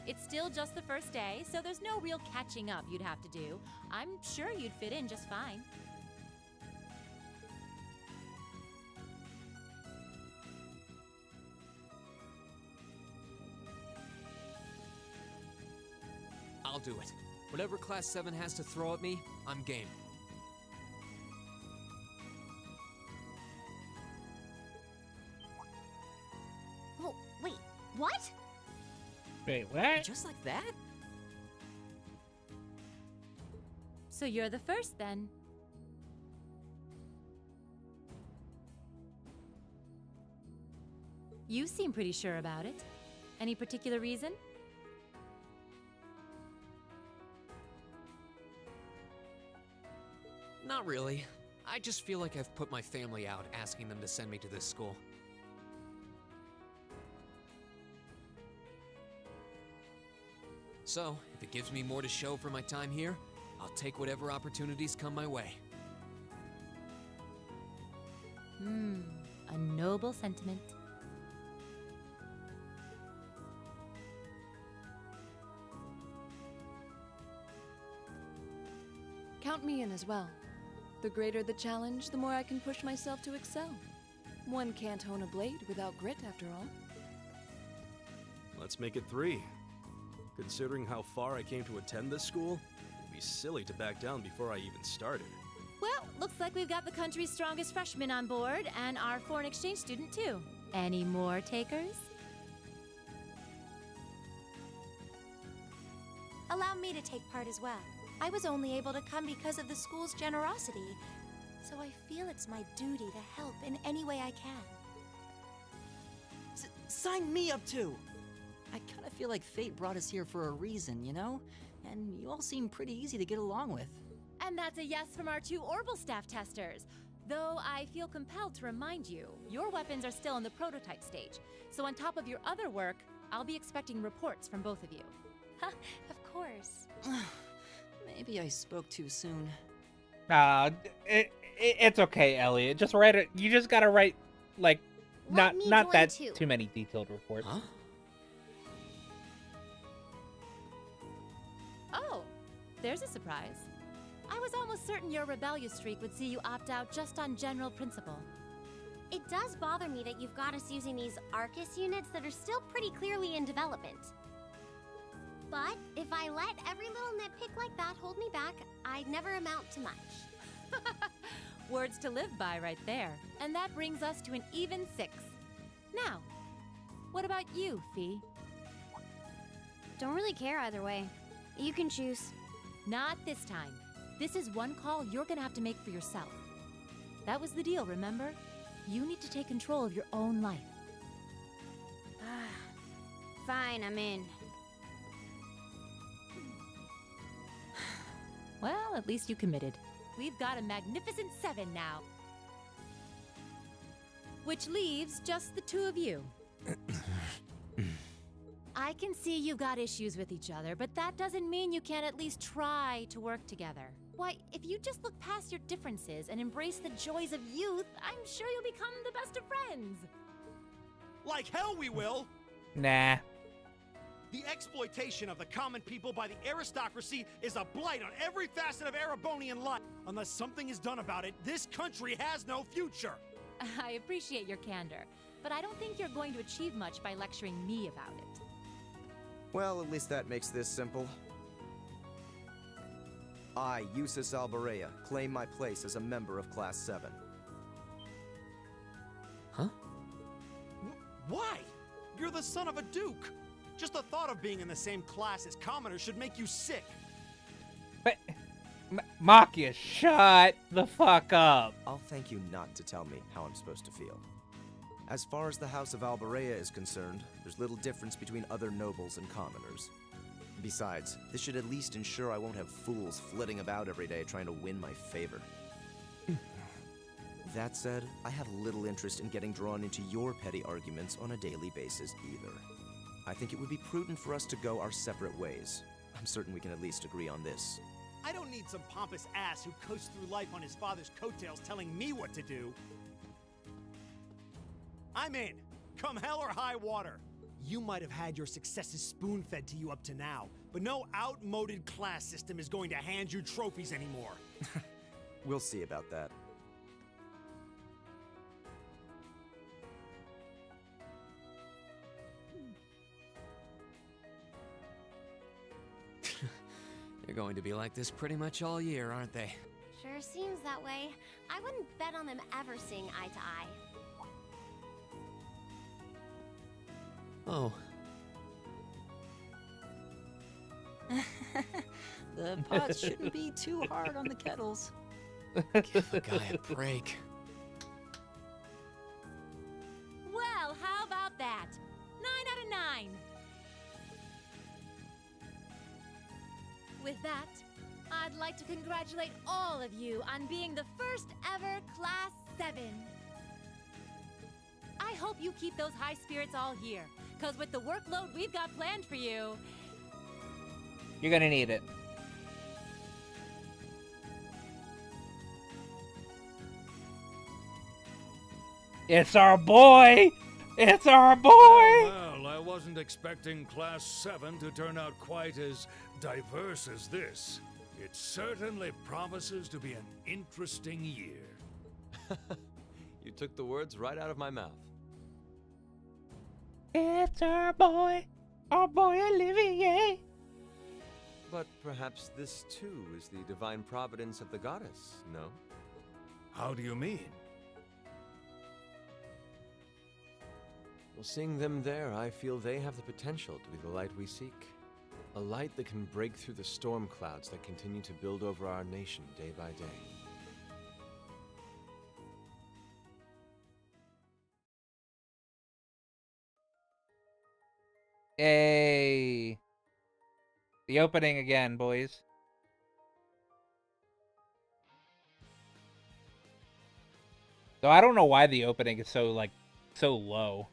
It's still just the first day, so there's no real catching up you'd have to do. I'm sure you'd fit in just fine. do it. Whatever Class 7 has to throw at me, I'm game. Oh, wait, what? Wait, what? Just like that? So you're the first then. You seem pretty sure about it. Any particular reason? Not really. I just feel like I've put my family out asking them to send me to this school. So, if it gives me more to show for my time here, I'll take whatever opportunities come my way. A noble sentiment. Count me in as well. The greater the challenge, the more I can push myself to excel. One can't hone a blade without grit, after all. Let's make it 3. Considering how far I came to attend this school, it'd be silly to back down before I even started. Well, looks like we've got the country's strongest freshman on board, and our foreign exchange student too. Any more takers? Allow me to take part as well. I was only able to come because of the school's generosity, so I feel it's my duty to help in any way I can. Sign me up too! I kind of feel like fate brought us here for a reason, you know? And you all seem pretty easy to get along with. And that's a yes from our 2 Orbital staff testers. Though I feel compelled to remind you, your weapons are still in the prototype stage. So on top of your other work, I'll be expecting reports from both of you. Of course. Maybe I spoke too soon. It's okay, Elliot. Just write it. You just gotta write, like, not that too many detailed reports. Huh? Oh, there's a surprise. I was almost certain your rebellious streak would see you opt out just on general principle. It does bother me that you've got us using these Arcus units that are still pretty clearly in development. But if I let every little nitpick like that hold me back, I'd never amount to much. Words to live by right there. And that brings us to an even 6. Now, what about you, Fee? Don't really care either way. You can choose. Not this time. This is one call you're gonna have to make for yourself. That was the deal, remember? You need to take control of your own life. Fine, I'm in. Well, at least you committed. We've got a magnificent 7 now. Which leaves just the 2 of you. I can see you've got issues with each other, but that doesn't mean you can't at least try to work together. Why, if you just look past your differences and embrace the joys of youth, I'm sure you'll become the best of friends. Like hell we will! Nah. The exploitation of the common people by the aristocracy is a blight on every facet of Erebonian life. Unless something is done about it, this country has no future. I appreciate your candor, but I don't think you're going to achieve much by lecturing me about it. Well, at least that makes this simple. I, Eustace Alberea, claim my place as a member of Class 7. Huh? Why? You're the son of a duke. Just the thought of being in the same class as commoners should make you sick. But, Makia, shut the fuck up. I'll thank you not to tell me how I'm supposed to feel. As far as the House of Alberea is concerned, there's little difference between other nobles and commoners. Besides, this should at least ensure I won't have fools flitting about every day trying to win my favor. That said, I have little interest in getting drawn into your petty arguments on a daily basis either. I think it would be prudent for us to go our separate ways. I'm certain we can at least agree on this. I don't need some pompous ass who coasts through life on his father's coattails telling me what to do. I'm in. Come hell or high water. You might have had your successes spoon-fed to you up to now, but no outmoded class system is going to hand you trophies anymore. We'll see about that. going to be like this pretty much all year, aren't they? Sure seems that way. I wouldn't bet on them ever seeing eye to eye. Oh. The pots shouldn't be too hard on the kettles. Give a guy a break. Well, how about that? 9 out of 9. With that, I'd like to congratulate all of you on being the first ever Class 7. I hope you keep those high spirits all year, because with the workload we've got planned for you... You're gonna need it. It's our boy! It's our boy! Well, I wasn't expecting Class 7 to turn out quite as diverse as this. It certainly promises to be an interesting year. You took the words right out of my mouth. It's our boy Olivier. But perhaps this too is the divine providence of the goddess, no? How do you mean? Well, seeing them there, I feel they have the potential to be the light we seek. A light that can break through the storm clouds that continue to build over our nation day by day. Hey. The opening again, boys. So I don't know why the opening is so low.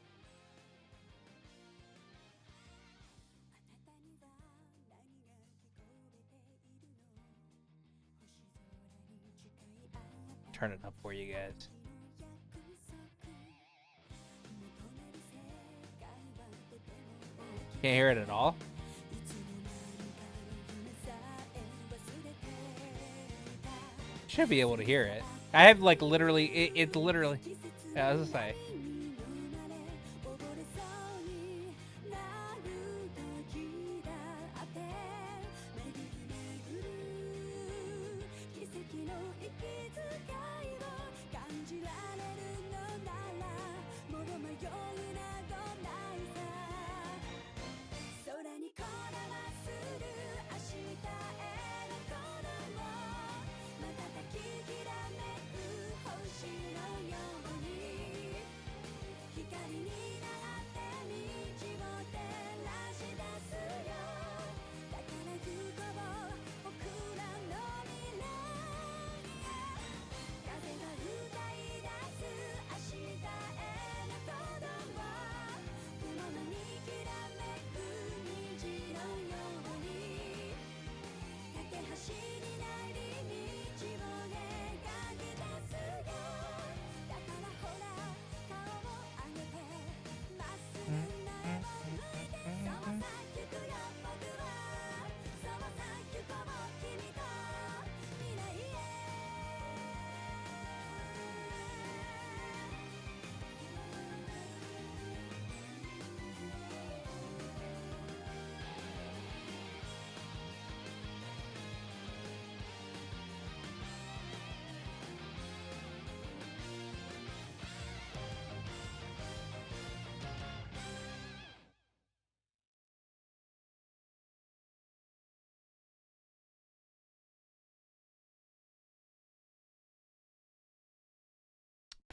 Turn it up for you guys. Can't hear it at all? Should be able to hear it. I have literally, it's literally, yeah, I was gonna say.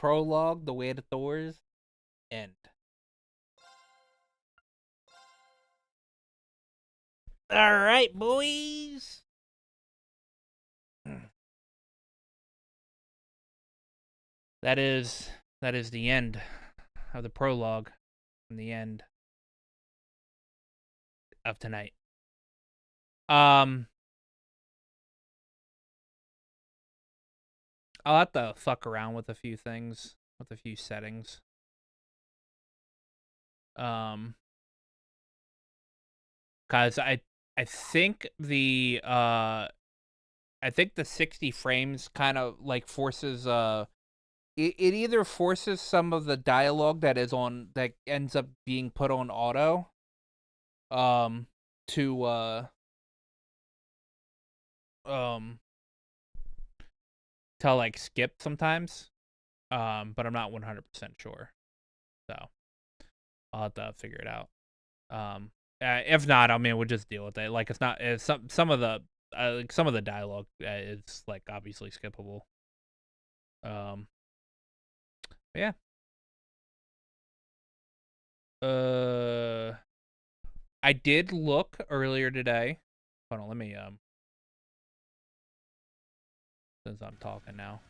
Prologue, The Way to Thors, end. All right, boys. That is the end of the prologue and the end of tonight. I'll have to fuck around with a few things, with a few settings. Cause I think the 60 frames kind of forces it either forces some of the dialogue that ends up being put on auto to to like skip sometimes. But I'm not 100% sure. So I'll have to figure it out. If not, I mean, we'll just deal with it. Like, it's not. It's some of the like some of the dialogue is like obviously skippable. Yeah. I did look earlier today. Hold on, let me since I'm talking now.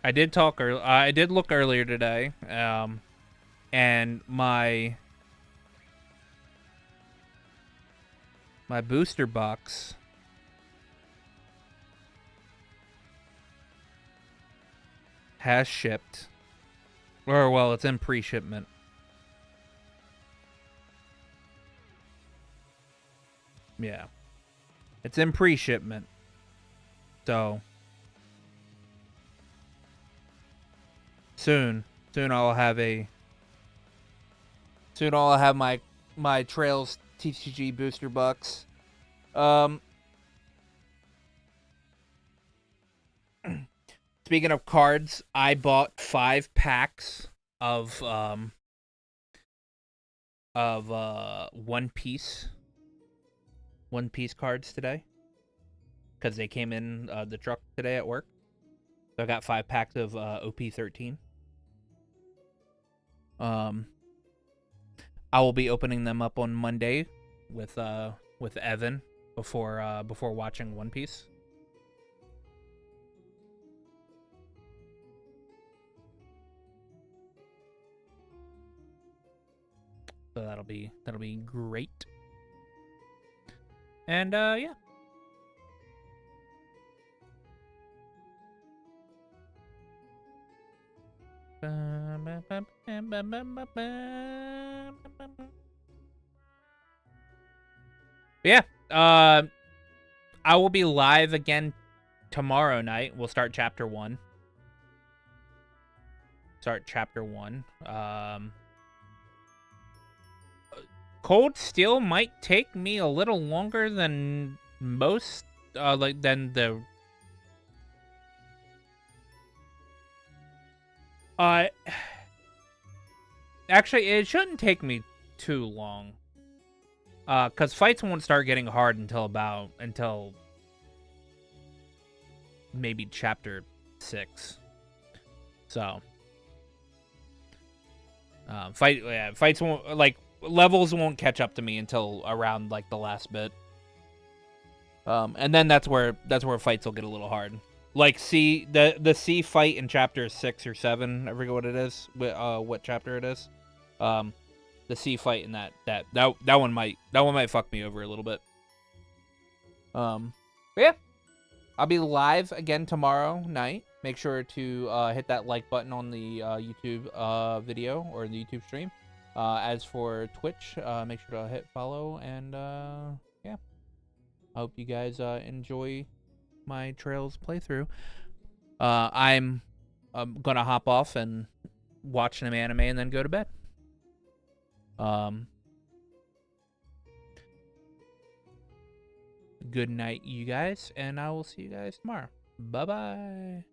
I did talk I did look earlier today. And my booster box has shipped. Or, well, it's in pre-shipment. Yeah. It's in pre-shipment. So soon I'll have my Trails TCG booster box. Speaking of cards, I bought 5 packs of One Piece cards today, because they came in the truck today at work. So I got 5 packs of OP13. I will be opening them up on Monday with Evan before watching One Piece. So that'll be great. And yeah. Yeah. I will be live again tomorrow night. We'll start chapter 1. Cold Steel might take me a little longer than most, than the... Actually, it shouldn't take me too long. Because fights won't start getting hard until maybe chapter 6. So, fights won't, like, levels won't catch up to me until around, like, the last bit. And then that's where fights will get a little hard. Like, the sea fight in chapter 6 or 7, I forget what it is, what chapter it is. The sea fight in that one might fuck me over a little bit. But yeah, I'll be live again tomorrow night. Make sure to hit that like button on the YouTube video or the YouTube stream. As for Twitch, make sure to hit follow, and yeah, I hope you guys enjoy my Trails playthrough. I'm gonna hop off and watch some anime and then go to bed. Good night, you guys, and I will see you guys tomorrow. Bye-bye.